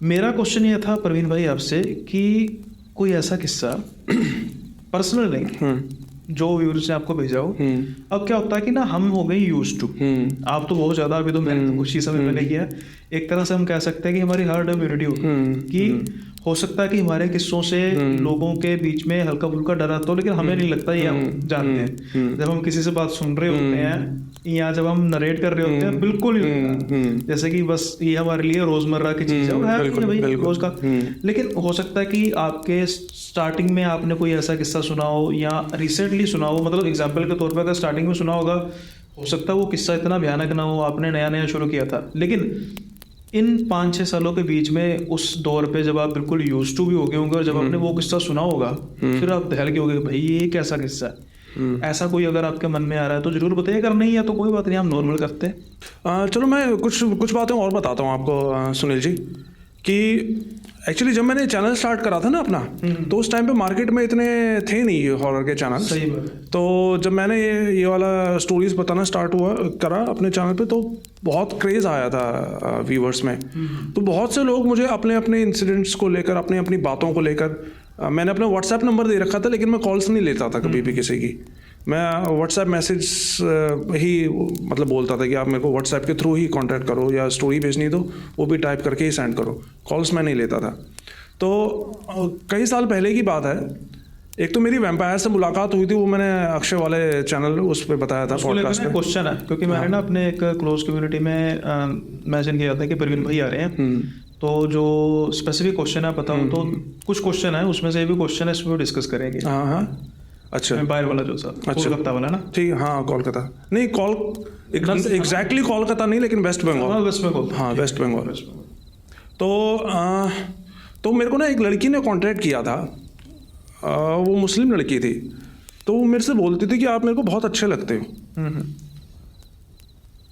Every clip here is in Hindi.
मेरा क्वेश्चन ये था प्रवीण भाई आपसे कि कोई ऐसा किस्सा पर्सनल नहीं जो व्यूअर्स ने आपको भेजा हो। अब क्या होता है कि ना हम हो गए यूज्ड टू, आप तो बहुत ज्यादा, अभी तो मैंने तो कुछ ही समय पहले किया। एक तरह से हम कह सकते हैं कि हमारी हर्ड इम्यूनिटी हो कि हो सकता है कि हमारे किस्सों से लोगों के बीच में हल्का फुल्का डर आता हो, लेकिन हमें नहीं लगता ये हम जानते हैं। जब हम किसी से बात सुन रहे होते हैं या जब हम नरेट कर रहे होते हैं बिल्कुल नहीं लगता, जैसे कि बस ये हमारे लिए रोजमर्रा की चीज है और है भाई रोज का। लेकिन हो सकता है कि आपके स्टार्टिंग में आपने कोई ऐसा किस्सा सुना हो या रिसेंटली सुना हो, मतलब एग्जाम्पल के तौर पर अगर स्टार्टिंग में सुना होगा, हो सकता है वो किस्सा इतना भयानक ना हो, आपने नया नया शुरू किया था, लेकिन इन 5-6 सालों के बीच में उस दौर पे जब आप बिल्कुल यूज्ड टू भी हो गए होंगे और जब आपने वो किस्सा सुना होगा फिर आप दहल के होगे भाई ये कैसा किस्सा है। ऐसा कोई अगर आपके मन में आ रहा है तो जरूर बताइए, अगर नहीं है तो कोई बात नहीं, हम नॉर्मल करते हैं। चलो मैं कुछ बातें और बताता हूँ आपको सुनील जी, कि एक्चुअली जब मैंने चैनल स्टार्ट करा था ना अपना, तो उस टाइम पे मार्केट में इतने थे नहीं हॉरर के चैनल। सही बात। तो जब मैंने ये वाला स्टोरीज बताना स्टार्ट करा अपने चैनल पे, तो बहुत क्रेज आया था व्यूवर्स में। तो बहुत से लोग मुझे अपने अपने इंसिडेंट्स को लेकर, अपनी अपनी बातों को लेकर, मैंने अपना व्हाट्सएप नंबर दे रखा था लेकिन मैं कॉल्स नहीं लेता था कभी भी किसी की। मैं व्हाट्सएप मैसेज ही मतलब बोलता था कि आप मेरे को व्हाट्सएप के थ्रू ही कांटेक्ट करो, या स्टोरी भेजनी तो वो भी टाइप करके ही सेंड करो, कॉल्स मैं नहीं लेता था। तो कई साल पहले की बात है, एक तो मेरी वैम्पायर से मुलाकात हुई थी, वो मैंने अक्षय वाले चैनल उस पर बताया था पॉडकास्ट में। क्वेश्चन है क्योंकि मैंने ना अपने एक क्लोज कम्युनिटी में मेंशन किया था कि प्रवीण भाई आ रहे हैं, तो जो स्पेसिफिक क्वेश्चन है पता हो तो कुछ क्वेश्चन है उसमें से भी क्वेश्चन है, इसमें डिस्कस करेंगे। हाँ अच्छा, बाहर वाला जो सर कोलकाता वाला ना, ठीक है। हाँ कोलकाता नहीं, एग्जैक्टली कोलकाता नहीं, लेकिन वेस्ट बंगाल। वेस्ट बंगाल, हाँ वेस्ट बंगाल। तो मेरे को ना एक लड़की ने कांटेक्ट किया था, वो मुस्लिम लड़की थी। तो वो मेरे से बोलती थी कि आप मेरे को बहुत अच्छे लगते हो,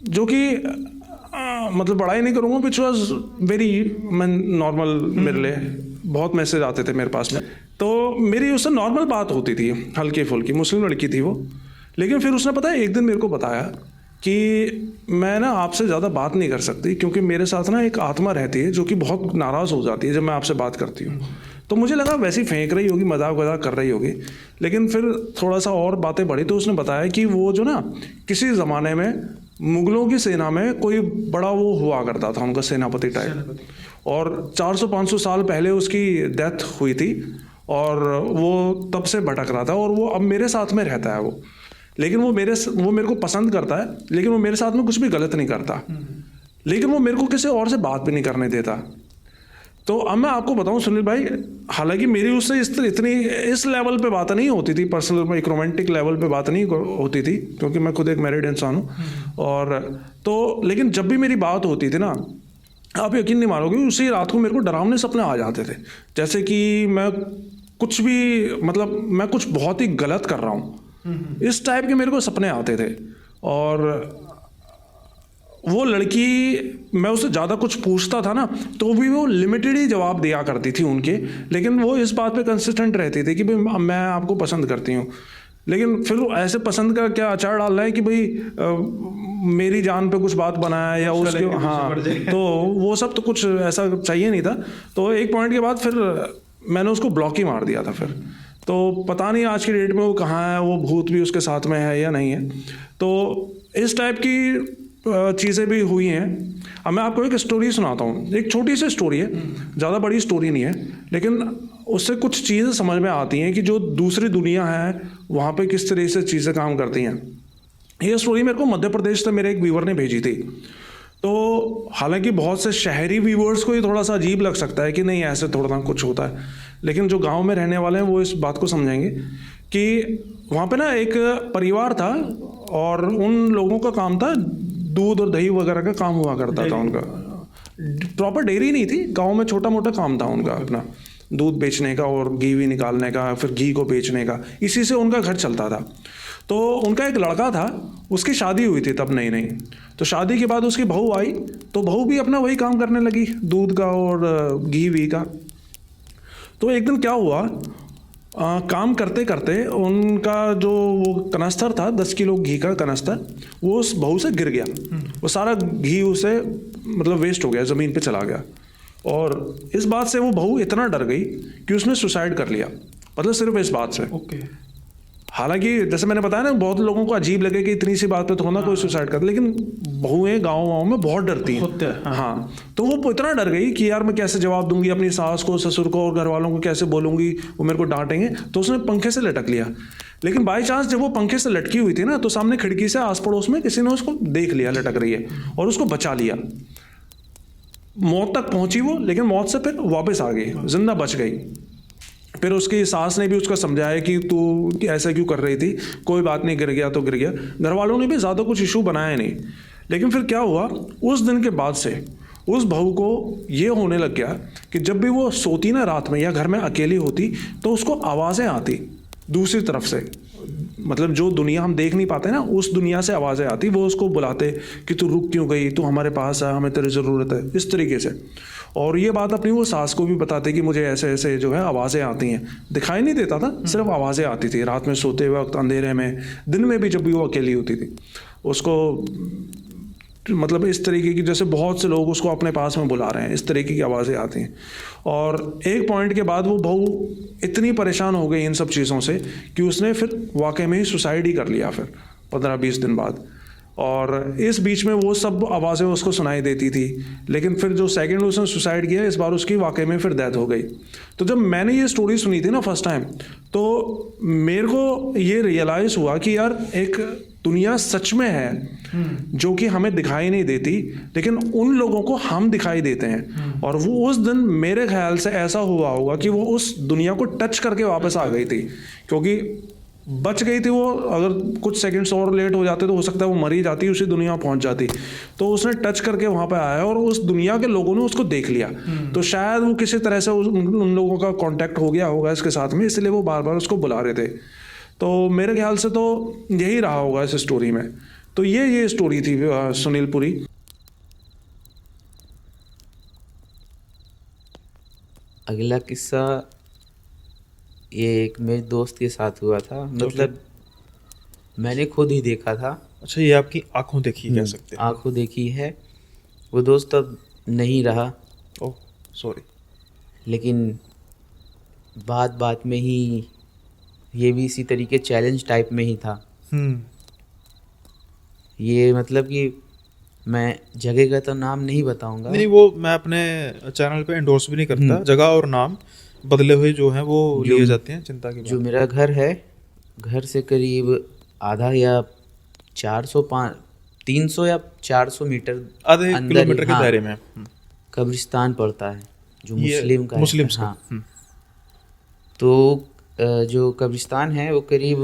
जो कि मतलब बड़ा ही नहीं करूँगा, विच वॉज वेरी नॉर्मल मेरे लिए। बहुत मैसेज आते थे मेरे पास में, तो मेरी उससे नॉर्मल बात होती थी, हल्की फुल्की। मुस्लिम लड़की थी वो, लेकिन फिर उसने पता है एक दिन मेरे को बताया कि मैं ना आपसे ज़्यादा बात नहीं कर सकती, क्योंकि मेरे साथ ना एक आत्मा रहती है जो कि बहुत नाराज़ हो जाती है जब मैं आपसे बात करती हूँ। तो मुझे लगा वैसे ही फेंक रही होगी, मजाक वजाक कर रही होगी, लेकिन फिर थोड़ा सा और बातें बढ़ी तो उसने बताया कि वो जो ना किसी ज़माने में मुगलों की सेना में कोई बड़ा वो हुआ करता था, उनका सेनापति टाइप, और 400-500 साल पहले उसकी डेथ हुई थी और वो तब से भटक रहा था, और वो अब मेरे साथ में रहता है वो। लेकिन वो मेरे को पसंद करता है, लेकिन वो मेरे साथ में कुछ भी गलत नहीं करता, लेकिन वो मेरे को किसी और से बात भी नहीं करने देता। तो अब मैं आपको बताऊं सुनील भाई, हालांकि मेरी उससे इस लेवल पे बात नहीं होती थी, पर्सनल एक रोमांटिक लेवल पे बात नहीं होती थी, क्योंकि मैं खुद एक मैरिड इंसान हूँ। और तो लेकिन जब भी मेरी बात होती थी ना, आप यकीन नहीं मानोगे, उसी रात को मेरे को डरावने सपने आ जाते थे, जैसे कि मैं कुछ भी मतलब मैं कुछ बहुत ही गलत कर रहा हूँ, इस टाइप के मेरे को सपने आते थे। और वो लड़की, मैं उससे ज़्यादा कुछ पूछता था ना तो भी वो लिमिटेड ही जवाब दिया करती थी उनके, लेकिन वो इस बात पे कंसिस्टेंट रहती थी कि भाई मैं आपको पसंद करती हूँ। लेकिन फिर ऐसे पसंद का क्या अचार डाल रहा है कि भाई मेरी जान पे कुछ बात बनाया या उसके, हाँ, तो वो सब तो कुछ ऐसा चाहिए नहीं था। तो एक पॉइंट के बाद फिर मैंने उसको ब्लॉक ही मार दिया था। फिर तो पता नहीं आज की डेट में वो कहाँ है, वो भूत भी उसके साथ में है या नहीं है। तो इस टाइप की चीज़ें भी हुई हैं। अब मैं आपको एक स्टोरी सुनाता हूँ, एक छोटी सी स्टोरी है, ज़्यादा बड़ी स्टोरी नहीं है, लेकिन उससे कुछ चीज़ें समझ में आती हैं कि जो दूसरी दुनिया है वहाँ पे किस तरह से चीज़ें काम करती हैं। ये स्टोरी मेरे को मध्य प्रदेश से मेरे एक व्यूवर ने भेजी थी। तो हालांकि बहुत से शहरी व्यूवर्स को ये थोड़ा सा अजीब लग सकता है कि नहीं ऐसे थोड़ा सा कुछ होता है, लेकिन जो गाँव में रहने वाले हैं वो इस बात को समझेंगे कि वहाँ पर ना एक परिवार था और उन लोगों का काम था दूध और दही वगैरह का काम हुआ करता था उनका। प्रॉपर डेयरी नहीं थी, गांव में छोटा मोटा काम था उनका, अपना दूध बेचने का और घी भी निकालने का, फिर घी को बेचने का, इसी से उनका घर चलता था। तो उनका एक लड़का था, उसकी शादी हुई थी तब नई नई। तो शादी के बाद उसकी बहू आई, तो बहू भी अपना वही काम करने लगी, दूध का और घी वी का। तो एक दिन क्या हुआ, काम करते करते उनका जो वो कनस्तर था 10 किलो घी का कनस्तर, वो उस बहू से गिर गया। वो सारा घी उसे मतलब वेस्ट हो गया, ज़मीन पे चला गया। और इस बात से वो बहू इतना डर गई कि उसने सुसाइड कर लिया, मतलब सिर्फ इस बात से। ओके। हालांकि जैसे मैंने बताया ना, बहुत लोगों को अजीब लगे कि इतनी सी बात पे तो ना कोई सुसाइड करता, लेकिन बहुएं गाँव में बहुत डरती हैं। हाँ, तो वो इतना डर गई कि यार मैं कैसे जवाब दूंगी अपनी सास को, ससुर को और घर वालों को कैसे बोलूंगी, वो मेरे को डांटेंगे। तो उसने पंखे से लटक लिया। लेकिन बाई चांस जब वो पंखे से लटकी हुई थी ना, तो सामने खिड़की से आस पड़ोस में किसी ने उसको देख लिया लटक रही है और उसको बचा लिया। मौत तक पहुंची वो, लेकिन मौत से फिर वापस आ गई, जिंदा बच गई। फिर उसकी सास ने भी उसका समझाया कि तू ऐसा क्यों कर रही थी, कोई बात नहीं, गिर गया तो गिर गया। घर वालों ने भी ज़्यादा कुछ इशू बनाया नहीं। लेकिन फिर क्या हुआ, उस दिन के बाद से उस बहू को ये होने लग गया कि जब भी वो सोती ना रात में या घर में अकेली होती, तो उसको आवाज़ें आती दूसरी तरफ से, मतलब जो दुनिया हम देख नहीं पाते ना, उस दुनिया से आवाज़ें आती। वो उसको बुलाते कि तू रुक क्यों गई, तू हमारे पास आ, हमें तेरी ज़रूरत है, इस तरीके से। और ये बात अपनी वो सास को भी बताते कि मुझे ऐसे ऐसे जो है आवाज़ें आती हैं। दिखाई नहीं देता था, सिर्फ आवाज़ें आती थी रात में सोते वक्त, अंधेरे में, दिन में भी जब भी वो अकेली होती थी। उसको मतलब इस तरीके की, जैसे बहुत से लोग उसको अपने पास में बुला रहे हैं, इस तरीके की आवाज़ें आती हैं। और एक पॉइंट के बाद वो बहू इतनी परेशान हो गई इन सब चीज़ों से कि उसने फिर वाकई में ही सुसाइड ही कर लिया फिर 15-20 दिन बाद। और इस बीच में वो सब आवाज़ें उसको सुनाई देती थी। लेकिन फिर जो सेकंड उसने सुसाइड किया, इस बार उसकी वाकई में फिर डेथ हो गई। तो जब मैंने ये स्टोरी सुनी थी ना फर्स्ट टाइम, तो मेरे को ये रियलाइज़ हुआ कि यार एक दुनिया सच में है जो कि हमें दिखाई नहीं देती, लेकिन उन लोगों को हम दिखाई देते हैं। और वो उस दिन मेरे ख्याल से ऐसा हुआ होगा कि वो उस दुनिया को टच करके वापस आ गई थी, क्योंकि बच गई थी वो। अगर कुछ सेकंड्स और लेट हो जाते तो हो सकता है वो मर ही जाती, उसी दुनिया में पहुंच जाती। तो उसने टच करके वहां पे आया और उस दुनिया के लोगों ने उसको देख लिया। तो शायद वो किसी तरह से उन लोगों का कांटेक्ट हो गया होगा इसके साथ में, इसलिए वो बार बार उसको बुला रहे थे। तो मेरे ख्याल से तो यही रहा होगा इस स्टोरी में। तो ये स्टोरी थी सुनील पुरी। अगला किस्सा ये एक मेरे दोस्त के साथ हुआ था, मतलब मैंने खुद ही देखा था। अच्छा, ये आपकी आंखों देखी कह सकते हैं। आंखों देखी है। वो दोस्त अब नहीं रहा, ओह सॉरी। लेकिन बात बात में ही ये भी इसी तरीके चैलेंज टाइप में ही था। ये मतलब कि मैं जगह का तो नाम नहीं बताऊंगा। नहीं, वो मैं अपने चैनल पे एंडोर्स भी नहीं करता। जगह और नाम बदले हुए जो हैं वो लिए जाते हैं, चिंता की बात। जो मेरा घर है, घर से करीब आधा या 300 या 400 मीटर आधे किलोमीटर के दायरे में कब्रिस्तान पड़ता है, जो मुस्लिम का मुस्लिम है। हाँ। तो जो कब्रिस्तान है वो करीब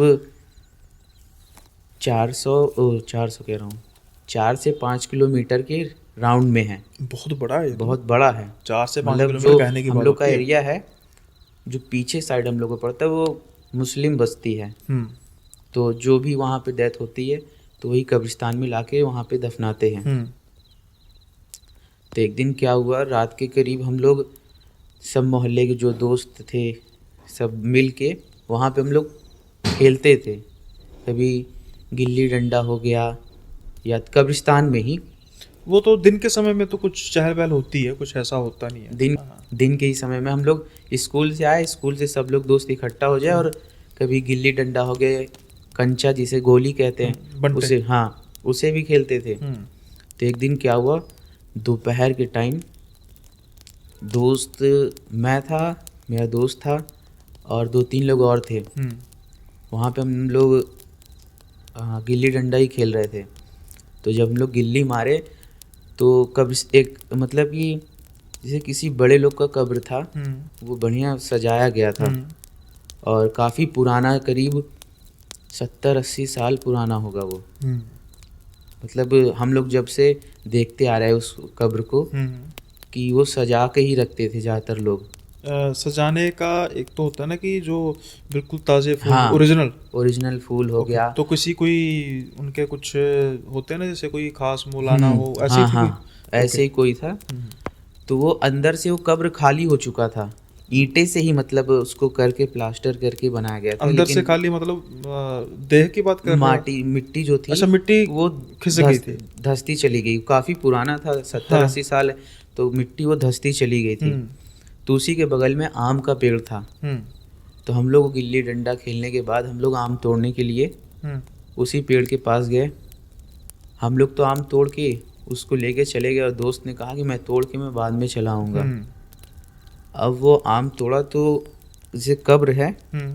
400 कह रहा हूँ, 4 से 5 किलोमीटर के राउंड में है। बहुत बड़ा है, बहुत बड़ा है। 4 से 5 मतलब किलोमीटर कहने की बात हम लोग का होती है। एरिया है, जो पीछे साइड हम लोग को पड़ता है, वो मुस्लिम बस्ती है। तो जो भी वहाँ पे डेथ होती है तो वही कब्रिस्तान में लाके वहाँ पे दफनाते हैं। तो एक दिन क्या हुआ, रात के करीब हम लोग सब मोहल्ले के जो दोस्त थे सब मिल के वहाँ पे हम लोग खेलते थे। कभी गिल्ली डंडा हो गया या कब्रिस्तान में ही। वो तो दिन के समय में तो कुछ चहल पहल होती है, कुछ ऐसा होता नहीं है। दिन के ही समय में हम लोग स्कूल से आए, स्कूल से सब लोग दोस्त इकट्ठा हो जाए और कभी गिल्ली डंडा हो गए, कंचा जिसे गोली कहते हैं उसे, हाँ उसे भी खेलते थे। तो एक दिन क्या हुआ, दोपहर के टाइम दोस्त, मैं था, मेरा दोस्त था और 2-3 लोग और थे। वहाँ पे हम लोग गिल्ली डंडा ही खेल रहे थे। तो जब हम लोग गिल्ली मारे तो कब्र, एक मतलब कि जैसे किसी बड़े लोग का कब्र था, वो बढ़िया सजाया गया था और काफ़ी पुराना, करीब 70-80 साल पुराना होगा वो। मतलब हम लोग जब से देखते आ रहे हैं उस कब्र को कि वो सजा के ही रखते थे ज़्यादातर लोग। सजाने का एक तो होता है ना कि जो बिल्कुल ताज़े फूल, हाँ, ओरिजिनल फूल हो गया। तो किसी कोई उनके कुछ होते हैं ना, जैसे कोई खास मौलाना हो, ऐसे ऐसे ही कोई था। तो वो अंदर से वो कब्र खाली हो चुका था, ईंटे से ही मतलब उसको करके प्लास्टर करके बनाया गया था। अंदर से खाली मतलब देह की बात कर रहे हैं? मिट्टी जो थी, अच्छा, मिट्टी वो खिसक गई थी, धंसती चली गई। काफ़ी पुराना था, 70-80 साल। तो मिट्टी वो धंसती चली गई थी। तो उसी के बगल में आम का पेड़ था। तो हम लोग गिल्ली डंडा खेलने के बाद हम लोग आम तोड़ने के लिए उसी पेड़ के पास गए। हम लोग तो आम तोड़ के उसको लेके चले गए और दोस्त ने कहा कि मैं तोड़ के मैं बाद में चला आऊँगा। अब वो आम तोड़ा तो जैसे कब्र है,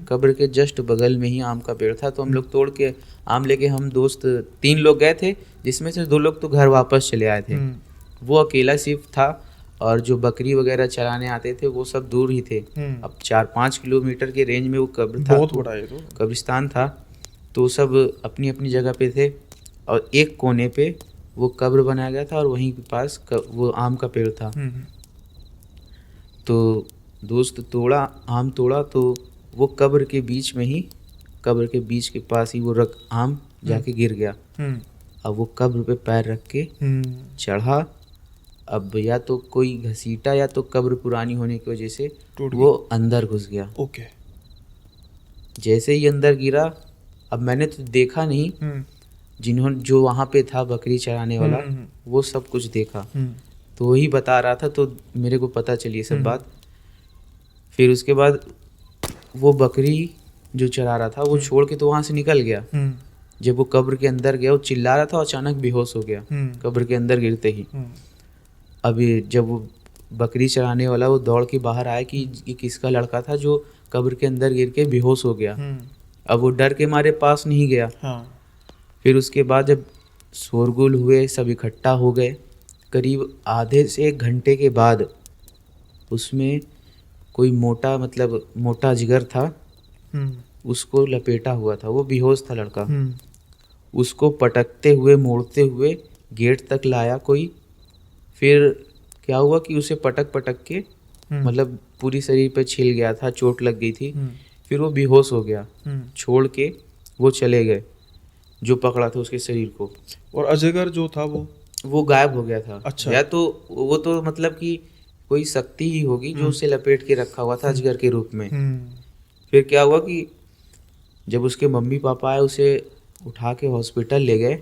कब्र के जस्ट बगल में ही आम का पेड़ था। तो हम लोग तोड़ के आम लेके हम दोस्त 3 लोग गए थे, जिसमें से 2 लोग तो घर वापस चले आए थे। वो अकेला सिर्फ था और जो बकरी वगैरह चराने आते थे वो सब दूर ही थे। अब 4-5 किलोमीटर के रेंज में वो कब्र था, बहुत बड़ा है तो। कब्रिस्तान था। तो सब अपनी अपनी जगह पे थे और एक कोने पे वो कब्र बनाया गया था और वहीं के पास वो आम का पेड़ था। तो दोस्त आम तोड़ा तो वो कब्र के बीच में ही, कब्र के बीच के पास ही वो आम जाके गिर गया। अब वो कब्र पे पैर रख के चढ़ा। अब या तो कोई घसीटा या तो कब्र पुरानी होने की वजह से वो अंदर घुस गया। ओके। जैसे ही अंदर गिरा, अब मैंने तो देखा नहीं, जो वहाँ पे था बकरी चराने वाला वो सब कुछ देखा। तो वही बता रहा था तो मेरे को पता चली ये सब बात। फिर उसके बाद वो बकरी जो चरा रहा था वो छोड़ के तो वहाँ से निकल गया। जब वो कब्र के अंदर गया वो चिल्ला रहा था और अचानक बेहोश हो गया कब्र के अंदर गिरते ही। अभी जब वो बकरी चराने वाला वो दौड़ के बाहर आया कि ये किसका लड़का था जो कब्र के अंदर गिर के बेहोश हो गया। अब वो डर के मारे पास नहीं गया। फिर उसके बाद जब शोरगुल हुए, सब इकट्ठा हो गए, करीब आधे से 1 घंटे के बाद उसमें कोई मोटा जिगर था, उसको लपेटा हुआ था। वो बेहोश था लड़का। उसको पटकते हुए मोड़ते हुए गेट तक लाया कोई। फिर क्या हुआ कि उसे पटक के मतलब पूरी शरीर पे छिल गया था, चोट लग गई थी। फिर वो बेहोश हो गया, छोड़ के वो चले गए जो पकड़ा था उसके शरीर को। और अजगर जो था वो गायब हो गया था। अच्छा। या तो वो तो मतलब कि कोई शक्ति ही होगी जो उसे लपेट के रखा हुआ था अजगर के रूप में। फिर क्या हुआ कि जब उसके मम्मी पापा आए, उसे उठा के हॉस्पिटल ले गए।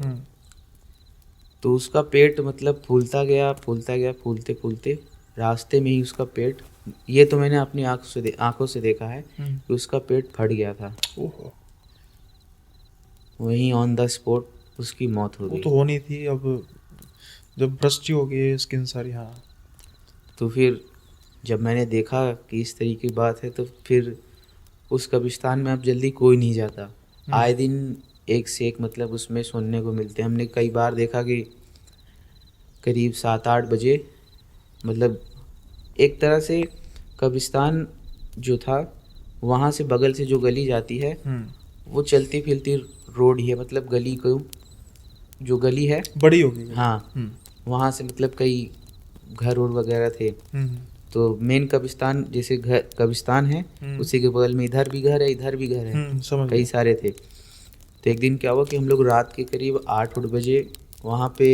तो उसका पेट मतलब फूलता गया, फूलते रास्ते में ही उसका पेट, ये तो मैंने अपनी आंखों से देखा है कि उसका पेट फट गया था। वहीं ऑन द स्पॉट उसकी मौत हो गई। वो तो होनी थी। अब जब भ्रष्ट हो गई स्किन सारी। हाँ। तो फिर जब मैंने देखा कि इस तरीके की बात है तो फिर उस कब्रिस्तान में अब जल्दी कोई नहीं जाता। आए दिन एक से एक मतलब उसमें सुनने को मिलते हैं। हमने कई बार देखा कि करीब 7-8 बजे मतलब एक तरह से कब्रिस्तान जो था वहाँ से बगल से जो गली जाती है वो चलती फिरती रोड ही है। मतलब गली को जो गली है बड़ी होगी। हाँ, वहाँ से मतलब कई घर और वगैरह थे। तो मेन कब्रिस्तान जैसे घर कब्रिस्तान है उसी के बगल में इधर भी घर है, इधर भी घर है, कई सारे थे। तो एक दिन क्या हुआ कि हम लोग रात के करीब 8-8 बजे वहाँ पे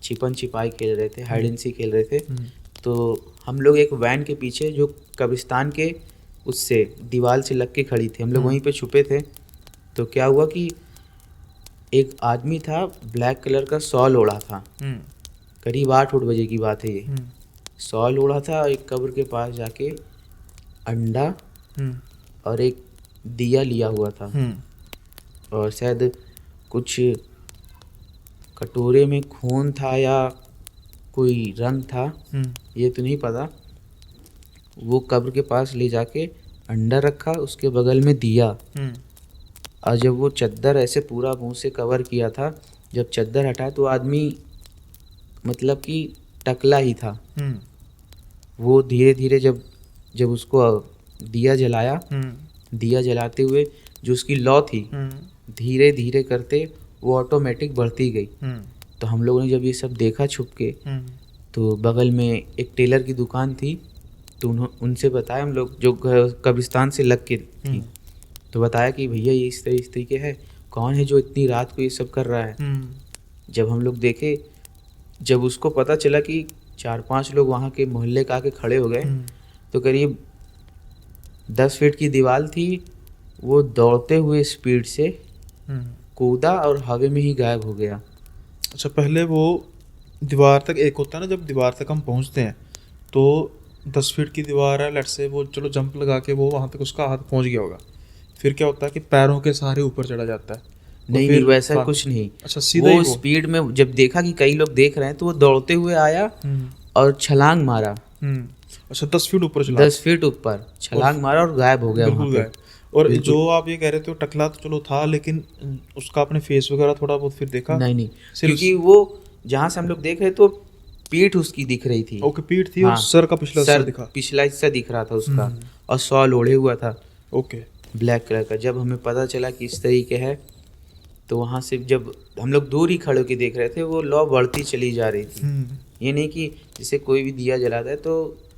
छिपन छिपाई खेल रहे थे, हाइड एंड सीक खेल रहे थे। तो हम लोग एक वैन के पीछे जो कब्रिस्तान के उससे दीवार से लग के खड़ी थी, हम लोग वहीं पे छुपे थे। तो क्या हुआ कि एक आदमी था, ब्लैक कलर का शॉल ओढ़ा था। करीब 8-8 बजे की बात है ये। शॉल ओढ़ा था, एक कब्र के पास जाके अंडा और एक दिया लिया हुआ था और शायद कुछ कटोरे में खून था या कोई रंग था, ये तो नहीं पता। वो कब्र के पास ले जाके अंडा रखा, उसके बगल में दिया। और जब वो चद्दर ऐसे पूरा मुंह से कवर किया था, जब चद्दर हटा तो आदमी मतलब कि टकला ही था। वो धीरे धीरे जब उसको दिया जलाया, दिया जलाते हुए जो उसकी लौ थी धीरे धीरे करते वो ऑटोमेटिक बढ़ती गई। तो हम लोगों ने जब ये सब देखा छुप के, तो बगल में एक टेलर की दुकान थी, तो उनसे बताया हम लोग जो कब्रिस्तान से लग के थी, तो बताया कि भैया ये इस तरीके है, कौन है जो इतनी रात को ये सब कर रहा है। जब हम लोग देखे, जब उसको पता चला कि 4-5 लोग वहाँ के मोहल्ले का आके खड़े हो गए, तो करीब 10 फीट की दीवार थी, वो दौड़ते हुए स्पीड से कूदा और हवा में ही गायब हो गया। अच्छा, पहले वो दीवार तक एक होता है ना, जब दीवार तक हम पहुंचते हैं तो 10 फीट की दीवार है, लेट से वो चलो जंप लगा के वो वहां तक उसका हाथ पहुंच गया होगा, फिर क्या होता है कि पैरों के सहारे ऊपर चढ़ा जाता है। तो नहीं फिर नहीं, वैसा कुछ नहीं। अच्छा, सीधा ही वो वो। स्पीड में जब देखा कि कई लोग देख रहे हैं तो वो दौड़ते हुए आया और छलांग मारा। अच्छा, 10 फीट ऊपर चला, 10 फीट ऊपर छलांग मारा और गायब हो गया वहां बिल्कुल पे। गायब। और जो आप ये कह रहे थे टकला तो चलो था, लेकिन उसका आपने फेस वगैरह थोड़ा बहुत फिर देखा? नहीं नहीं, सिर्फ- क्योंकि वो जहां से हम लोग देख रहे तो पीठ उसकी दिख रही थी। ओके, पीठ थी हाँ, और सर का पिछला हिस्सा सर दिखा। पिछला हिस्सा दिख रहा था उसका, और शॉल ओढ़े हुआ था ओके। ब्लैक कलर का। जब हमें पता चला कि इस तरीके है तो वहाँ से जब हम लोग दूर ही खड़े होकर देख रहे थे, वो लौ बढ़ती चली जा रही थी। ये नहीं कि जैसे कोई भी दिया जलाता है तो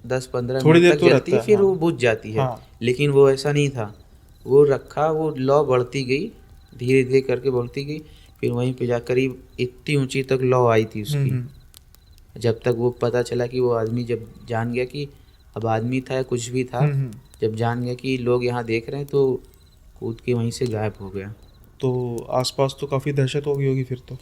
10-15 थोड़ी मिनट देर तक तो जलती है, रहता है, फिर हाँ। वो बुझ जाती है। हाँ। लेकिन वो ऐसा नहीं था, वो रखा, वो लौ बढ़ती गई, धीरे धीरे करके बढ़ती गई, फिर वहीं पे जा करीब इतनी ऊंची तक लौ आई थी उसकी। जब तक वो पता चला कि वो आदमी, जब जान गया कि अब आदमी था या कुछ भी था, जब जान गया कि लोग यहाँ देख रहे हैं तो कूद के वहीं से गायब हो गया। तो आसपास तो काफी दहशत हो गई होगी फिर तो।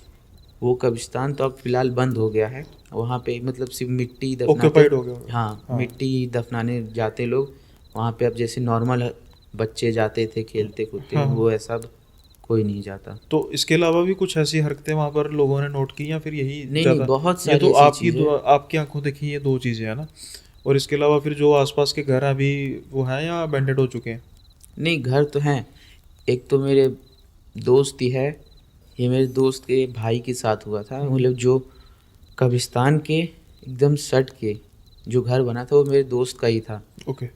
वो कब्रिस्तान तो अब फिलहाल बंद हो गया है। वहाँ पे मतलब सिर्फ मिट्टी Occupied हो गया होगा। हाँ, मिट्टी दफनाने जाते लोग वहाँ पे। अब जैसे नॉर्मल बच्चे जाते थे खेलते कूदते, हाँ। वो ऐसा अब कोई नहीं जाता। तो इसके अलावा भी कुछ ऐसी हरकतें वहां पर लोगों ने नोट की, या फिर यही नहीं ज्यादा? नहीं, बहुत ये सारी तो ऐसी आपकी चीज़ें। आपकी आंखों देखी ये 2 चीजें है ना, और इसके अलावा फिर जो आसपास के घर अभी वो हैं या अबैंडन हो चुके हैं? नहीं, घर तो हैं। एक तो मेरे दोस्त ही है, ये मेरे दोस्त के भाई के साथ हुआ था। मतलब जो कब्रिस्तान के एकदम सट के जो घर बना था वो मेरे दोस्त का ही था। ओके।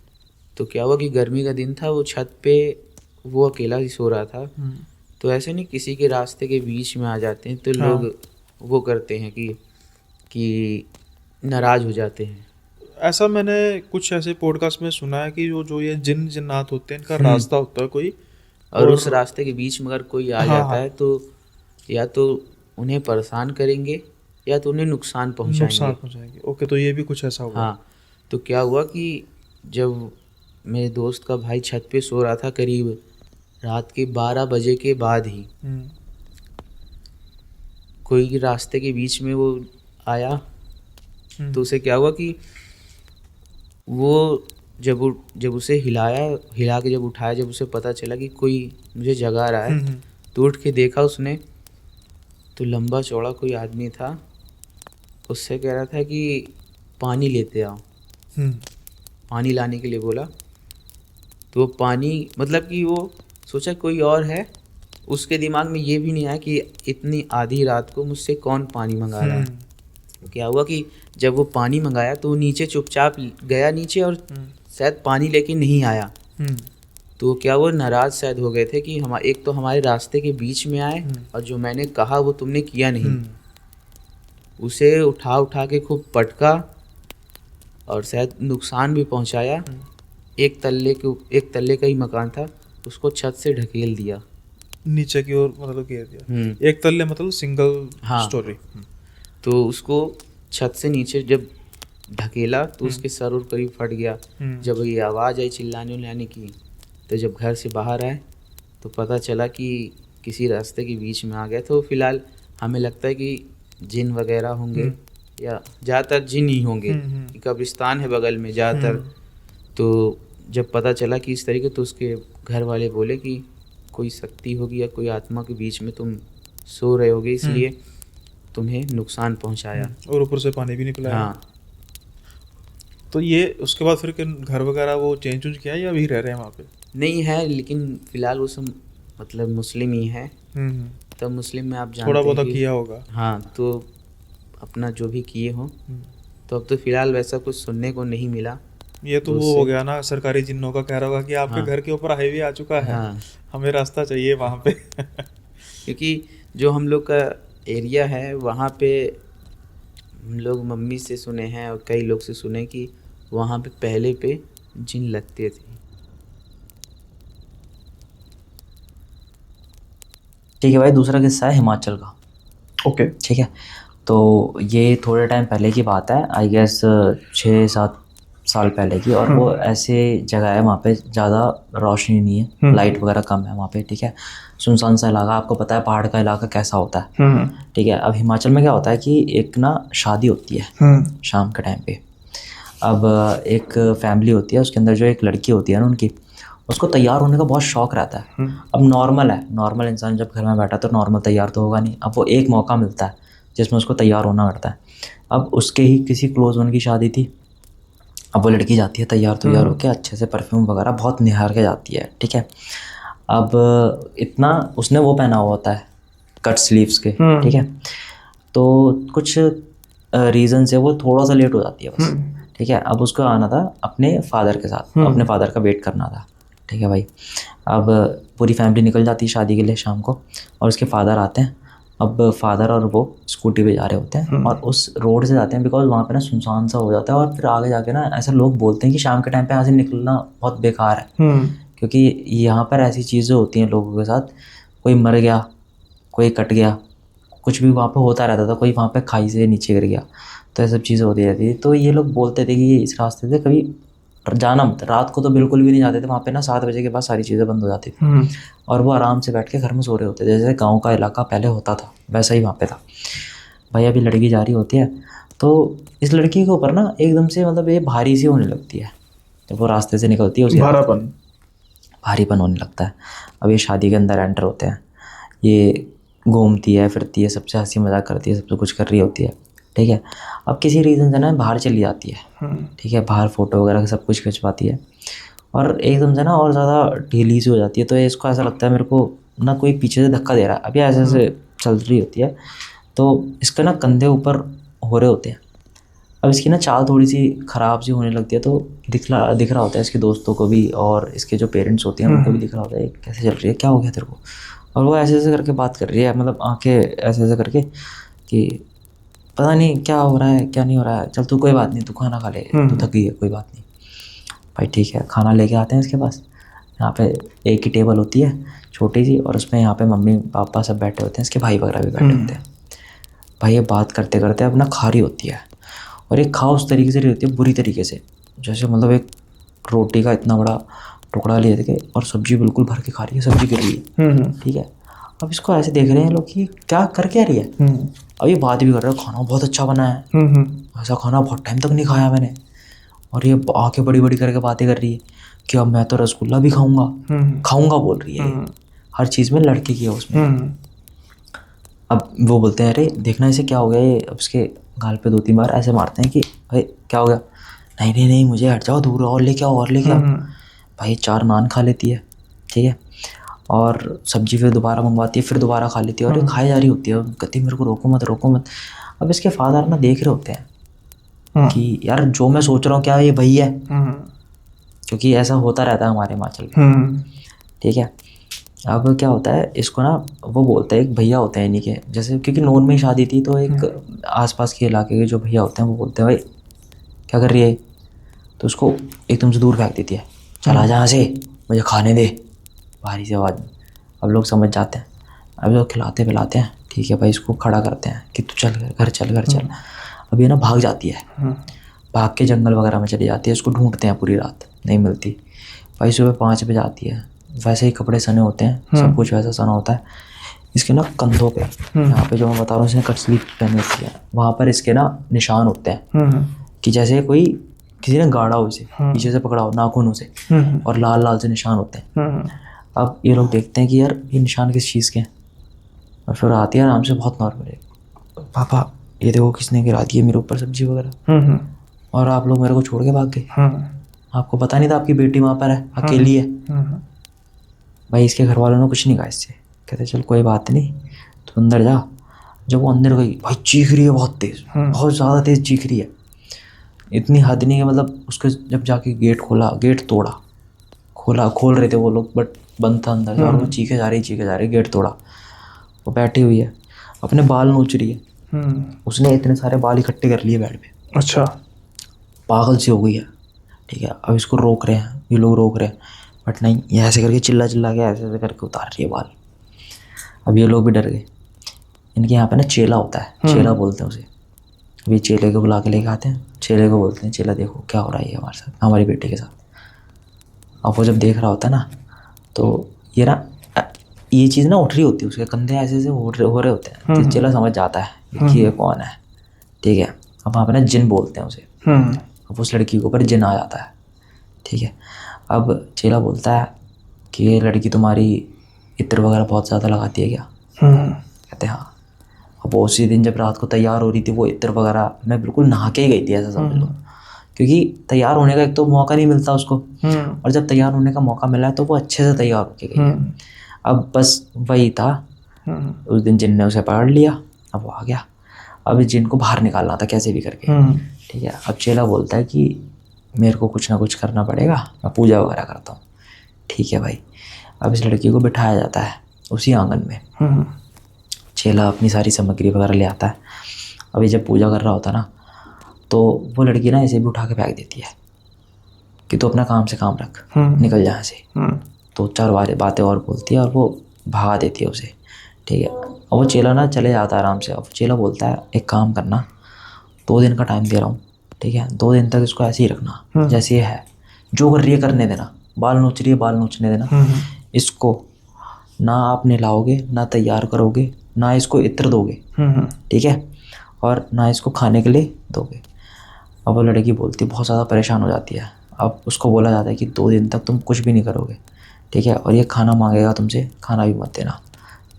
तो क्या हुआ कि गर्मी का दिन था, वो छत पे वो अकेला ही सो रहा था। तो ऐसे नहीं, किसी के रास्ते के बीच में आ जाते हैं तो हाँ। लोग वो करते हैं कि नाराज हो जाते हैं। ऐसा मैंने कुछ ऐसे पॉडकास्ट में सुना है कि जो ये जिन्नात होते हैं, इनका रास्ता होता है कोई, और उस रास्ते के बीच में अगर कोई आ हाँ, जाता हाँ। है तो या तो उन्हें परेशान करेंगे या तो उन्हें नुकसान पहुंचाएंगे। ओके, तो ये भी कुछ ऐसा हुआ? हाँ, तो क्या हुआ कि जब मेरे दोस्त का भाई छत पे सो रहा था, करीब रात के 12 बजे के बाद ही कोई रास्ते के बीच में वो आया। तो उसे क्या हुआ कि वो जब उसे हिला के जब उठाया, जब उसे पता चला कि कोई मुझे जगा रहा है, तो उठ के देखा उसने, तो लंबा चौड़ा कोई आदमी था। उससे कह रहा था कि पानी लेते आओ। पानी लाने के लिए बोला। तो वो पानी, मतलब कि वो सोचा कोई और है, उसके दिमाग में ये भी नहीं आया कि इतनी आधी रात को मुझसे कौन पानी मंगा रहा है। क्या हुआ कि जब वो पानी मंगाया तो वो नीचे चुपचाप गया नीचे, और शायद पानी लेके नहीं आया। तो क्या वो नाराज़ शायद हो गए थे कि एक तो हमारे रास्ते के बीच में आए, और जो मैंने कहा वो तुमने किया नहीं। उसे उठा के खूब पटका और शायद नुकसान भी पहुंचाया। एक तल्ले का ही मकान था, उसको छत से ढकेल दिया नीचे की ओर, मतलब घेर दिया। एक तल्ले मतलब सिंगल स्टोरी। तो उसको छत से नीचे जब ढकेला तो उसके सर और करीब फट गया। जब ये आवाज़ आई चिल्लाने उल्लाने की, तो जब घर से बाहर आए तो पता चला कि किसी रास्ते के बीच में आ गया। तो फिलहाल हमें लगता है कि जिन वगैरह होंगे, या ज़्यादातर जिन ही होंगे, कि कब्रिस्तान है बगल में ज़्यादातर। तो जब पता चला कि इस तरीके, तो उसके घर वाले बोले कि कोई शक्ति होगी या कोई आत्मा के बीच में तुम सो रहे होगे, इसलिए तुम्हें नुकसान पहुंचाया। और ऊपर से पानी भी नहीं पिलाया। हाँ। तो ये उसके बाद फिर घर वगैरह वो चेंज किया या अभी रह रहे हैं वहाँ पे? नहीं है, लेकिन फिलहाल वो सब मतलब मुस्लिम ही है। तब मुस्लिम में आप जानते थोड़ा हैं बहुत कि किया होगा। हाँ, तो अपना जो भी किए हों। तो अब तो फिलहाल वैसा कुछ सुनने को नहीं मिला। ये तो वो हो गया ना, सरकारी जिन्नों का कह रहा होगा कि आपके घर के ऊपर हाईवे आ चुका है, हमें रास्ता चाहिए वहाँ पे। क्योंकि जो हम लोग का एरिया है वहाँ पे हम लोग मम्मी से सुने हैं और कई लोग से सुने कि वहाँ पे पहले पे जिन लगते थे। ठीक है भाई, दूसरा किस्सा है हिमाचल का। ओके। ठीक है, तो ये थोड़े टाइम पहले की बात है, आई गेस 6-7 साल पहले की, और वो ऐसे जगह है वहाँ पे ज़्यादा रोशनी नहीं है, लाइट वगैरह कम है वहाँ पे, ठीक है। सुनसान सा इलाका, आपको पता है पहाड़ का इलाका कैसा होता है, ठीक है। अब हिमाचल में क्या होता है कि एक ना शादी होती है शाम के टाइम पे। अब एक फैमिली होती है, उसके अंदर जो एक लड़की होती है ना उनकी, उसको तैयार होने का बहुत शौक़ रहता है। अब नॉर्मल है, नॉर्मल इंसान जब घर में बैठा तो नॉर्मल तैयार तो होगा नहीं। अब वो एक मौका मिलता है जिसमें उसको तैयार होना पड़ता है। अब उसके ही किसी क्लोज वन की शादी थी। अब वो लड़की जाती है तैयार होकर, अच्छे से परफ्यूम वगैरह बहुत निहार के जाती है, ठीक है। अब इतना उसने वो पहना हुआ होता है कट स्लीव्स के, ठीक है। तो कुछ रीज़न से वो थोड़ा सा लेट हो जाती है बस, ठीक है। अब उसको आना था अपने फादर के साथ, अपने फादर का वेट करना था, ठीक है भाई। अब पूरी फैमिली निकल जाती है शादी के लिए शाम को, और उसके फादर आते हैं। अब फादर और वो स्कूटी पे जा रहे होते हैं और उस रोड से जाते हैं, बिकॉज वहाँ पे ना सुनसान सा हो जाता है। और फिर आगे जाके ना ऐसे लोग बोलते हैं कि शाम के टाइम पे यहाँ से निकलना बहुत बेकार है, क्योंकि यहाँ पर ऐसी चीज़ें होती हैं लोगों के साथ, कोई मर गया, कोई कट गया, कुछ भी वहाँ पे होता रहता था, कोई वहाँ पे खाई से नीचे गिर गया, तो ये सब चीज़ें होती रहती थी। तो ये लोग बोलते थे कि इस रास्ते से कभी जाना मत, रात को तो बिल्कुल भी नहीं जाते थे वहाँ पे ना, 7 बजे के बाद सारी चीज़ें बंद हो जाती थी और वो आराम से बैठ के घर में सो रहे होते थे, जैसे गाँव का इलाका पहले होता था वैसा ही वहाँ पे था भाई। अभी लड़की जा रही होती है तो इस लड़की के ऊपर ना एकदम से मतलब ये भारी सी होने लगती है, जब वो रास्ते से निकलती है उसे भारीपन होने लगता है। अब ये शादी के अंदर एंटर होते हैं, ये घूमती है, फिरती है, सबसे हंसी मजाक करती है, सबसे कुछ कर रही होती है, ठीक है। अब किसी रीज़न से ना बाहर चली जाती है, ठीक है, बाहर फ़ोटो वगैरह सब कुछ खिंचवाती है और एकदम से ना और ज़्यादा ढीली सी हो जाती है। तो इसको ऐसा लगता है मेरे को ना कोई पीछे से धक्का दे रहा है, अभी ऐसे ऐसे चल रही होती है तो इसके ना कंधे ऊपर हो रहे होते हैं। अब इसकी ना चाल थोड़ी सी ख़राब सी होने लगती है, तो दिख रहा होता है इसके दोस्तों को भी और इसके जो पेरेंट्स होते हैं उनको भी दिख रहा होता है कैसे चल रही है, क्या हो गया तेरे को। और वो ऐसे ऐसे करके बात कर रही है, मतलब आंखें ऐसे ऐसे करके कि पता नहीं क्या हो रहा है क्या नहीं हो रहा है, चल तू कोई बात नहीं, तू खाना खा ले, तू थकी है, कोई बात नहीं भाई, ठीक है। खाना लेके आते हैं इसके पास, यहाँ पे एक ही टेबल होती है छोटी सी, और उसमें यहाँ पे मम्मी पापा सब बैठे होते हैं, इसके भाई वगैरह भी बैठे होते हैं भाई। ये बात करते करते अपना खा रही होती है, और एक खा उस तरीके से रही होती है, बुरी तरीके से, जैसे मतलब एक रोटी का इतना बड़ा टुकड़ा ले के और सब्जी बिल्कुल भर के खा रही है, सब्जी गिर रही है, ठीक है। अब इसको ऐसे देख रहे हैं लोग कि क्या कर क्या रही है। अब ये बात भी कर रहे हैं खाना बहुत अच्छा बना है, ऐसा खाना बहुत टाइम तक नहीं खाया मैंने, और ये आंखें बड़ी बड़ी करके बातें कर रही है कि अब मैं तो रसगुल्ला भी खाऊंगा बोल रही है, हर चीज़ में लड़के की है उसमें। अब वो बोलते हैं अरे देखना इसे क्या हो गया, ये अब उसके गाल पे 2-3 बार ऐसे मारते हैं कि भाई क्या हो गया, नहीं मुझे हट जाओ दूर, और लेके आओ भाई। 4 नान खा लेती है, ठीक है, और सब्जी फिर दोबारा मंगवाती है, फिर दोबारा खा लेती है, और ये खाई जा रही होती है, कहती है मेरे को रोको मत। अब इसके फादर ना देख रहे होते हैं कि यार जो मैं सोच रहा हूँ क्या ये वही है, क्योंकि ऐसा होता रहता है हमारे हिमाचल में, ठीक है। अब क्या होता है इसको ना वो बोलते हैं, एक भैया होते हैं इन्हीं के, जैसे क्योंकि नॉन में ही शादी थी तो एक आसपास के इलाके के जो भैया होते हैं वो बोलते हैं भाई क्या कर रही है, तो उसको एकदम से दूर फेंक देती है, चला जहाँ से, मुझे खाने दे, भारी से आवाज़ में। अब लोग समझ जाते हैं, अब लोग खिलाते पिलाते हैं, ठीक है भाई, इसको खड़ा करते हैं कि तू घर चल। अब ये ना भाग जाती है, भाग के जंगल वगैरह में चली जाती है, इसको ढूंढते हैं पूरी रात, नहीं मिलती भाई। सुबह 5 बजे आती है, वैसे ही कपड़े सने होते हैं, सब कुछ वैसा सना होता है। इसके ना कंधों पे, यहाँ पे जो मैं बता रहा हूँ इसने कट स्लीव पहनी होती है, वहाँ पर इसके ना निशान होते हैं कि जैसे कोई किसी ने गाड़ा हो इसे, पीछे से पकड़ा हो नाखूनों से, और लाल लाल से निशान होते हैं। अब ये लोग देखते हैं कि यार ये निशान किस चीज़ के हैं, और फिर आती है आराम से बहुत नॉर्मल है, पापा ये देखो किसने गिरा दी है मेरे ऊपर सब्जी वगैरह, और आप लोग मेरे को छोड़ के भाग गए, आपको पता नहीं था आपकी बेटी वहाँ पर है, अकेली है। भाई इसके घर वालों ने कुछ नहीं कहा इससे, कहते चल कोई बात नहीं, तो अंदर जा। जब वो अंदर गई भाई चीख रही है बहुत तेज़, बहुत ज़्यादा तेज़ चीख रही है, इतनी हद नहीं है, मतलब उसके जब जाके गेट खोला, गेट तोड़ा, खोल रहे थे वो लोग बट बंद था अंदर, और वो चीखे जा रही, गेट तोड़ा। वो बैठी हुई है, अपने बाल नोच रही है, उसने इतने सारे बाल इकट्ठे कर लिए बेड पे, अच्छा पागल सी हो गई है, ठीक है। अब इसको रोक रहे हैं, ये लोग रोक रहे हैं, बट नहीं, ये ऐसे करके चिल्ला के ऐसे करके उतार रही है बाल। अब ये लोग भी डर गए। इनके यहाँ पे ना चेला होता है, चेला बोलते हैं उसे, अभी चेले को बुला के लेके आते हैं, चेले को बोलते हैं चेला देखो क्या हो रहा है हमारे साथ, हमारी बेटी के साथ। अब वो जब देख रहा होता है ना तो ये चीज़ ना उठ रही होती है, उसके कंधे ऐसे ऐसे हो रहे होते हैं। तो चेला समझ जाता है कि ये कौन है, ठीक है। अब वहाँ पे ना जिन बोलते हैं उसे। अब उस लड़की के ऊपर जिन आ जाता है, ठीक है। अब चेला बोलता है कि ये लड़की तुम्हारी इत्र वगैरह बहुत ज़्यादा लगाती है क्या? कहते हैं हाँ। अब उसी दिन जब रात को तैयार हो रही थी वो इत्र वगैरह मैं बिल्कुल नहा के ही गई थी ऐसा समझ लो, क्योंकि तैयार होने का एक तो मौका नहीं मिलता उसको, और जब तैयार होने का मौका मिला है तो वो अच्छे से तैयार होके गई है। अब बस वही था, उस दिन जिन ने उसे पकड़ लिया, अब वो आ गया। अब इस जिन को बाहर निकालना था कैसे भी करके, ठीक है। अब चेला बोलता है कि मेरे को कुछ ना कुछ करना पड़ेगा, मैं पूजा वगैरह करता हूँ, ठीक है भाई। अब इस लड़की को बिठाया जाता है उसी आंगन में। चेला अपनी सारी सामग्री वगैरह ले आता है। अभी जब पूजा कर रहा होता ना तो वो लड़की ना ऐसे भी उठा के फेंक देती है कि तू अपना काम से काम रख, निकल जा यहाँ से। तो 4 बातें और बोलती है और वो भगा देती है उसे, ठीक है। और वो चेला ना चले जाता है आराम से। अब चेला बोलता है एक काम करना, 2 दिन का टाइम दे रहा हूँ, ठीक है। 2 दिन तक इसको ऐसे ही रखना जैसे ये है, जो कर रही है करने देना, बाल नोच रही है बाल नोचने देना। इसको ना आप नहलाओगे, ना तैयार करोगे, ना इसको इत्र दोगे, ठीक है, और ना इसको खाने के लिए दोगे। अब वो लड़की बोलती बहुत ज़्यादा परेशान हो जाती है। अब उसको बोला जाता है कि 2 दिन तक तुम कुछ भी नहीं करोगे, ठीक है, और ये खाना मांगेगा तुमसे, खाना भी मत देना।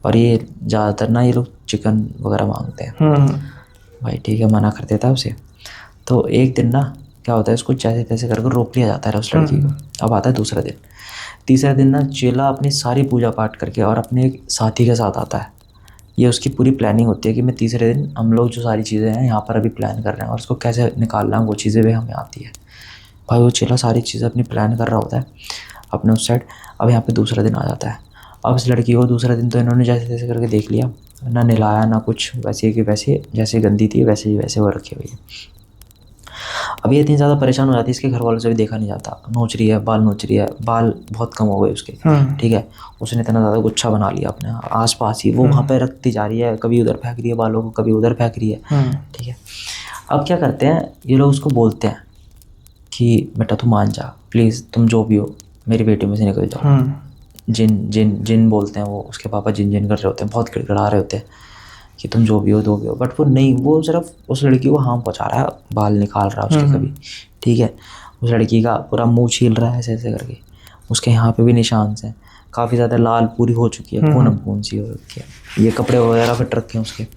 और ये ज़्यादातर ना ये लोग चिकन वगैरह मांगते हैं। भाई ठीक है, मना कर देता है उसे। तो एक दिन ना क्या होता है, इसको जैसे तैसे करके रोक लिया जाता है उस लड़की को। अब आता है दूसरा दिन। तीसरा दिन ना चेला अपनी सारी पूजा पाठ करके और अपने एक साथी के साथ आता है। ये उसकी पूरी प्लानिंग होती है कि मैं तीसरे दिन हम लोग जो सारी चीज़ें हैं यहाँ पर अभी प्लान कर रहे हैं और उसको कैसे निकालना है, वो चीज़ें भी हमें आती है। भाई वो चेला सारी चीज़ें अपनी प्लान कर रहा होता है अपने उस साइड। अब यहाँ पे दूसरा दिन आ जाता है। अब इस लड़की को दूसरा दिन तो इन्होंने जैसे तैसे करके देख लिया, ना नहलाया ना कुछ, वैसे कि वैसे जैसे गंदी थी वैसे ही वैसे वो रखी हुई है। अब ये इतनी ज़्यादा परेशान हो जाती है, इसके घर वालों से भी देखा नहीं जाता, नोच रही है बाल नोच रही है, बाल बहुत कम हो गए उसके, ठीक है। उसने इतना ज़्यादा गुच्छा बना लिया अपने आसपास ही, वो वहाँ पे रखती जा रही है, कभी उधर फेंक रही है बालों को, कभी उधर फेंक रही है, ठीक है। अब क्या करते हैं ये लोग, उसको बोलते हैं कि बेटा तू मान जा प्लीज़, तुम जो भी हो मेरी बेटी में से निकल जाओ। जिन जिन जिन बोलते हैं वो, उसके पापा जिन जिन कर रहे होते हैं, बहुत गिड़गिड़ा रहे होते हैं कि तुम जो भी हो दो भी हो, बट वो नहीं, वो सिर्फ उस लड़की को हार्म पहुंचा रहा है, बाल निकाल रहा है उसके कभी, ठीक है। उस लड़की का पूरा मुंह छील रहा है ऐसे ऐसे करके, उसके यहाँ पे भी निशान हैं, काफ़ी ज़्यादा लाल पूरी हो चुकी है, खून सी हो रखी है, ये कपड़े वगैरह फिट रखे हैं उसके।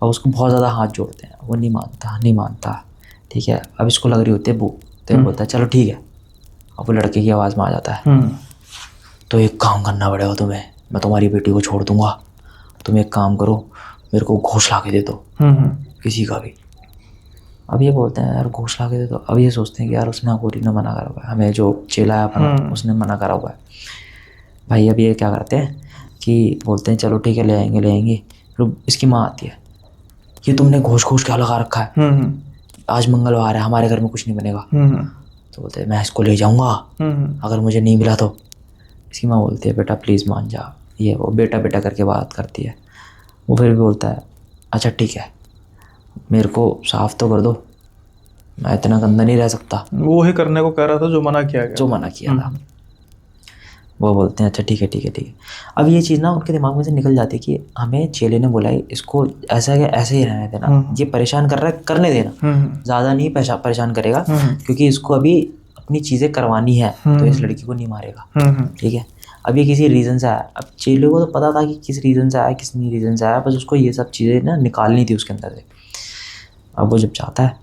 और उसको बहुत ज़्यादा हाथ जोड़ते हैं, वो नहीं मानता, ठीक है। अब इसको लग रही होती है वो, तो ये बोलता है चलो ठीक है। अब वो लड़के की आवाज़ में आ जाता है, तो एक काम करना पड़ेगा तुम्हें, मैं तुम्हारी बेटी को छोड़ दूंगा, तुम एक काम करो मेरे को घूस ला के दे दो किसी का भी। अब ये बोलते हैं यार घूस ला के दे दो। अब ये सोचते हैं कि यार उसने अघोरी ने मना करा हुआ है, हमें जो चेला है अपना उसने मना करा हुआ है। भाई अब ये क्या करते हैं कि बोलते हैं चलो ठीक है ले आएंगे। फिर इसकी माँ आती है, ये तुमने घूस क्या लगा रखा है, आज मंगलवार है हमारे घर में कुछ नहीं बनेगा। तो बोलते हैं मैं इसको ले जाऊँगा अगर मुझे नहीं मिला तो। इसकी माँ बोलती है बेटा प्लीज़ मान जा, ये वो बेटा बेटा करके बात करती है। वो फिर भी बोलता है अच्छा ठीक है मेरे को साफ़ तो कर दो, मैं इतना गंदा नहीं रह सकता। वो ही करने को कह रहा था जो मना किया गया, जो मना किया था। वो बोलते हैं अच्छा ठीक है। अब ये चीज़ ना उनके दिमाग में से निकल जाती है कि हमें चेले ने बोला है इसको ऐसा ऐसे ही रहने देना, ये परेशान कर रहा है करने देना, ज़्यादा नहीं परेशान करेगा, क्योंकि इसको अभी अपनी चीज़ें करवानी है तो इस लड़की को नहीं मारेगा, ठीक है। अब ये किसी रीज़न से आया, अब चेले को तो पता था कि किस रीज़न से आया किस नहीं रीज़न से आया, बस उसको ये सब चीज़ें ना निकालनी थी उसके अंदर से। अब वो जब चाहता है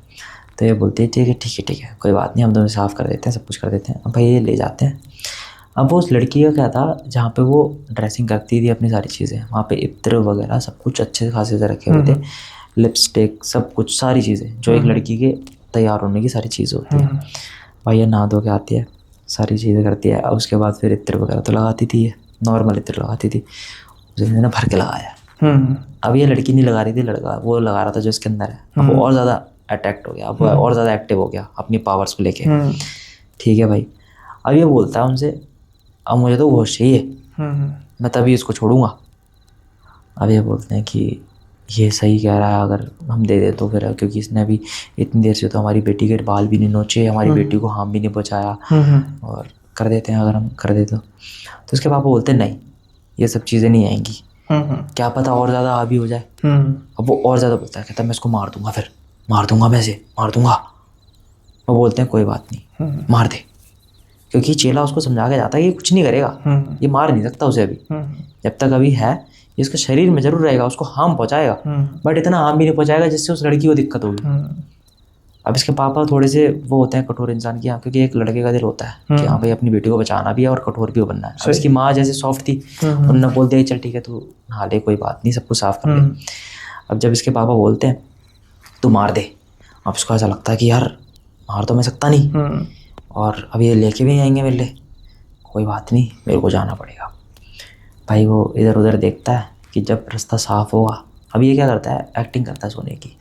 तो ये बोलते हैं ठीक है कोई बात नहीं, हम तुम्हें साफ़ कर देते हैं, सब कुछ कर देते हैं। अब भाई ये ले जाते हैं। अब वो उस लड़की का क्या था, जहाँ पे वो ड्रेसिंग करती थी अपनी सारी चीज़ें, वहाँ पे इत्र वगैरह सब कुछ अच्छे खासे से रखे हुए थे, लिपस्टिक सब कुछ सारी चीज़ें जो एक लड़की के तैयार होने की सारी चीज़ें होती हैं। भाई ये नहा धो के आती है, सारी चीज़ें करती है। अब उसके बाद फिर इत्र वगैरह तो लगाती थी, नॉर्मल इत्र लगाती थी, उसने ना भर के लगाया। अब ये लड़की नहीं लगा रही थी, लड़का वो लगा रहा था जो इसके अंदर है। अब वो और ज़्यादा अटैक्ट हो गया, अब और ज़्यादा एक्टिव हो गया अपनी पावर्स को लेके, ठीक है भाई। अब ये बोलता है उनसे अब मुझे तो घोष चाहिए, मैं तभी इसको छोड़ूंगा। अब ये बोलते हैं कि ये सही कह रहा है, अगर हम दे दे तो फिर, क्योंकि इसने अभी इतनी देर से तो हमारी बेटी के बाल भी नहीं नोचे, हमारी बेटी को हार्म भी नहीं पहुँचाया, और कर देते हैं अगर हम कर दे तो उसके पापा बोलते हैं नहीं ये सब चीज़ें नहीं आएंगी, क्या पता और ज़्यादा हावी हो जाए। अब वो और ज़्यादा बोलता है, कहता है मैं इसको मार दूंगा, फिर मार दूंगा, मैं इसे मार दूंगा। वो बोलते हैं कोई बात नहीं मार दे, क्योंकि चेला उसको समझा के जाता है कि ये कुछ नहीं करेगा, ये मार नहीं सकता उसे अभी, जब तक अभी है ये इसके शरीर में जरूर रहेगा, उसको हार्म पहुंचाएगा, बट इतना हार्म भी नहीं पहुंचाएगा जिससे उस लड़की को दिक्कत होगी। अब इसके पापा थोड़े से वो होते हैं कठोर इंसान की, क्योंकि एक लड़के का दिल होता है कि हाँ भाई अपनी बेटी को बचाना भी है और कठोर भी बनना है। अब इसकी माँ जैसे सॉफ्ट थी, उन्होंने बोल दिया चल ठीक है तू नहा ले, कोई बात नहीं, सब कुछ साफ कर ले। अब जब इसके पापा बोलते हैं तू मार दे, अब इसको ऐसा लगता है कि यार मार तो मैं सकता नहीं, और अब ये लेके भी नहीं आएंगे मेरे लिए, कोई बात नहीं मेरे को जाना पड़ेगा। भाई वो इधर उधर देखता है कि जब रास्ता साफ होगा, अब ये क्या करता है, एक्टिंग करता है सोने की।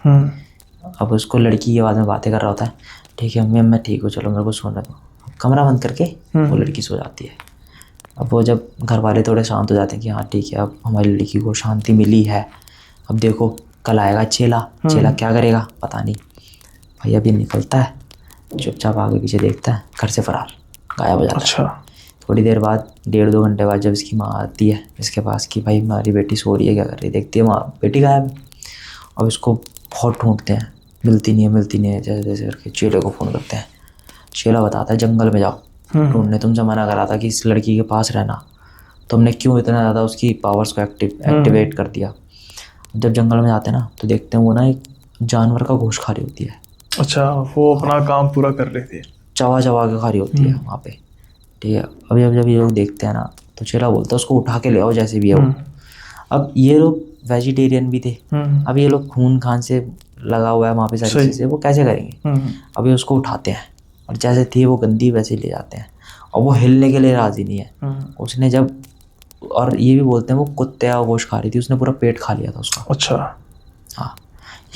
अब उसको लड़की की आवाज़ में बातें कर रहा होता है, ठीक है मैं ठीक हूँ, चलो मेरे को सोने दो। कमरा बंद करके वो लड़की सो जाती है। अब वो जब घर वाले थोड़े शांत हो जाते हैं कि हाँ ठीक है अब हमारी लड़की को शांति मिली है, अब देखो कल आएगा चेला क्या करेगा पता नहीं। भाई अब ये निकलता है, चुपचाप आगे पीछे देखता है, घर से फरार, गायब हो जाता है। थोड़ी देर बाद 1.5-2 घंटे बाद जब इसकी माँ आती है इसके पास कि भाई हमारी बेटी सो रही है, क्या कर रही है, देखती है माँ बेटी गायब है। अब इसको बहुत ढूंढते हैं, मिलती नहीं है, जैसे जैसे करके चेले को फ़ोन करते हैं। चेला बताता है जंगल में जाओ ढूंढने, तुमसे मना करा था कि इस लड़की के पास रहना, तुमने क्यों इतना ज़्यादा उसकी पावर्स को एक्टिवेट कर दिया। जब जंगल में जाते हैं ना तो देखते हैं वो ना एक जानवर का गोश्त खा रही होती है। अच्छा, वो अपना काम पूरा कर रहे थे, चबा के खा रही होती है वहाँ पे, ठीक है। अभी अब जब ये लोग देखते हैं ना तो चेला बोलता है उसको उठा के ले आओ जैसे भी है वो। अब ये लोग वेजिटेरियन भी थे, अब ये लोग खून खान से लगा हुआ है वहाँ पे सारी चीज़ें, वो कैसे करेंगे। अभी उसको उठाते हैं और जैसे थी वो गंदी वैसे ले जाते हैं, और वो हिलने के लिए राज़ी नहीं है। उसने जब, और ये भी बोलते हैं वो कुत्ते का गोश्त खा रही थी, उसने पूरा पेट खा लिया था उसका। अच्छा, हाँ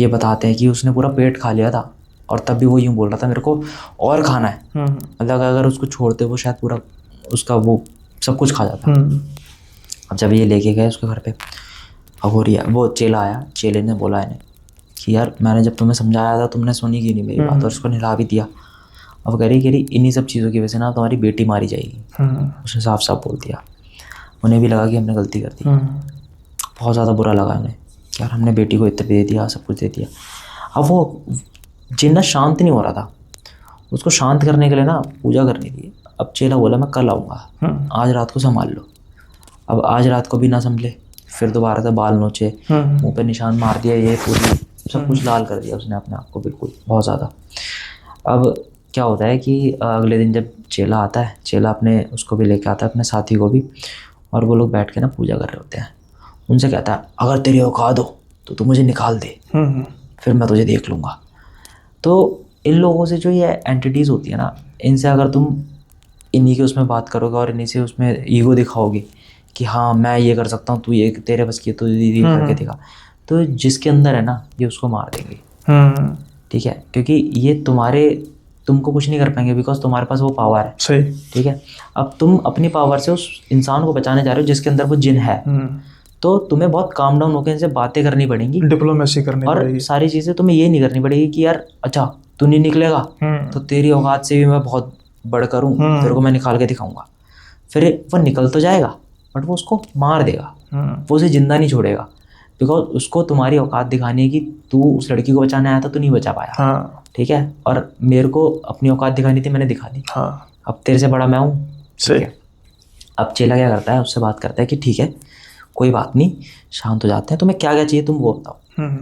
ये बताते हैं कि उसने पूरा पेट खा लिया था, और तब भी वो यूँ बोल रहा था मेरे को और खाना है, मतलब अगर उसको छोड़ते वो शायद पूरा उसका वो सब कुछ खा जाता। अब जब ये लेके गए उसके घर पे, अब वो चेला आया, चेले ने बोला इन्हें कि यार मैंने जब तुम्हें समझाया था तुमने सुनी क्यों नहीं मेरी बात, और उसको निला भी दिया। अब कह रही इन्हीं सब चीज़ों की वजह से ना तुम्हारी बेटी मारी जाएगी, उसने साफ साफ बोल दिया। उन्हें भी लगा कि हमने गलती कर दी, बहुत ज़्यादा बुरा लगा उन्हें कि यार हमने बेटी को इत्र दे दिया, सब कुछ दे दिया। अब वो जिन्ना शांत नहीं हो रहा था, उसको शांत करने के लिए ना पूजा करनी थी। अब चेला बोला मैं कल आऊँगा, आज रात को संभाल लो। अब आज रात को भी ना संभले, फिर दोबारा से बाल नोचे, मुंह पे निशान मार दिया, ये पूरी सब कुछ लाल कर दिया उसने अपने आप को बिल्कुल बहुत ज़्यादा। अब क्या होता है कि अगले दिन जब चेला आता है, चेला अपने उसको भी लेके आता है अपने साथी को भी, और वो लोग बैठ के ना पूजा कर रहे होते हैं। उनसे कहता है अगर तेरी औकात हो तो तू मुझे निकाल दे, फिर मैं तुझे देख लूँगा। तो इन लोगों से जो ये एंटिटीज़ होती है ना, इनसे अगर तुम इन्हीं के उसमें बात करोगे और इन्हीं से उसमें ईगो दिखाओगे कि हाँ मैं ये कर सकता हूँ, तू ये तेरे बस की, तू दीदी करके दिखा, तो जिसके अंदर है ना ये उसको मार देंगे, ठीक है। क्योंकि ये तुमको कुछ नहीं कर पाएंगे, बिकॉज तुम्हारे पास वो पावर है, सही, ठीक है। अब तुम अपनी पावर से उस इंसान को बचाने जा रहे हो जिसके अंदर वो जिन है, तो तुम्हें बहुत काम डाउन होकर इनसे बातें करनी पड़ेंगी, डिप्लोमेसी करनी और पड़ेगी, सारी चीज़ें तुम्हें ये नहीं करनी पड़ेगी कि यार अच्छा तू नहीं निकलेगा तो तेरी औकात से भी मैं बहुत बढ़कर हूँ, तेरे को मैं निकाल के दिखाऊंगा। फिर वो निकल तो जाएगा बट वो उसको मार देगा, वो उसे जिंदा नहीं छोड़ेगा, बिकॉज उसको तुम्हारी औकात दिखानी है कि तू उस लड़की को बचाने आया था, तू नहीं बचा पाया, ठीक है। और मेरे को अपनी औकात दिखानी थी, मैंने दिखा दी, अब तेरे से बड़ा मैं हूँ, ठीक है। अब चेला क्या करता है, उससे बात करता है कि ठीक है कोई बात नहीं, शांत हो जाते हैं, तुम्हें क्या क्या चाहिए तुम वो बताओ।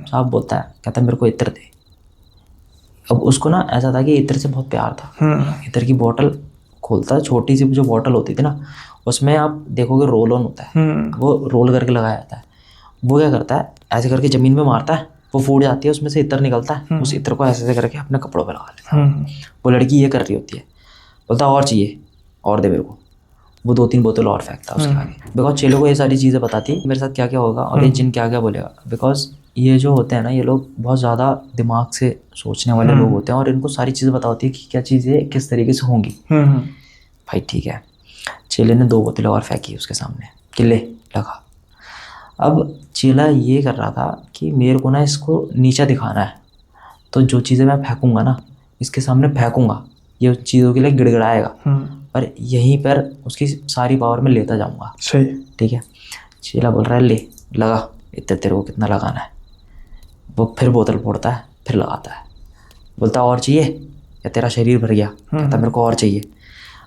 साहब बोलता है, कहता है मेरे को इत्र दे। अब उसको ना ऐसा था कि इत्र से बहुत प्यार था, इत्र की बोतल खोलता है, छोटी सी जो बोतल होती थी ना उसमें आप देखोगे रोल ऑन होता है, वो रोल करके लगाया जाता है। वो क्या करता है, ऐसे करके ज़मीन में मारता है, वो फूट जाती है, उसमें से इत्र निकलता है, उस इत्र को ऐसे ऐसे करके अपने कपड़ों पे लगा लेता है। वो लड़की ये कर रही होती है, बोलता और चाहिए और दे मेरे को, वो 2-3 बोतल और फेंकता है उसके आगे, बिकॉज चेलों को ये सारी चीज़ें बताती है मेरे साथ क्या क्या होगा और ये जिन क्या क्या बोलेगा। बिकॉज ये जो होते हैं ना, ये लोग बहुत ज़्यादा दिमाग से सोचने वाले लोग होते हैं, और इनको सारी चीज़ें पता होती है कि क्या चीज़ें किस तरीके से होंगी। भाई ठीक है, चेले ने 2 बोतलें और फेंकी उसके सामने, किले लगा। अब चेला ये कर रहा था कि मेरे को ना इसको नीचा दिखाना है, तो जो चीज़ें मैं फेंकूंगा ना इसके सामने फेंकूंगा, ये उस चीज़ों के लिए गिड़गिड़ाएगा, पर यहीं पर उसकी सारी पावर में लेता जाऊंगा। सही। ठीक है। चेला बोल रहा है ले लगा, इतने तेरे को कितना लगाना है। वो फिर बोतल फोड़ता है, फिर लगाता है, बोलता और चाहिए या तेरा शरीर भर गया, कहता मेरे को और चाहिए।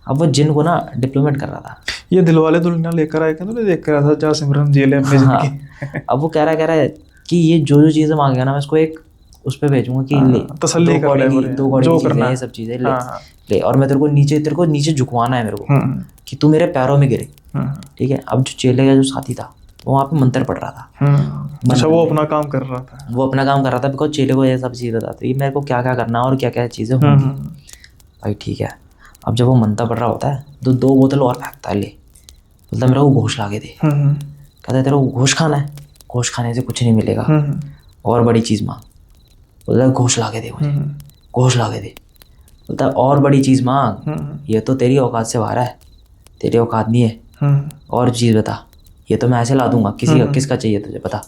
अब वो जिन को ना डिप्लोमेट कर रहा था। ये दिलवाले दुल्हनिया लेकर आए, तो देख कर रहा था जा सिमरन जी ले अपनी हाँ, जिंदगी। अब वो कह रहा है कि ये जो चीज़ें मांगेगा ना मैं इसको एक उस पर भेजूंगा कि ले तसल्ली कर ले, दो कौड़ी जो की चीज़ें करना ये है। सब चीज़ें ले हाँ। ले, और मैं तेरे को नीचे झुकवाना है मेरे को, कि तू मेरे पैरों में गिरे। ठीक है। अब जो चेले का जो साथी था वो वहाँ पे मंत्र पढ़ रहा था। अच्छा, वो अपना काम कर रहा था। वो अपना काम कर रहा था, बिकॉज चेले को ये सब चीज़ बताती मेरे को क्या क्या करना और क्या क्या चीज़ें होंगी। भाई ठीक है। अब जब वो मंत्र पढ़ रहा होता है तो 2 बोतल और फेंकता है, ले बोलता मेरे को घोष ला के दे। कहता है तेरे को घोष खाना है, घोष खाने से कुछ नहीं मिलेगा, और बड़ी चीज़ मांग। बोलता है घोष ला के दे मुझे, घोष ला के दे। बोलता है और बड़ी चीज़ मांग, ये तो तेरी औकात से बाहर है, तेरी औकात नहीं है, और चीज़ बता। ये तो मैं ऐसे ला दूंगा, किसी का किसका चाहिए तुझे बता,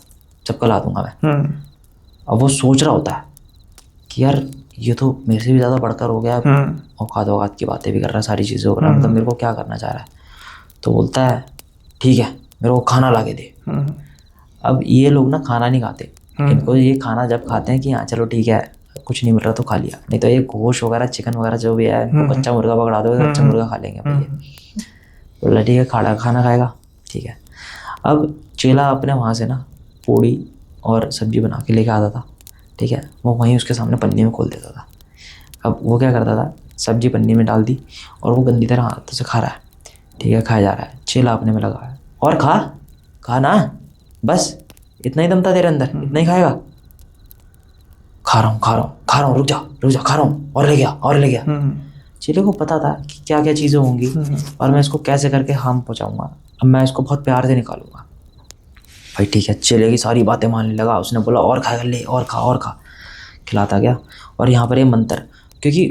सबका ला दूंगा मैं। अब वो सोच रहा होता है कि यार ये तो मेरे से भी ज़्यादा बढ़कर हो गया, औकात की बातें भी कर रहा है, सारी चीज़ें हो रहा है, मतलब मेरे को क्या करना चाह रहा है। तो बोलता है ठीक है मेरे को खाना ला के दे। अब ये लोग ना खाना नहीं खाते, इनको ये खाना जब खाते हैं कि हाँ चलो ठीक है कुछ नहीं मिल रहा तो खा लिया, नहीं तो ये गोश्त वगैरह चिकन वगैरह जो भी है इनको कच्चा मुर्गा पकड़ा दो, कच्चा मुर्गा खा लेंगे भैया। बोला ठीक है खाना खाएगा। ठीक है। अब चेला अपने वहाँ से ना पूड़ी और सब्जी बना के लेके आता था। ठीक है। वो वहीं उसके सामने पन्नी में खोल देता था। अब वो क्या करता था, सब्जी पन्नी में डाल दी और वो गंदी तरह हाथों से खा रहा है। ठीक है, खाया जा रहा है। चेला अपने में लगा है, और खा ना, बस इतना ही दम था तेरे अंदर, इतना ही खाएगा। खा रहा हूँ, रुक जा खा रहा हूँ, और ले गया। चेले को पता था कि क्या क्या चीज़ें होंगी और मैं इसको कैसे करके हार्म पहुँचाऊँगा। अब मैं इसको बहुत प्यार से निकालूंगा। भाई ठीक है, चेले की सारी बातें मानने लगा। उसने बोला और खाएगा, ले और खा। खिलाता गया। और यहाँ पर ये मंत्र, क्योंकि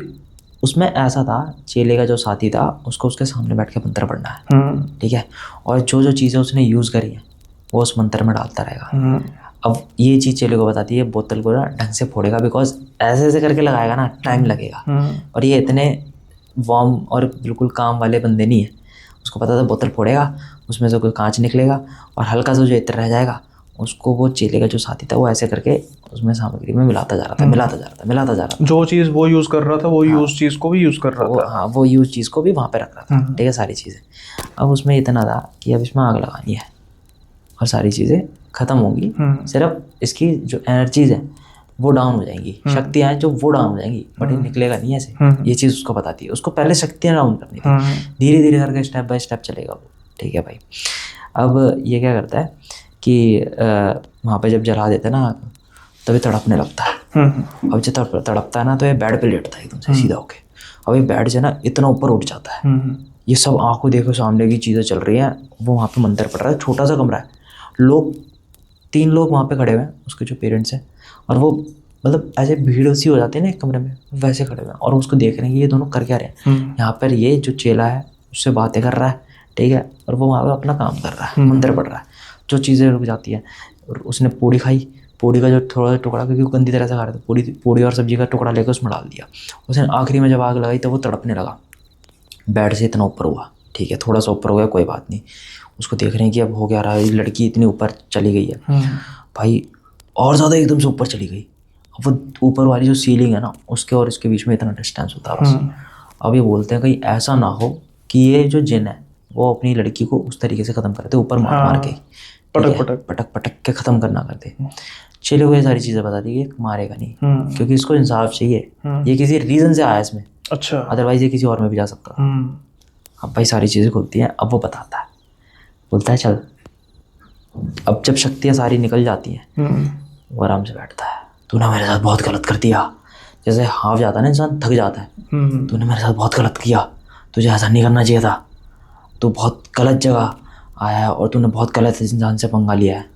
उसमें ऐसा था चेले का जो साथी था उसको उसके सामने बैठ के मंत्र पढ़ना है। ठीक है। और जो चीज़ें उसने यूज़ करी हैं वो उस मंत्र में डालता रहेगा। अब ये चीज़ चेले को बताती है बोतल को ना ढंग से फोड़ेगा, बिकॉज ऐसे करके लगाएगा ना टाइम लगेगा। और ये इतने वार्म और बिल्कुल काम वाले बंदे नहीं है। उसको पता था बोतल फोड़ेगा, उसमें से कोई कांच निकलेगा और हल्का सा जो इत्र रह जाएगा उसको वो चेले का जो साथी था वो ऐसे करके उसमें सामग्री में मिलाता जा रहा था। जो चीज़ वो यूज़ कर रहा था वो यूज़ चीज़ को भी यूज़ कर रहा था। हाँ, वो यूज़ चीज़ को भी वहाँ पे रख रहा था। ठीक है, सारी चीज़ें। अब उसमें इतना था कि अब इसमें आग लगानी है और सारी चीज़ें ख़त्म होंगी, सिर्फ इसकी जो एनर्जीज है वो डाउन हो जाएंगी, शक्तियाँ हैं जो वो डाउन हो जाएंगी, बट ये निकलेगा नहीं ऐसे। ये चीज़ उसको बताती है। उसको पहले शक्तियाँ डाउन करनी थी, धीरे धीरे करके स्टेप बाय स्टेप चलेगा वो। ठीक है भाई। अब ये क्या करता है कि वहाँ पे जब जला देते ना तभी तड़पने लगता है। अब जब तड़पता है ना तो ये बेड पे लेटता है एकदम से सीधा होके। अब ये बेड से ना इतना ऊपर उठ जाता है। ये सब आंखों देखो सामने की चीज़ें चल रही हैं, वो वहाँ पे मंदिर पड़ रहा है, छोटा सा कमरा है, लोग 3 लोग वहाँ पे खड़े हुए हैं, उसके जो पेरेंट्स हैं, और वो मतलब ऐसे भीड़ सी हो जाती है ना एक कमरे में, वैसे खड़े हुए हैं और उसको देख रहे हैं कि ये दोनों कर क्या रहे हैं। यहाँ पर ये जो चेला है उससे बातें कर रहा है। ठीक है। और वो वहाँ पे अपना काम कर रहा है, मंदिर पढ़ रहा है। जो चीज़ें रुक जाती हैं, उसने पूड़ी खाई, पूड़ी का जो थोड़ा सा टुकड़ा, क्योंकि वो गंदी तरह से खा रहे थे, पूड़ी और सब्जी का टुकड़ा लेकर उसमें डाल दिया। उसने आखिरी में जब आग लगाई तो वो तड़पने लगा, बेड से इतना ऊपर हुआ। ठीक है, थोड़ा सा ऊपर हो गया, कोई बात नहीं। उसको देख रहे हैं कि अब हो क्या रहा है, लड़की इतनी ऊपर चली गई है भाई, और ज़्यादा एकदम से ऊपर चली गई। अब वो ऊपर वाली जो सीलिंग है ना उसके और इसके बीच में इतना डिस्टेंस होता है बस। अब ये बोलते हैं कहीं ऐसा ना हो कि ये जो जिन है वो अपनी लड़की को उस तरीके से ख़त्म करते, ऊपर मार के पटक के ख़त्म करना करते। चेले को ये सारी चीज़ें बता दी कि मारेगा नहीं, क्योंकि इसको इंसाफ चाहिए। ये किसी रीज़न से आया इसमें, अच्छा, अदरवाइज ये किसी और में भी जा सकता था। अब भाई सारी चीज़ें खुलती हैं। अब वो बताता है, बोलता है चल। अब जब शक्तियाँ सारी निकल जाती हैं वो आराम से बैठता है। तूने मेरे साथ बहुत गलत कर दिया, जैसे हाफ जाता है ना इंसान, थक जाता है। तूने मेरे साथ बहुत गलत किया, तुझे ऐसा नहीं करना चाहिए था, तू बहुत गलत जगह आया है और तूने बहुत गलत इंसान से पंगा लिया है।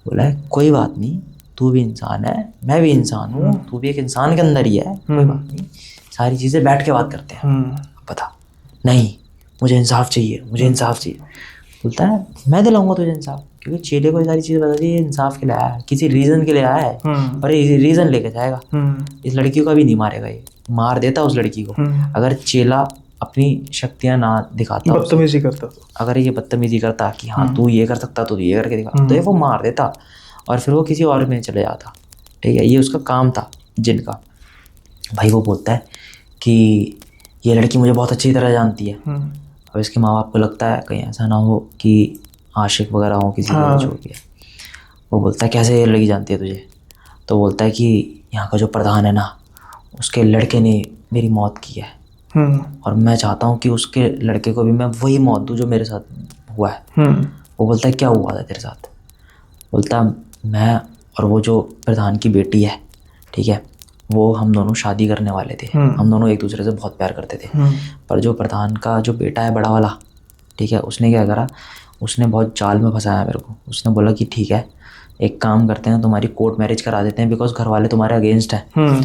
बोला है कोई बात नहीं, तू भी इंसान है, मैं भी इंसान हूँ, तू भी एक इंसान के अंदर ही है, कोई बात नहीं, सारी चीज़ें बैठ के बात करते हैं। बता। नहीं, मुझे इंसाफ चाहिए, मुझे इंसाफ चाहिए। बोलता है मैं दिलाऊंगा तुझे इंसाफ, क्योंकि चेले को ये सारी चीज़ें बता दी, ये इंसाफ के लिए आया है, किसी रीज़न के लिए आया है और ये रीज़न लेके जाएगा। इस लड़की को कभी नहीं मारेगा, ये मार देता उस लड़की को अगर चेला अपनी शक्तियाँ ना दिखाता, बदतमीजी करता तो। अगर ये बदतमीजी करता कि हाँ तू ये कर सकता, तू ये करके दिखा, तो ये वो मार देता और फिर वो किसी और में चले जाता। ठीक है, ये उसका काम था जिन का। भाई वो बोलता है कि ये लड़की मुझे बहुत अच्छी तरह जानती है। अब इसके माँ बाप को लगता है कहीं ऐसा ना हो कि आशिक वगैरह हो किसी को छोड़ के। वो बोलता है कैसे ये लड़की जानती है तुझे? तो बोलता है कि यहाँ का जो प्रधान है ना, उसके लड़के ने मेरी मौत की है और मैं चाहता हूँ कि उसके लड़के को भी मैं वही मौत दूँ जो मेरे साथ हुआ है। वो बोलता है क्या हुआ था तेरे साथ? बोलता मैं और वो जो प्रधान की बेटी है, ठीक है, वो हम दोनों शादी करने वाले थे। हम दोनों एक दूसरे से बहुत प्यार करते थे। पर जो प्रधान का जो बेटा है बड़ा वाला, ठीक है, उसने क्या करा, उसने बहुत जाल में फंसाया मेरे को। उसने बोला कि ठीक है एक काम करते हैं, तुम्हारी कोर्ट मैरिज करा देते हैं बिकॉज घर वाले तुम्हारे अगेंस्ट हैं।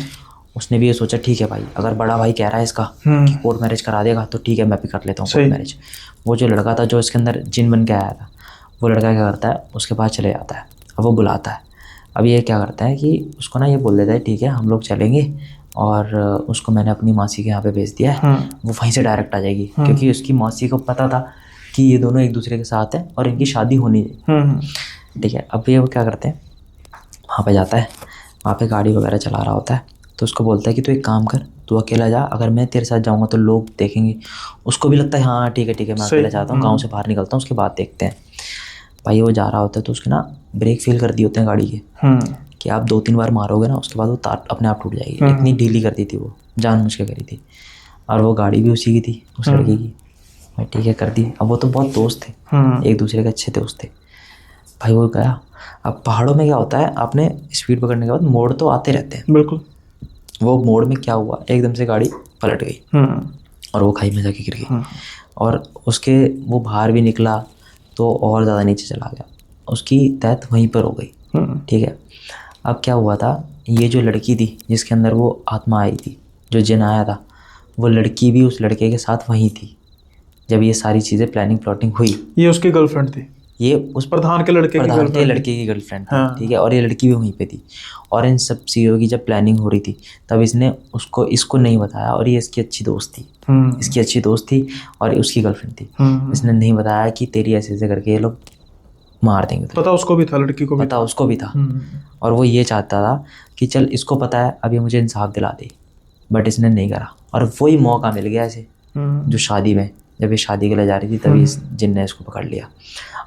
उसने भी ये सोचा ठीक है भाई, अगर बड़ा भाई कह रहा है इसका कि कोर्ट मैरिज करा देगा तो ठीक है मैं भी कर लेता हूँ कोर्ट मैरिज। वो जो लड़का था जो इसके अंदर जिन बन के आया था, वो लड़का क्या करता है, उसके पास चले जाता है। अब वो बुलाता है। अब ये क्या करता है कि उसको ना ये बोल देता है ठीक है हम लोग चलेंगे, और उसको मैंने अपनी मासी के यहाँ पे भेज दिया है, वो वहीं से डायरेक्ट आ जाएगी। क्योंकि उसकी मासी को पता था कि ये दोनों एक दूसरे के साथ हैं और इनकी शादी होनी है। ठीक है, अब ये वो क्या करते हैं, वहाँ पे जाता है, वहाँ पे गाड़ी वगैरह चला रहा होता है। तो उसको बोलता है कि तू एक काम कर, तू अकेला जा, अगर मैं तेरे साथ जाऊँगा तो लोग देखेंगे। उसको भी लगता है हाँ ठीक है मैं अकेला जाता हूँ, गाँव से बाहर निकलता हूँ, उसके बाद देखते हैं। भाई वो जा रहा होता है तो उसके ना ब्रेक फेल कर दिए होते हैं गाड़ी के, कि आप 2-3 बार मारोगे ना उसके बाद वो तार अपने आप टूट जाएगी। इतनी ढीली कर दी थी वो, जानबूझ के करी थी। और वो गाड़ी भी उसी की थी, उस लड़के की। भाई ठीक है कर दी। अब वो तो बहुत दोस्त थे, एक दूसरे के अच्छे दोस्त थे। भाई वो गया। अब पहाड़ों में क्या होता है, आपने स्पीड पकड़ने के बाद मोड़ तो आते रहते हैं। बिल्कुल। वो मोड़ में क्या हुआ, एकदम से गाड़ी पलट गई और वो खाई में जाके गिर गई। और उसके वो बाहर भी निकला तो और ज़्यादा नीचे चला गया, उसकी डेथ वहीं पर हो गई। ठीक है, अब क्या हुआ था, ये जो लड़की थी जिसके अंदर वो आत्मा आई थी, जो जिन आया था, वो लड़की भी उस लड़के के साथ वहीं थी जब ये सारी चीज़ें प्लानिंग प्लॉटिंग हुई। ये उसकी गर्लफ्रेंड थी, ये उस प्रधान के लड़के की गर्लफ्रेंड थी। ठीक है, और ये लड़की भी वहीं पे थी। और इन सब चीज़ों की जब प्लानिंग हो रही थी तब इसने इसको नहीं बताया, और ये इसकी अच्छी दोस्त थी, इसकी अच्छी दोस्त थी और उसकी गर्लफ्रेंड थी। इसने नहीं बताया कि तेरी ऐसे करके ये लोग मार देंगे। पता उसको भी था, लड़की को भी पता उसको भी था। और वो ये चाहता था कि चल इसको पता है अब ये मुझे इंसाफ दिला दे, बट इसने नहीं करा। और वही मौका मिल गया इसे, जो शादी में जब ये शादी के लिए जा रही थी तभी इस जिन ने इसको पकड़ लिया।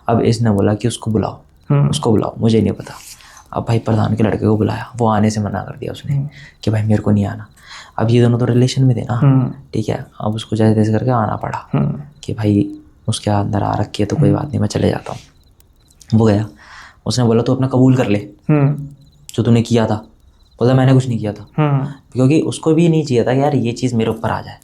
अब इसने बोला कि उसको बुलाओ, मुझे नहीं पता। अब भाई प्रधान के लड़के को बुलाया, वो आने से मना कर दिया उसने कि भाई मेरे को नहीं आना। अब ये दोनों तो रिलेशन में थे ना, ठीक है, अब उसको जैसे तैसे करके आना पड़ा कि भाई उसके अंदर आ रखी है तो कोई बात नहीं, मैं चले जाता हूँ। वो गया, उसने बोला तो अपना कबूल कर ले जो तूने किया था। बोला मैंने कुछ नहीं किया था, क्योंकि उसको भी नहीं चाहिए था कि यार ये चीज़ मेरे ऊपर आ जाए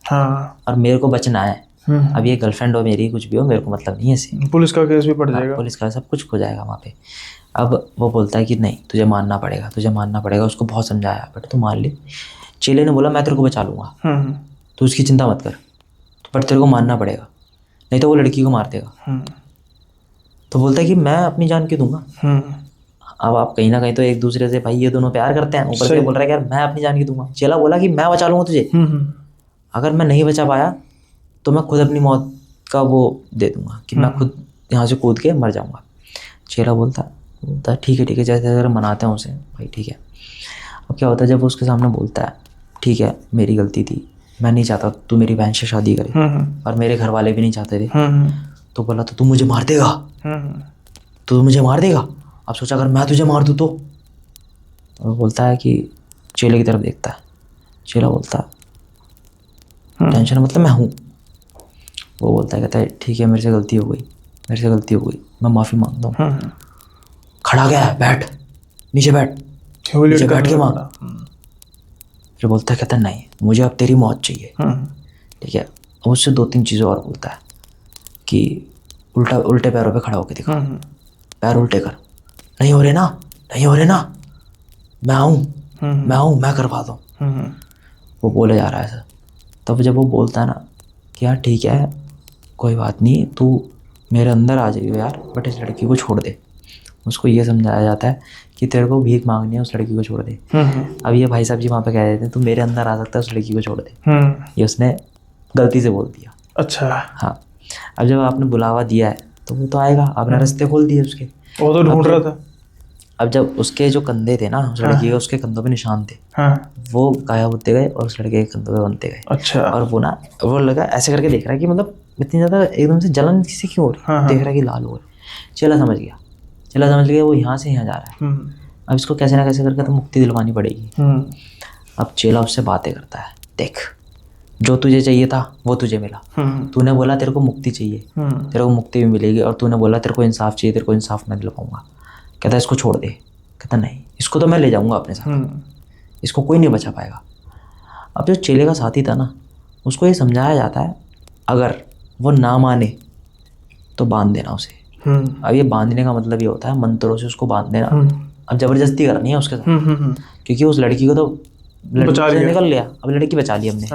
और मेरे को बचना है। अब ये गर्लफ्रेंड हो मेरी, कुछ भी हो, मेरे को मतलब नहीं है इससे। पुलिस का केस भी पड़ जाएगा, पुलिस का सब कुछ हो जाएगा वहाँ पे। अब वो बोलता है कि नहीं तुझे मानना पड़ेगा। उसको बहुत समझाया बट तू मान ले। चेले ने बोला मैं तेरे को बचा लूँगा, तो उसकी चिंता मत कर, बट तेरे को मानना पड़ेगा, नहीं तो वो लड़की को मार देगा। तो बोलता है कि मैं अपनी जान क्यों दूंगा। अब आप कहीं ना कहीं तो एक दूसरे से, भाई ये दोनों प्यार करते हैं, ऊपर से बोल रहा है कि यार मैं अपनी जान क्यों दूंगा। चेला बोला कि मैं बचा लूँगा तुझे, अगर मैं नहीं बचा पाया तो मैं खुद अपनी मौत का वो दे दूंगा कि मैं खुद यहाँ से कूद के मर जाऊंगा। चेला बोलता ठीक है जैसे अगर मनाते हैं उसे, भाई ठीक है। अब क्या होता है जब वो उसके सामने बोलता है ठीक है मेरी गलती थी, मैं नहीं चाहता तू मेरी बहन से शादी करे और मेरे घर वाले भी नहीं चाहते थे। तो बोला तो तू मुझे मार देगा, अब सोचा अगर मैं तुझे मार दूँ तो। वो बोलता है कि चेले की तरफ देखता है। चेला बोलता है टेंशन मतलब मैं हूँ। वो बोलता है, कहता है ठीक है मेरे से गलती हो गई, मैं माफ़ी मांगता हूँ। खड़ा गया, बैठ नीचे बैठ के मांग। फिर बोलता है, कहता है नहीं मुझे अब तेरी मौत चाहिए। ठीक है, अब उससे 2-3 चीज़ें और बोलता है कि उल्टे पैरों पे खड़ा होकर दिखा, पैर उल्टे कर, नहीं हो रहे ना, मैं आऊँ, मैं करवाता हूँ। वो बोले जा रहा है ऐसा। तब जब वो बोलता है ना कि यार ठीक है कोई बात नहीं, तू मेरे अंदर आ जाइयो यार, बट इस लड़की को छोड़ दे, उसको ये समझाया जाता है कि तेरे को भीख मांगनी है, उस लड़की को छोड़ दे। अब ये भाई साहब जी वहाँ पे कह देते हैं, तू मेरे अंदर आ सकता है, उस लड़की को छोड़ दे। ये उसने गलती से बोल दिया। अच्छा, हाँ, अब जब आपने बुलावा दिया है तो वो तो आएगा, आपने रास्ते खोल दिए उसके। वो तो ढूंढ रहा था। अब जब उसके जो कंधे थे ना उस लड़की के, उसके कंधों पे निशान थे, हाँ, वो गायब होते गए और उस लड़के के कंधों पे बनते गए। अच्छा, और वो ना, वो लगा ऐसे करके देख रहा है कि मतलब इतनी ज़्यादा एकदम से जलन किसी क्यों हो रही है, देख रहा है कि लाल हो रही है। चला समझ गया, चला समझ गया, वो यहाँ से यहाँ जा रहा है। अब इसको कैसे ना कैसे करके तो मुक्ति दिलवानी पड़ेगी। अब चेला उससे बातें करता है, देख जो तुझे चाहिए था वो तुझे मिला, तूने बोला तेरे को मुक्ति चाहिए, तेरे को मुक्ति भी मिलेगी, और तूने बोला तेरे को इंसाफ चाहिए, तेरे को इंसाफ मैं दिलवाऊंगा। कहता इसको छोड़ दे। कहता नहीं, इसको तो मैं ले जाऊंगा अपने साथ, इसको कोई नहीं बचा पाएगा। अब जो चेले का साथी था ना, उसको ये समझाया जाता है अगर वो ना माने तो बांध देना उसे। अब ये बांधने का मतलब ये होता है मंत्रों से उसको बांध देना। अब जबरदस्ती करनी है उसके साथ, क्योंकि उस लड़की को तो बचा लिया, निकल लिया, अब लड़की बचा ली हमने।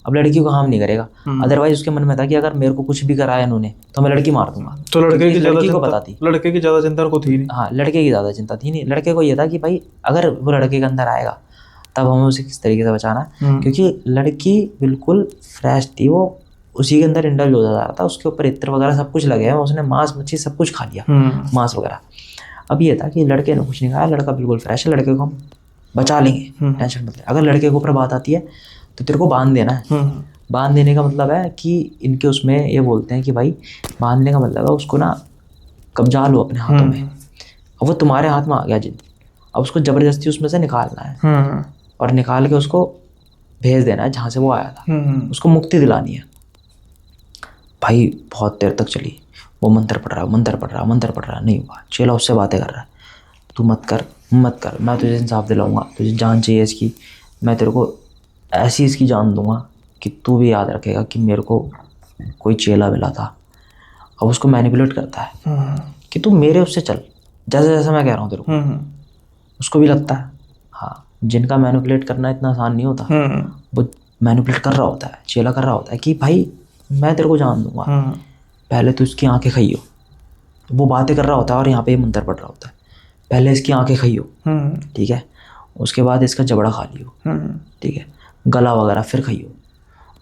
अब लड़की को हार्म नहीं करेगा। अदरवाइज उसके मन में था कि अगर मेरे को कुछ भी कराया इन्होंने तो मैं लड़की मार दूंगा। तो लड़के की लड़की को पता थी, लड़के की ज़्यादा चिंता को थी नहीं। हाँ, लड़के की ज़्यादा चिंता थी नहीं। लड़के को ये था कि भाई अगर वो लड़के के अंदर आएगा तब हमें उसे किस तरीके से बचाना है, क्योंकि लड़की बिल्कुल फ्रेश थी, वो उसी के अंदर इंडल्ज हो जा रहा था, उसके ऊपर इत्र वगैरह सब कुछ लगे हैं, उसने मांस मच्छी सब कुछ खा लिया, मांस वगैरह। अब ये था कि लड़के ने कुछ नहीं खाया, लड़का बिल्कुल फ्रेश है, लड़के को हम बचा लेंगे, टेंशन मत ले। अगर लड़के के ऊपर बात आती है तो तेरे को बांध देना है। बांध देने का मतलब है कि इनके उसमें ये बोलते हैं कि भाई बांधने का मतलब है उसको ना कब्जा लो अपने हाथों में। अब वो तुम्हारे हाथ में आ गया जिद, अब उसको ज़बरदस्ती उसमें से निकालना है और निकाल के उसको भेज देना है जहाँ से वो आया था, उसको मुक्ति दिलानी है। भाई बहुत देर तक चली, वो मंत्र पढ़ रहा, मंत्र पढ़ रहा, मंत्र पढ़ रहा, नहीं हुआ। चेला उससे बातें कर रहा है, तू मत कर, मत कर, मैं तुझे इंसाफ दिलाऊंगा, तुझे जान चाहिए इसकी, मैं तेरे को ऐसी इसकी जान दूंगा कि तू भी याद रखेगा कि मेरे को कोई चेला मिला था। अब उसको मैनिपुलेट करता है कि तू मेरे उससे चल, जैसे जैसे मैं कह रहा हूँ तेरे को। उसको भी लगता है हाँ, जिनका मैनिपुलेट करना इतना आसान नहीं होता, वो मैनिपुलेट कर रहा होता है, चेला कर रहा होता है कि भाई मैं तेरे को जान दूंगा, पहले तो इसकी आंखें खाइयो। वो बातें कर रहा होता है और यहाँ पे मंत्र पढ़ रहा होता है, पहले इसकी आंखें खाइयो, ठीक है, उसके बाद इसका जबड़ा खा लियो, ठीक है, गला वगैरह फिर खाइयो।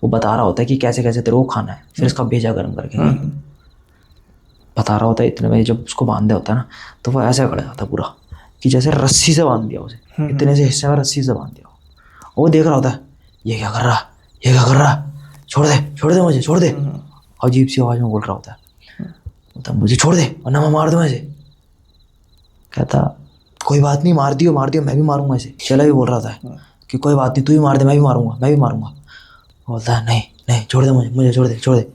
वो बता रहा होता है कि कैसे कैसे तेरे को खाना है, फिर इसका भेजा गर्म करके खाइयो। बता रहा होता है। इतने में जब उसको बांधे होता है ना, तो वो ऐसे खड़ा जाता पूरा कि जैसे रस्सी से बांध दिया उसे, इतने से हिस्से में रस्सी से बांध दिया। और वो देख रहा होता है ये क्या कर रहा, ये क्या कर रहा, छोड़ दे मुझे, छोड़ दे। अजीब सी आवाज़ में बोल रहा होता है, मुझे छोड़ दे वरना मैं मार दूँ ऐसे। कहता कोई बात नहीं, मार दियो मैं भी मारूंगा ऐसे। चला भी बोल रहा था कि कोई बात नहीं, तू ही मार दे, मैं भी मारूंगा। बोलता है नहीं छोड़ दे मुझे छोड़ दे।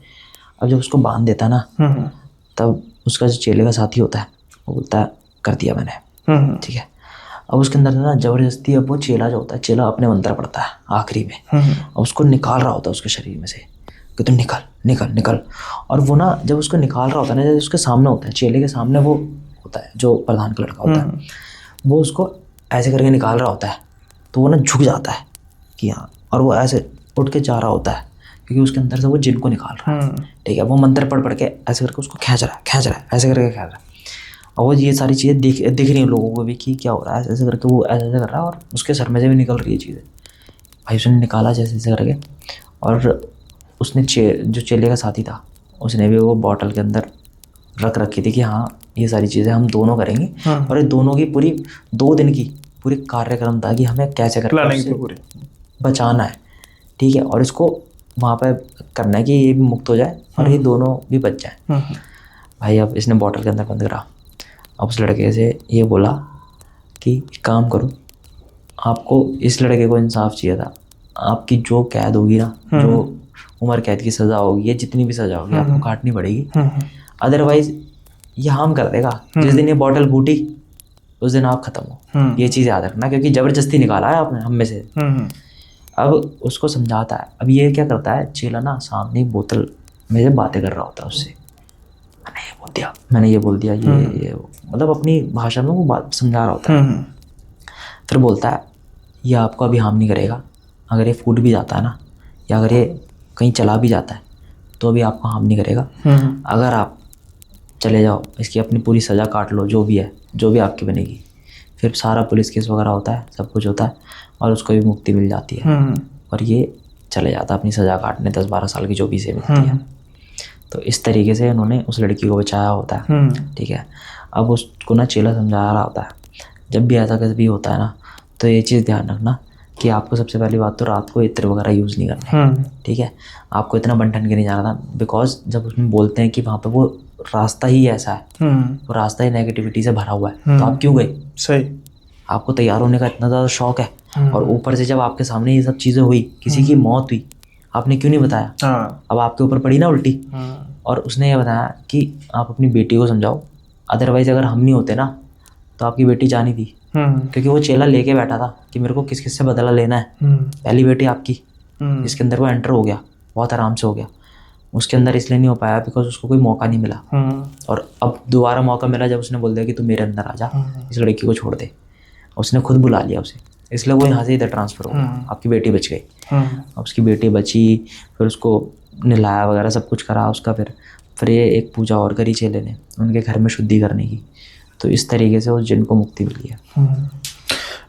अब जब उसको बांध देता ना, तब उसका जो चेले का साथी होता है वो बोलता है कर दिया मैंने, ठीक है। अब उसके अंदर ना जबरदस्ती, अब वो चेला जो होता है, चेला अपने मंत्र पढ़ता है आखिरी में, और उसको निकाल रहा होता है उसके शरीर में से कि तुम निकल। और वो ना जब उसको निकाल रहा होता है ना, जब उसके सामने होता है, चेले के सामने वो होता है जो प्रधान का लड़का होता है, वो उसको ऐसे करके निकाल रहा होता है, तो वो ना झुक जाता है कि हाँ, और वो ऐसे उठ के जा रहा होता है क्योंकि उसके अंदर से वो जिन को निकाल रहा है, ठीक है। वो मंत्र पढ़ के ऐसे करके उसको खींच रहा है, ऐसे करके खींच रहा है। और वो ये सारी चीज़ें दिख रही हैं लोगों को भी कि क्या हो रहा है, ऐसे करके वो ऐसे कर रहा है और उसके सर में से भी निकल रही है चीज़ें। भाई उसने निकाला जैसे करके, और उसने जो चेले का साथी था उसने भी वो बॉटल के अंदर रख रखी थी कि हाँ ये सारी चीज़ें हम दोनों करेंगे। और ये दोनों की पूरी 2 दिन की पूरी कार्यक्रम था कि हमें कैसे करके बचाना है, ठीक है, और इसको वहाँ पे करना है कि ये भी मुक्त हो जाए और ये दोनों भी बच जाए। भाई अब इसने बॉटल के अंदर बंद करा। अब उस लड़के से ये बोला कि काम करो, आपको इस लड़के को इंसाफ चाहिए था, आपकी जो कैद होगी ना, जो उम्र कैद की सज़ा होगी, ये जितनी भी सज़ा होगी आपको काटनी पड़ेगी, अदरवाइज ये हार्म कर देगा। जिस दिन ये बॉटल फूटी उस दिन आप ख़त्म हो, ये चीज़ याद रखना, क्योंकि ज़बरदस्ती निकाला है आपने हम में से। अब उसको समझाता है। अब ये क्या करता है, चेला ना सामने बोतल में से बातें कर रहा होता है उससे, मैंने ये बोल दिया ये मतलब अपनी भाषा में वो बात समझा रहा होता है। फिर बोलता है ये आपको अभी हार्म नहीं करेगा, अगर ये फूट भी जाता है ना, या अगर ये कहीं चला भी जाता है तो अभी आपको हार्म नहीं करेगा। अगर आप चले जाओ, इसकी अपनी पूरी सज़ा काट लो, जो भी है, जो भी आपकी बनेगी। फिर सारा पुलिस केस वगैरह होता है, सब कुछ होता है और उसको भी मुक्ति मिल जाती है और ये चले जाता है अपनी सज़ा काटने, 10-12 साल की जो भी से मिलती है। तो इस तरीके से उन्होंने उस लड़की को बचाया होता है, ठीक है। अब उसको ना चेला समझा रहा होता है, जब भी ऐसा कभी होता है ना, तो ये चीज़ ध्यान रखना कि आपको सबसे पहली बात तो रात को इत्र वगैरह यूज़ नहीं करना, ठीक है। आपको इतना बन-ठन के नहीं जाना था, बिकॉज जब उसमें बोलते हैं कि वहाँ पे वो रास्ता ही ऐसा है, वो रास्ता ही नेगेटिविटी से भरा हुआ है, तो आप क्यों गए? सही। आपको तैयार होने का इतना ज़्यादा शौक है और ऊपर से जब आपके सामने ये सब चीज़ें हुई, किसी की मौत हुई, आपने क्यों नहीं बताया? अब आपके ऊपर पड़ी ना उल्टी। और उसने ये बताया कि आप अपनी बेटी को समझाओ, अदरवाइज अगर हम नहीं होते ना तो आपकी बेटी जानी थी, क्योंकि वो चेला लेके बैठा था कि मेरे को किस किस से बदला लेना है। पहली बेटी आपकी, इसके अंदर वो एंटर हो गया, बहुत आराम से हो गया। उसके अंदर इसलिए नहीं हो पाया बिकॉज उसको कोई मौका नहीं मिला, और अब दोबारा मौका मिला जब उसने बोल दिया कि तू मेरे अंदर आ जा, इस लड़की को छोड़ दे। उसने खुद बुला लिया उसे, इसलिए वो यहाँ से इधर ट्रांसफ़र हो गया। आपकी बेटी बच गई। अब उसकी बेटी बची, फिर उसको नहलाया वगैरह सब कुछ करा उसका। फिर ये एक पूजा और करी चेले ने उनके घर में शुद्धि करने की। तो इस तरीके से उस जिन को मुक्ति मिली है।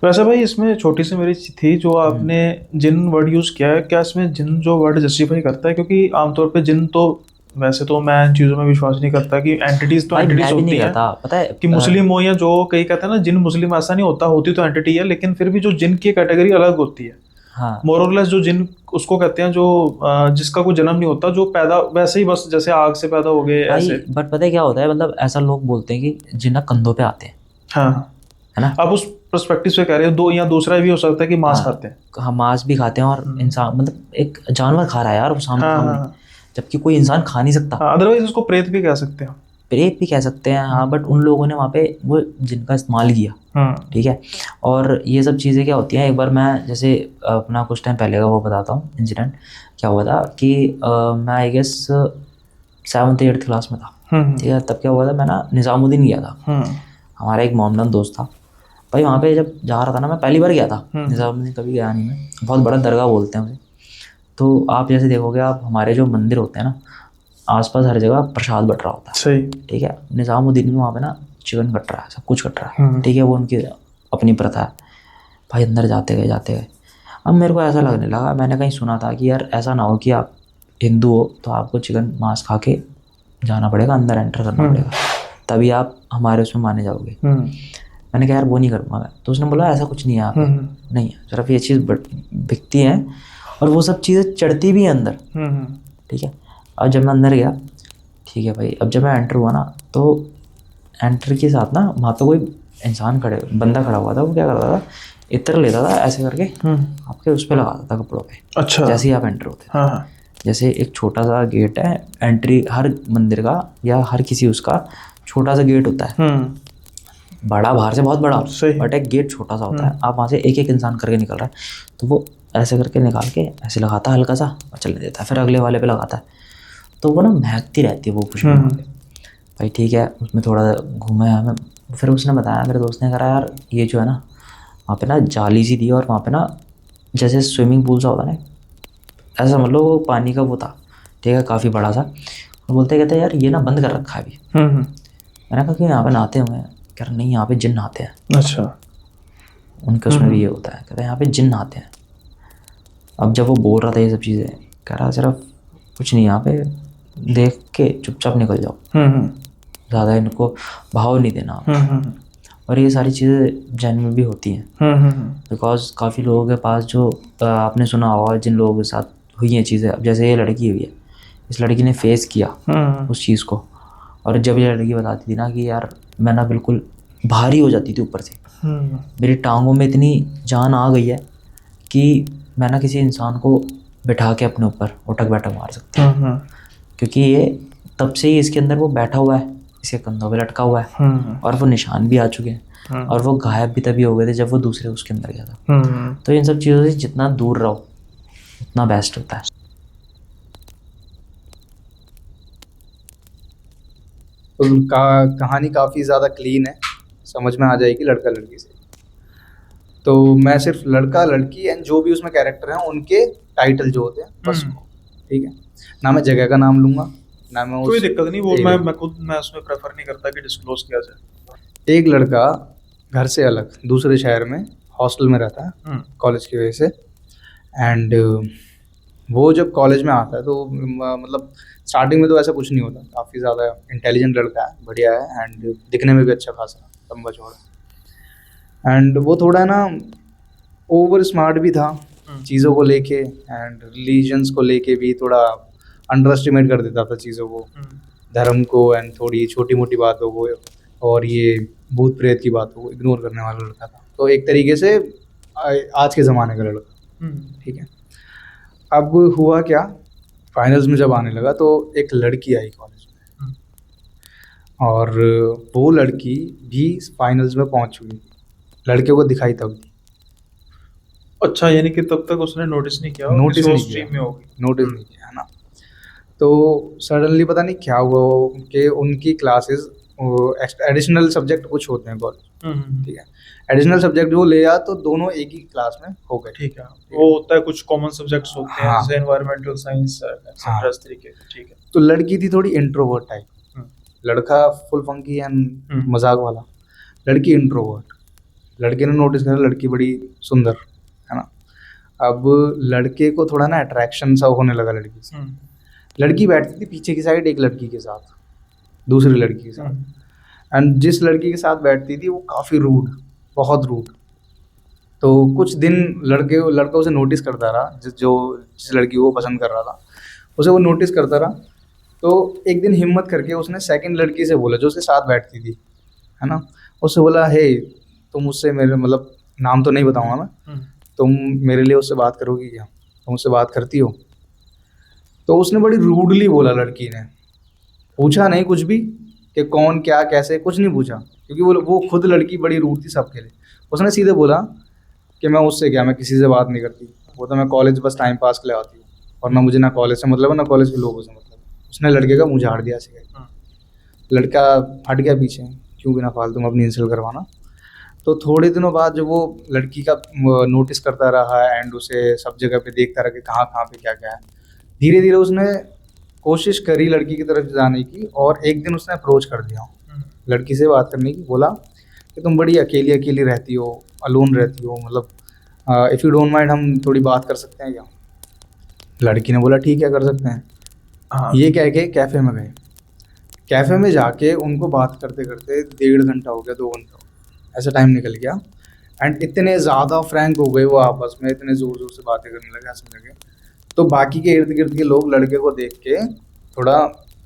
वैसे भाई इसमें छोटी सी मेरी थी, जो आपने जिन वर्ड यूज़ किया है, क्या इसमें जिन जो वर्ड जस्टिफाई करता है? क्योंकि आमतौर पे जिन तो वैसे तो मैं इन चीज़ों में विश्वास नहीं करता कि एंटिटीज तो एंटिटीज होती हैं, पता है कि मुस्लिम हो या जो कई कहते हैं ना जिन मुस्लिम, ऐसा नहीं होता, होती तो एंटिटी है, लेकिन फिर भी जो जिन की कैटेगरी अलग होती है। हाँ, मोर और लेस जो जिन उसको कहते हैं जो जिसका कोई जन्म नहीं होता, जो पैदा वैसे ही बस जैसे आग से पैदा हो गए ऐसे। बट पता है क्या होता है, मतलब ऐसा लोग बोलते हैं कि जिन्ना कंधों पे आते हैं, हाँ है ना। आप उस पर्सपेक्टिव से कह रहे हो, दो या दूसरा भी हो सकता है कि मांस खाते हैं। हाँ, मांस भी खाते हैं और इंसान, मतलब एक जानवर खा रहा है यार वो सामने, जबकि कोई इंसान खा नहीं सकता। अदरवाइज उसको प्रेत भी कह सकते हैं, प्रेत भी कह सकते हैं, हाँ। बट उन लोगों ने वहाँ पे वो जिनका इस्तेमाल किया, ठीक है। और ये सब चीज़ें क्या होती हैं, एक बार मैं जैसे अपना कुछ टाइम पहले का वो बताता हूँ इंसिडेंट। क्या हुआ था कि मैं आई गेस 7th-8th क्लास में था, ठीक है। तब क्या हुआ था, मैं ना निज़ामुद्दीन गया था, हमारा एक मोहम्मदन दोस्त था भाई। वहाँ पे जब जा रहा था ना, मैं पहली बार गया था निज़ामुद्दीन, कभी गया नहीं मैं। बहुत बड़ा दरगाह बोलते हैं उसे। तो आप जैसे देखोगे, आप हमारे जो मंदिर होते हैं ना, आसपास हर जगह प्रसाद बट रहा होता है, सही, ठीक है। निज़ामुद्दीन में वहाँ पे ना चिकन कट रहा है, सब कुछ कट रहा है, ठीक है। वो उनकी अपनी प्रथा है भाई। अंदर जाते गए अब मेरे को ऐसा लगने लगा, मैंने कहीं सुना था कि यार ऐसा ना हो कि आप हिंदू हो तो आपको चिकन मांस खा के जाना पड़ेगा, अंदर एंटर करना पड़ेगा, तभी आप हमारे उसमें माने जाओगे। मैंने कहा यार वो नहीं करूँगा मैं। तो उसने बोला ऐसा कुछ नहीं है यहाँ पे, नहीं है, सिर्फ ये चीज़ बिकती है और वो सब चीज़ें चढ़ती भी हैं अंदर, ठीक है। और जब मैं अंदर गया, ठीक है भाई, अब जब मैं एंटर हुआ ना, तो एंटर के साथ ना वहाँ पे कोई बंदा खड़ा हुआ था। वो क्या करता था, इत्र लेता था ऐसे करके आपके उस पर लगाता था कपड़ों पे। अच्छा, जैसे ही आप एंटर होते थे, जैसे एक छोटा सा गेट है एंट्री हर मंदिर का, या हर किसी उसका छोटा सा गेट होता है, बड़ा बाहर से बहुत बड़ा, बट एक गेट छोटा सा होता है। आप वहाँ से एक एक इंसान करके निकल रहा है, तो वो ऐसे करके निकाल के ऐसे लगाता है हल्का सा और चलने देता है, फिर अगले वाले पे लगाता है। तो वो ना महकती रहती है वो खुशबू भाई, ठीक है। उसमें थोड़ा घूमे हमें, फिर उसने बताया, मेरे दोस्त ने कहा यार ये जो है ना, वहाँ पे ना जाली सी थी और वहाँ पे ना जैसे स्विमिंग पूल सा होता ना, ऐसा समझ लो वो पानी का वो था, ठीक है, काफ़ी बड़ा सा। और बोलते कहते यार ये ना बंद कर रखा है अभी। मैंने कहा कि यहाँ पे नहाते हुए, कह रहा नहीं यहाँ पे जिन नहाते हैं। अच्छा, उनके उसमें भी ये होता है, कहते हैं यहाँ पे जिन नहाते हैं। अब जब वो बोल रहा था ये सब चीज़ें, कह रहा सिर्फ कुछ नहीं, यहाँ पे देख के चुपचाप निकल जाओ, ज़्यादा इनको भाव नहीं देना। और ये सारी चीज़ें जैन में भी होती हैं, बिकॉज काफ़ी लोगों के पास जो आपने सुना होगा जिन लोगों के साथ हुई हैं चीज़ें। अब जैसे ये लड़की हुई है, इस लड़की ने फेस किया उस चीज़ को, और जब ये लड़की बताती थी ना कि यार मैं ना बिल्कुल भारी हो जाती थी ऊपर से, मेरी टांगों में इतनी जान आ गई है कि मैं ना किसी इंसान को बिठा के अपने ऊपर उठक बैठक मार सकता हूँ, क्योंकि ये तब से ही इसके अंदर वो बैठा हुआ है, इसके कंधों पे लटका हुआ है, और वो निशान भी आ चुके हैं, और वो गायब भी तभी हो गए थे जब वो दूसरे उसके अंदर गया था। तो इन सब चीज़ों से जितना दूर रहो उतना बेस्ट होता है। तो कहानी काफ़ी ज़्यादा क्लीन है, समझ में आ जाएगी लड़का लड़की से। तो मैं सिर्फ लड़का लड़की एंड जो भी उसमें कैरेक्टर हैं उनके टाइटल जो होते हैं बस, ठीक है ना। मैं जगह का नाम लूँगा, ना मैं कोई उस दिक्कत नहीं, वो एक- मैं उसमें प्रेफर नहीं करता कि डिस्क्लोज किया जाए। एक लड़का घर से अलग दूसरे शहर में हॉस्टल में रहता है कॉलेज की वजह से। एंड वो जब कॉलेज में आता है तो मतलब स्टार्टिंग में तो ऐसा कुछ नहीं होता, काफ़ी ज़्यादा इंटेलिजेंट लड़का है, बढ़िया है, एंड दिखने में भी अच्छा खासा लंबा चौड़ा। एंड वो थोड़ा ना ओवर स्मार्ट भी था चीज़ों को लेके, एंड रिलीजन्स को लेके भी थोड़ा अंडर एस्टिमेट कर देता था चीज़ों को, धर्म को, एंड थोड़ी छोटी मोटी बातों को और ये भूत प्रेत की बातों को इग्नोर करने वाला लड़का था। तो एक तरीके से आज के ज़माने का लड़का, ठीक है। अब हुआ क्या, फाइनल्स में जब आने लगा तो एक लड़की आई कॉलेज में, और वो लड़की भी फाइनल्स में पहुंच चुकी थी, लड़के को दिखाई तब दी। अच्छा, यानी कि तब तक उसने नोटिस नहीं किया, नोटिस नहीं स्ट्रीम में किया, होगी। नोटिस नहीं किया, है ना। तो सडनली पता नहीं क्या हुआ वो कि उनकी क्लासेस एडिशनल सब्जेक्ट कुछ होते हैं कॉलेज, ठीक है, एडिशनल सब्जेक्ट वो ले आ तो दोनों एक ही क्लास में हो गए। ठीक है, वो होता है कुछ कॉमन सब्जेक्ट्स होते हैं, हाँ। जैसे एनवायरमेंटल साइंस हाँ। इस तरीके के। ठीक है। तो लड़की थी थोड़ी इंट्रोवर्ट टाइप, लड़का फुल फंकी एंड मजाक वाला, लड़की इंट्रोवर्ट। लड़के ने नोटिस करा लड़की बड़ी सुंदर है ना। अब लड़के को थोड़ा ना अट्रैक्शन सा होने लगा लड़की से। लड़की बैठती थी पीछे की साइड एक लड़की के साथ, दूसरी लड़की के साथ, एंड जिस लड़की के साथ बैठती थी वो काफ़ी रूड, बहुत रूड। तो कुछ दिन लड़का उसे नोटिस करता रहा, जिस लड़की को वो पसंद कर रहा था उसे वो नोटिस करता रहा। तो एक दिन हिम्मत करके उसने सेकंड लड़की से बोला जो उसके साथ बैठती थी, है ना, उससे बोला, हे तुम मुझसे, मेरे मतलब नाम तो नहीं बताऊंगा मैं, तुम मेरे लिए उससे बात करोगी क्या, तुम उससे बात करती हो? तो उसने बड़ी रूडली बोला, लड़की ने पूछा नहीं कुछ भी कि कौन क्या कैसे, कुछ नहीं पूछा, क्योंकि वो खुद लड़की बड़ी रूड थी सबके लिए। उसने सीधे बोला कि मैं उससे क्या, मैं किसी से बात नहीं करती, वो तो मैं कॉलेज बस टाइम पास के लिए आती हूँ, और ना मुझे ना कॉलेज से मतलब है ना कॉलेज के लोगों से मतलब। उसने लड़के का मुँह झाड़ दिया ऐसे। लड़का हट गया पीछे, क्यों बिना फालतू में अपनी इंसल्ट करवाना। तो थोड़े दिनों बाद जब वो लड़की का नोटिस करता रहा एंड उसे सब जगह पे देखता रहा कि कहाँ कहाँ पे क्या क्या है, धीरे धीरे उसने कोशिश करी लड़की की तरफ जाने की, और एक दिन उसने अप्रोच कर दिया लड़की से बात करने की। बोला कि तुम बड़ी अकेली अकेली रहती हो, अलोन रहती हो, मतलब इफ़ यू डोंट माइंड हम थोड़ी बात कर सकते हैं क्या? लड़की ने बोला ठीक है कर सकते हैं। हाँ। ये कह के कैफ़े में गए। कैफ़े में जाके उनको बात करते करते 1.5 घंटा हो गया, 2 घंटा हो गया, ऐसा टाइम निकल गया। एंड इतने ज़्यादा फ्रैंक हो गए वो आपस में, इतने ज़ोर ज़ोर से बातें करने लगे, हंसने लगे। तो बाकी के इर्द गिर्द के लोग लड़के को देख के थोड़ा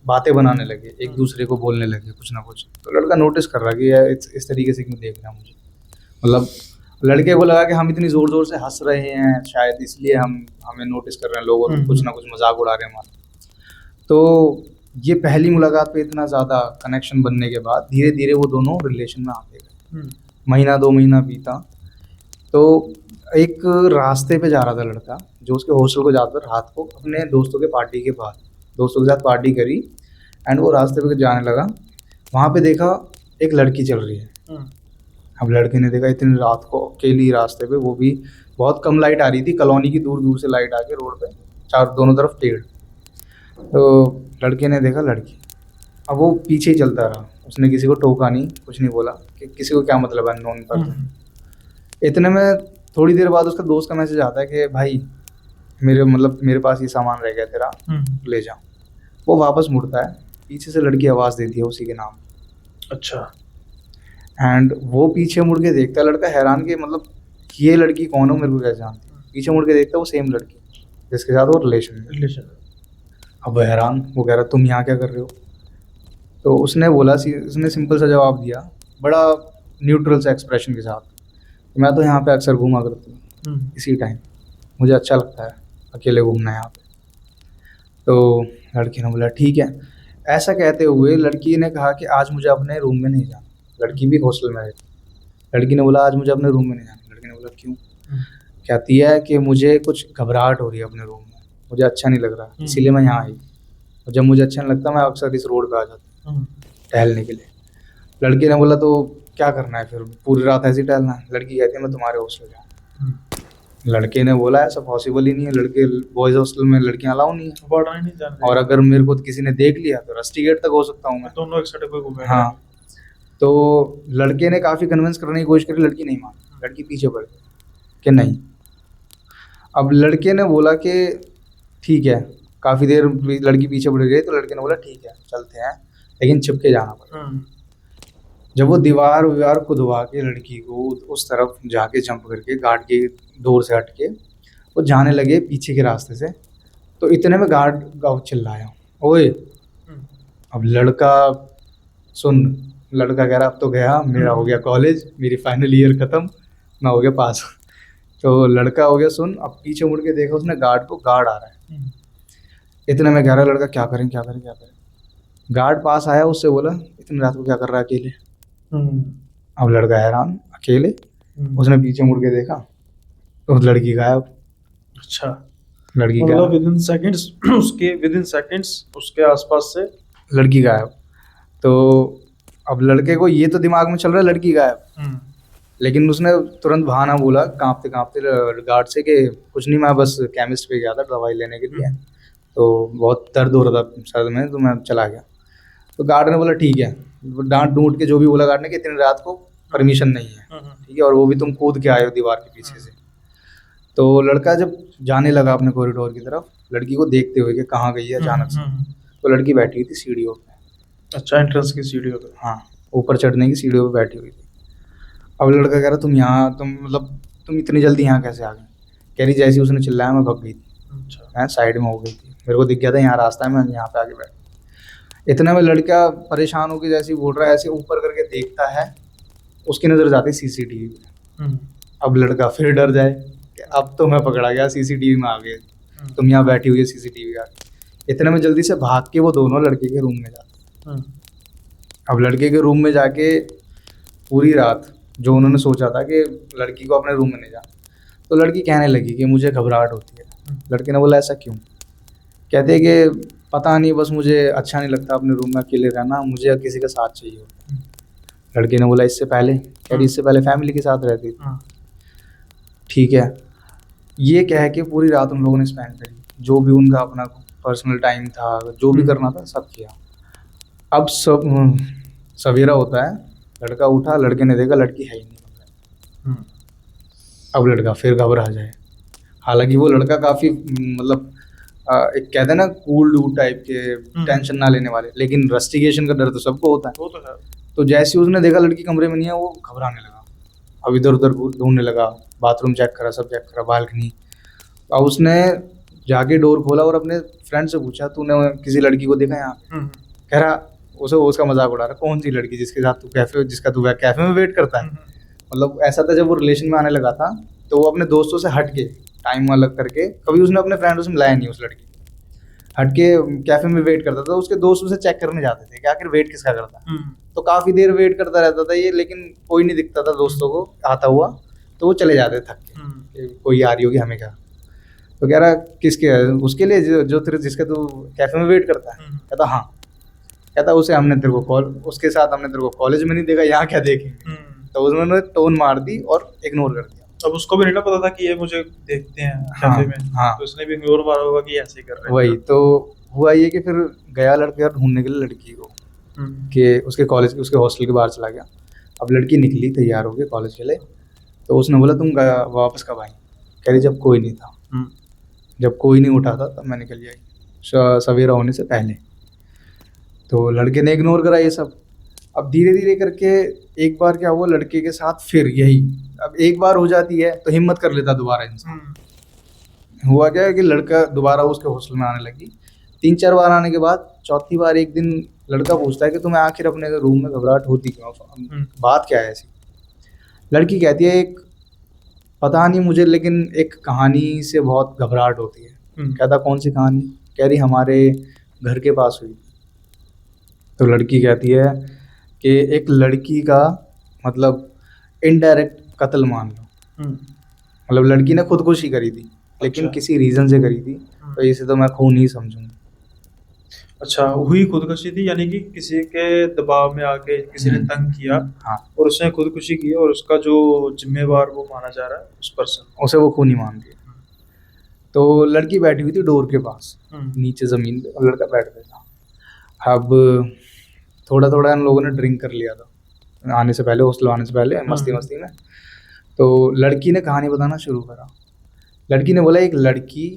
बातें बनाने लगे, एक दूसरे को बोलने लगे कुछ ना कुछ। तो लड़का नोटिस कर रहा कि यार इस तरीके से क्यों देख रहा है मुझे, मतलब लड़के को लगा कि हम इतनी ज़ोर ज़ोर से हंस रहे हैं शायद इसलिए हमें नोटिस कर रहे हैं लोग, और कुछ ना कुछ मजाक उड़ा रहे हैं हमारा। तो ये पहली मुलाकात पे इतना ज़्यादा कनेक्शन बनने के बाद धीरे धीरे वो दोनों रिलेशन में आते गए। महीना 2 महीना बीता, तो एक रास्ते पे जा रहा था लड़का जो उसके हॉस्टल को जाता था रात को, अपने दोस्तों के पार्टी के बाद दोस्तों के साथ पार्टी करी, एंड वो रास्ते पे जाने लगा। वहाँ पे देखा एक लड़की चल रही है। अब लड़के ने देखा इतनी रात को अकेली रास्ते पे, वो भी बहुत कम लाइट आ रही थी, कॉलोनी की दूर दूर से लाइट आ के रोड पे, दोनों तरफ पेड़। तो लड़के ने देखा लड़की, अब वो पीछे ही चलता रहा, उसने किसी को टोका नहीं, कुछ नहीं बोला कि किसी को क्या मतलब है अननोन पर्सन। इतने में थोड़ी देर बाद उसका दोस्त का मैसेज आता है कि भाई मेरे पास ये सामान रह गया तेरा, ले जा। वो वापस मुड़ता है, पीछे से लड़की आवाज़ देती है उसी के नाम। अच्छा। एंड वो पीछे मुड़ के देखता है, लड़का हैरान कि मतलब ये लड़की कौन हो, मेरे को कैसे जानती है। पीछे मुड़ के देखता है वो सेम लड़की जिसके साथ वो रिलेशन। अब वो हैरान, वो कह रहा तुम यहाँ क्या कर रहे हो? तो उसने सिंपल सा जवाब दिया, बड़ा न्यूट्रल सा एक्सप्रेशन के साथ, मैं तो यहाँ पे अक्सर घूमा करती हूँ इसी टाइम, मुझे अच्छा लगता है अकेले घूमना यहाँ पे। तो लड़की ने बोला ठीक है। ऐसा कहते हुए लड़की ने कहा कि आज मुझे अपने रूम में नहीं जाना। लड़की भी हॉस्टल में रहती। लड़की ने बोला आज मुझे अपने रूम में नहीं जाना। लड़की ने बोला क्यों? कहती है कि मुझे कुछ घबराहट हो रही है अपने रूम में, मुझे अच्छा नहीं लग रहा, इसीलिए मैं यहाँ आई। और जब मुझे अच्छा नहीं लगता मैं अक्सर इस रोड पे आ जाती हूँ टहलने के लिए। लड़की ने बोला तो क्या करना है फिर, पूरी रात ऐसे ही टहलना है? लड़की कहती है मैं तुम्हारे हॉस्टल जाऊँ। लड़के ने बोला ऐसा पॉसिबल ही नहीं है, लड़के बॉयज हॉस्टल में लड़कियां अलाउ नहीं है, पढ़ना ही नहीं जानते, और अगर मेरे को किसी ने देख लिया तो रस्टिकेट तक हो सकता हूँ मैं। दोनों एक साइड पे घूमे। हाँ, तो लड़के ने काफ़ी कन्विंस करने की कोशिश करी, लड़की नहीं मानी, लड़की पीछे पड़ गई कि नहीं। अब लड़के ने बोला कि ठीक है, काफ़ी देर लड़की पीछे पड़ गई तो लड़के ने बोला ठीक है चलते हैं, लेकिन छिप के जाना पड़ेगा। जब वो दीवार खुदवा के लड़की को उस तरफ जाके जंप करके गार्ड के डोर से हट के वो जाने लगे पीछे के रास्ते से, तो इतने में गार्ड गाँव चिल्लाया, ओए। अब लड़का सुन, लड़का कह रहा अब तो गया, मेरा हो गया कॉलेज, मेरी फाइनल ईयर ख़त्म, मैं हो गया पास। तो लड़का हो गया सुन, अब पीछे मुड़ के देखा उसने गार्ड को, गार्ड आ रहा है। इतने में कह रहा लड़का क्या करें क्या करें क्या करें। गार्ड पास आया, उससे बोला इतनी रात को क्या कर रहा है अकेले। अब लड़का हैरान, अकेले। उसने पीछे मुड़ के देखा तो लड़की गायब। अच्छा, लड़की मतलब गायब, विद इन सेकंड्स उसके आसपास से लड़की गायब। तो अब लड़के को ये तो दिमाग में चल रहा है लड़की गायब, लेकिन उसने तुरंत बहाना बोला कांपते कांपते गार्ड से कि कुछ नहीं, मैं बस केमिस्ट पे गया था दवाई लेने के लिए, तो बहुत दर्द हो रहा था सर में, तो मैं चला गया। तो गार्ड ने बोला ठीक है, डांट डूंट के जो भी बोला गार्ड ने कि इतनी रात को परमिशन नहीं है, ठीक है, और वो भी तुम कूद के आए हो दीवार के पीछे से। तो लड़का जब जाने लगा अपने कॉरिडोर की तरफ, लड़की को देखते हुए कि कहाँ गई है अचानक से, तो लड़की बैठी हुई थी सीढ़ियों पे। अच्छा, एंट्रेंस की सीढ़ियों पे। हाँ, ऊपर चढ़ने की सीढ़ियों पे बैठी हुई थी। अब लड़का कह रहा तुम इतनी जल्दी यहाँ कैसे आ गए। कह रही जैसे ही उसने चिल्लाया मैं भग गई थी, अच्छा, मैं साइड में हो गई थी, मेरे को दिख गया था यहाँ रास्ता है, मैं यहाँ पे आके बैठ। इतने में लड़का परेशान होकर जैसे ही बोल रहा है ऐसे ऊपर करके देखता है, उसकी नज़र जाती है सीसीटीवी पे। अब लड़का फिर डर जाए कि अब तो मैं पकड़ा गया, सीसीटीवी में आ गए, तुम यहाँ बैठी हुई है सीसीटीवी का। इतने में जल्दी से भाग के वो दोनों लड़के के रूम में जाते हैं। अब लड़के के रूम में जाके पूरी रात जो उन्होंने सोचा था कि लड़की को अपने रूम में नहीं जाना, तो लड़की कहने लगी कि मुझे घबराहट होती है। लड़के ने बोला ऐसा क्यों। कहते हैं कि पता नहीं, बस मुझे अच्छा नहीं लगता अपने रूम में अकेले रहना, मुझे किसी का साथ चाहिए होता है। लड़के ने बोला इससे पहले, कह रही इससे पहले फैमिली के साथ रहती थी। ठीक है, ये कह के पूरी रात उन लोगों ने स्पेंड करी, जो भी उनका अपना पर्सनल टाइम था, जो भी करना था सब किया। अब सब सवेरा होता है, लड़का उठा, लड़के ने देखा लड़की है ही नहीं कमरे में। अब लड़का फिर घबरा जाए, हालांकि वो लड़का काफ़ी मतलब एक कहते हैं ना कूल डू टाइप के, टेंशन ना लेने वाले, लेकिन इन्वेस्टिगेशन का डर तो सबको होता है। वो तो है। तो जैसे ही उसने देखा लड़की कमरे में नहीं है, वो घबराने लगा। अब इधर उधर ढूंढने लगा, बाथरूम चेक करा, सब चेक करा, बालकनी। अब उसने जाके डोर खोला और अपने फ्रेंड से पूछा तूने किसी लड़की को देखा यहाँ पे। कह रहा उसका मजाक उड़ा रहा, कौन सी लड़की जिसके साथ तू कैफे में वेट करता है। मतलब ऐसा था जब वो रिलेशन में आने लगा था तो वो अपने दोस्तों से हट के टाइम अलग करके, कभी उसने अपने फ्रेंड से मिलाया नहीं उस लड़की, हट के कैफे में वेट करता था। उसके दोस्त उसे चेक करने जाते थे कि आखिर वेट किसका करता है। तो काफ़ी देर वेट करता रहता था ये, लेकिन कोई नहीं दिखता था दोस्तों को आता हुआ, तो वो चले जाते थक के, कोई आ रही होगी हमें क्या। तो कह रहा किसके, उसके लिए जो तेरे जिसका तू कैफे में वेट करता है। कहता हाँ। कहता उसके साथ हमने तेरे को कॉलेज में नहीं देखा, यहाँ क्या देखेंगे। तो उन्होंने टोन मार दी और इग्नोर कर दिया। अब उसको भी नहीं ना पता था कि ये मुझे देखते हैं कैफे में। हाँ। तो उसने भी इग्नोर मारा होगा कि ऐसे ही कर रहे हैं। वही तो हुआ ये कि फिर गया लड़का ढूंढने के लिए लड़की को, कि उसके हॉस्टल के बाहर चला गया। अब लड़की निकली तैयार हो गई कॉलेज के लिए, तो उसने बोला तुम वापस कब आई। कह रही जब कोई नहीं था, जब कोई नहीं उठा था तब मैं निकल आई, सवेरा होने से पहले। तो लड़के ने इग्नोर करा ये सब। अब धीरे धीरे करके एक बार क्या हुआ लड़के के साथ, फिर यही, अब एक बार हो जाती है तो हिम्मत कर लेता दोबारा इंसान। हुआ क्या कि लड़का दोबारा उसके हॉस्टल में आने लगी। 3-4 बार आने के बाद चौथी बार एक दिन लड़का पूछता है कि तुम्हें आखिर अपने रूम में घबराहट होती क्यों, बात क्या है ऐसी। लड़की कहती है एक पता नहीं मुझे, लेकिन एक कहानी से बहुत घबराहट होती है। कहता कौन सी कहानी। कह रही हमारे घर के पास हुई। तो लड़की कहती है कि एक लड़की का मतलब इनडायरेक्ट कत्ल मान लो, मतलब लड़की ने खुदकुशी करी थी, लेकिन अच्छा। किसी रीज़न से करी थी, तो इसे तो मैं खून ही समझूंगी। अच्छा, हुई खुदकुशी थी, यानी कि किसी के दबाव में आके किसी ने तंग किया हाँ, और उसने खुदकुशी की और उसका जो जिम्मेवार वो माना जा रहा है उस पर्सन। उसे वो खूनी मान दिया। तो लड़की बैठी हुई थी डोर के पास नीचे ज़मीन पे, और लड़का बैठ गया था। अब थोड़ा थोड़ा इन लोगों ने ड्रिंक कर लिया था आने से पहले, हॉस्टल आने से पहले, मस्ती मस्ती में। तो लड़की ने कहानी बताना शुरू करा। लड़की ने बोला एक लड़की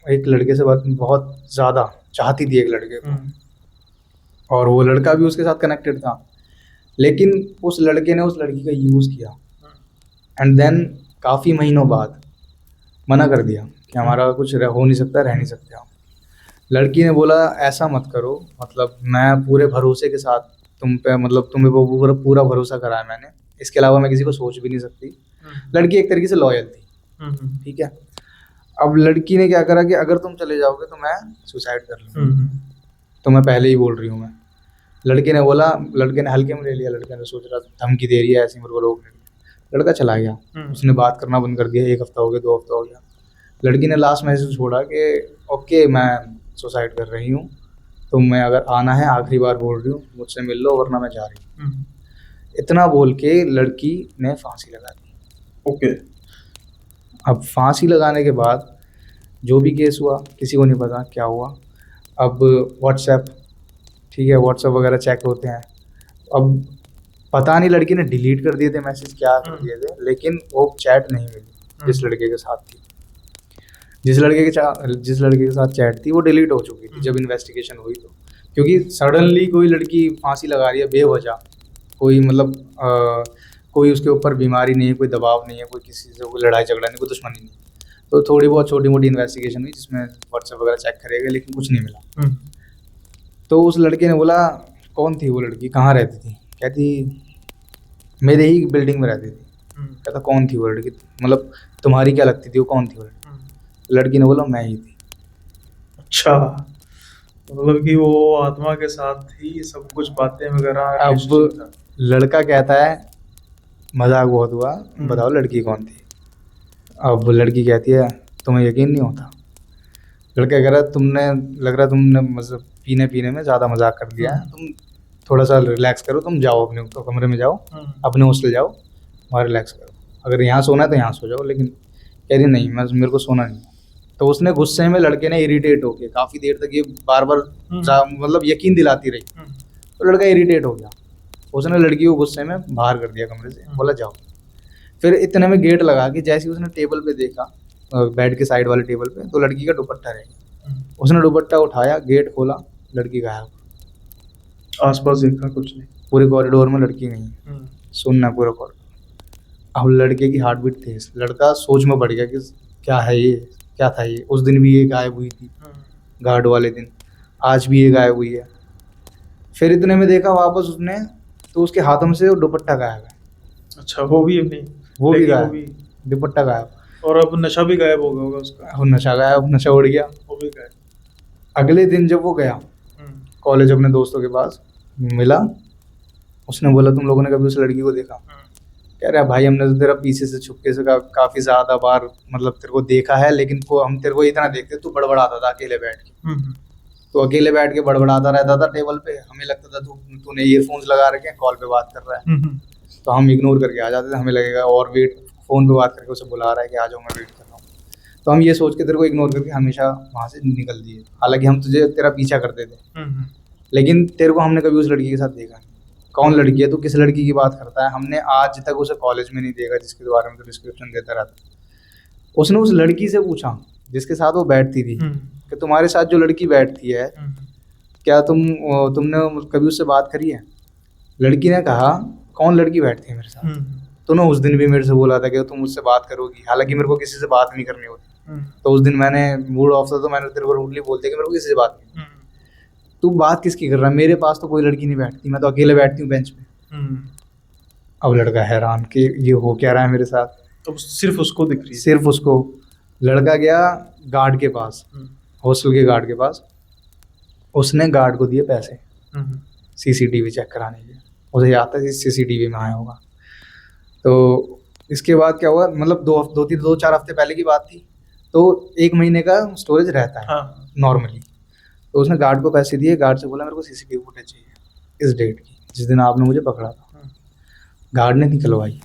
एक लड़के से बहुत ज़्यादा चाहती थी, एक लड़के को, और वो लड़का भी उसके साथ कनेक्टेड था, लेकिन उस लड़के ने उस लड़की का यूज़ किया एंड देन काफ़ी महीनों बाद मना कर दिया कि हमारा कुछ हो नहीं सकता, रह नहीं सकते हम। लड़की ने बोला ऐसा मत करो, मतलब मैं पूरे भरोसे के साथ तुम पे, मतलब तुम्हें वो पूरा पूरा भरोसा कराया मैंने, इसके अलावा मैं किसी को सोच भी नहीं सकती। लड़की एक तरीके से लॉयल थी, ठीक है। अब लड़की ने क्या करा कि अगर तुम चले जाओगे तो मैं सुसाइड कर लूँगी, तो मैं पहले ही बोल रही हूँ मैं। लड़के ने बोला, लड़के ने हल्के में ले लिया, लड़के ने सोच रहा धमकी दे रही है ऐसे मेरे को रोक नहीं। लड़का चला गया, उसने बात करना बंद कर दिया। 1 हफ्ता हो गया, 2 हफ्ता हो गया। लड़की ने लास्ट मैसेज छोड़ा कि ओके मैं सुसाइड कर रही हूँ, तुम्हें अगर आना है आखिरी बार बोल रही हूँ, मुझसे मिल लो वरना मैं जा रही हूँ। इतना बोल के लड़की ने फांसी लगा दी। ओके। अब फांसी लगाने के बाद जो भी केस हुआ किसी को नहीं पता क्या हुआ। अब व्हाट्सएप, ठीक है, व्हाट्सएप वगैरह चेक होते हैं। अब पता नहीं लड़की ने डिलीट कर दिए थे मैसेज, क्या कर दिए थे, लेकिन वो चैट नहीं मिली जिस लड़के के साथ थी। जिस लड़के के साथ चैट थी वो डिलीट हो चुकी थी जब इन्वेस्टिगेशन हुई तो। क्योंकि सडनली कोई लड़की फांसी लगा रही है बेवजह, कोई मतलब कोई उसके ऊपर बीमारी नहीं है, कोई दबाव नहीं है, कोई किसी से कोई लड़ाई झगड़ा नहीं, कोई दुश्मनी नहीं। तो थोड़ी बहुत छोटी मोटी इन्वेस्टिगेशन हुई जिसमें व्हाट्सएप वगैरह चेक करेगा, लेकिन कुछ नहीं मिला। तो उस लड़के ने बोला कौन थी वो लड़की, कहाँ रहती थी? कहती मेरे ही बिल्डिंग में रहती थी। कहता कौन थी वो लड़की, मतलब तुम्हारी क्या लगती थी, वो कौन थी वो लड़की? लड़की ने बोला मैं ही थी। अच्छा, मतलब कि वो आत्मा के साथ ही सब कुछ बातें वगैरह। अब लड़का कहता है मजाक बहुत हुआ, बताओ लड़की कौन थी? अब लड़की कहती है तुम्हें यकीन नहीं होता। लड़का कह रहा लग रहा तुमने मतलब पीने में ज़्यादा मजाक कर दिया है, तुम थोड़ा सा रिलैक्स करो, तुम जाओ अपने कमरे में जाओ, अपने हॉस्टल जाओ, वहाँ रिलैक्स करो, अगर यहाँ सोना है तो यहाँ सो जाओ। लेकिन कह रही नहीं, मेरे को सोना नहीं है। तो उसने गुस्से में, लड़के ने इरिटेट हो गया, काफ़ी देर तक ये बार बार मतलब यकीन दिलाती रही, तो लड़का इरिटेट हो गया। उसने लड़की को गुस्से में बाहर कर दिया कमरे से, बोला जाओ। फिर इतने में गेट लगा कि जैसे ही उसने टेबल पे देखा, बेड के साइड वाले टेबल पे, तो लड़की का दुपट्टा रह गया। उसने दुपट्टा उठाया, गेट खोला, लड़की गायब। आसपास देखा कुछ नहीं, पूरे कॉरिडोर में लड़की नहीं, सुनना पूरा कॉरिडोर। अब लड़के की हार्ट बीट तेज, लड़का सोच में पड़ गया कि क्या है ये, क्या था ये। उस दिन भी ये गायब हुई थी, गार्ड वाले दिन, आज भी ये गायब हुई है। फिर इतने में देखा वापस उसने, तो उसके हाथों से वो दुपट्टा गायब है। अच्छा, वो भी नहीं, वो भी लेकिन गायब, दुपट्टा गायब, और अब नशा भी गायब हो गया होगा उसका। और नशा गायब, नशा उड़ गया। वो भी गायब। अगले दिन जब वो गया कॉलेज अपने दोस्तों के पास, मिला, उसने बोला तुम लोगों ने कभी उस लड़की को देखा? कह रहा भाई हमने तो तेरा पीछे से छुपके से काफ़ी ज़्यादा बार मतलब तेरे को देखा है, लेकिन वो हम तेरे को इतना देखते तू बड़बड़ाता था अकेले बैठ के। तो अकेले बैठ के बड़बड़ाता रहता था टेबल पे, हमें लगता था तूने ईयरफोन्स लगा रखे हैं, कॉल पे बात कर रहा है। तो हम इग्नोर करके आ जाते थे, हमें लगेगा और वेट, फ़ोन पे बात करके उसे बुला रहा है कि आ जाओ मैं वेट कर रहा हूँ। तो हम ये सोच के तेरे को इग्नोर करके हमेशा वहाँ से निकल दिए, हालांकि हम तुझे तेरा पीछा करते थे, लेकिन तेरे को हमने कभी उस लड़की के साथ देखा नहीं। कौन लड़की है, तू किस लड़की की बात करता है? हमने आज तक उसे कॉलेज में नहीं देखा जिसके बारे में तो डिस्क्रिप्शन देता रहता। उसने उस लड़की से पूछा जिसके साथ वो बैठती थी कि तुम्हारे साथ जो लड़की बैठती है क्या तुमने कभी उससे बात करी है? लड़की ने कहा कौन लड़की बैठती है मेरे साथ? तूने उस दिन भी मेरे से बोला था कि तुम मुझसे बात करोगी, हालांकि मेरे को किसी से बात नहीं करनी होती। तो उस दिन मैंने मूड ऑफ था, तो मैंने तेरे को रूडली बोल दिया कि मेरे को किसी से बात नहीं। तू बात किसकी कर रहा है? मेरे पास तो कोई लड़की नहीं बैठती, मैं तो अकेले बैठती हूँ बेंच पे। अब लड़का हैरान कि ये हो क्या रहा है मेरे साथ। तो सिर्फ उसको दिख रही है, सिर्फ उसको। लड़का गया गार्ड के पास, हॉस्टल के गार्ड के पास, उसने गार्ड को दिए पैसे सीसीटीवी चेक कराने के। उसे याद था सीसीटीवी में आया होगा। तो इसके बाद क्या हुआ, मतलब 2-4 हफ्ते पहले की बात थी। तो 1 महीने का स्टोरेज रहता है नॉर्मली। तो उसने गार्ड को पैसे दिए, गार्ड से बोला मेरे को सीसीटीवी फुटेज चाहिए इस डेट की जिस दिन आपने मुझे पकड़ा था। गार्ड ने निकलवाई।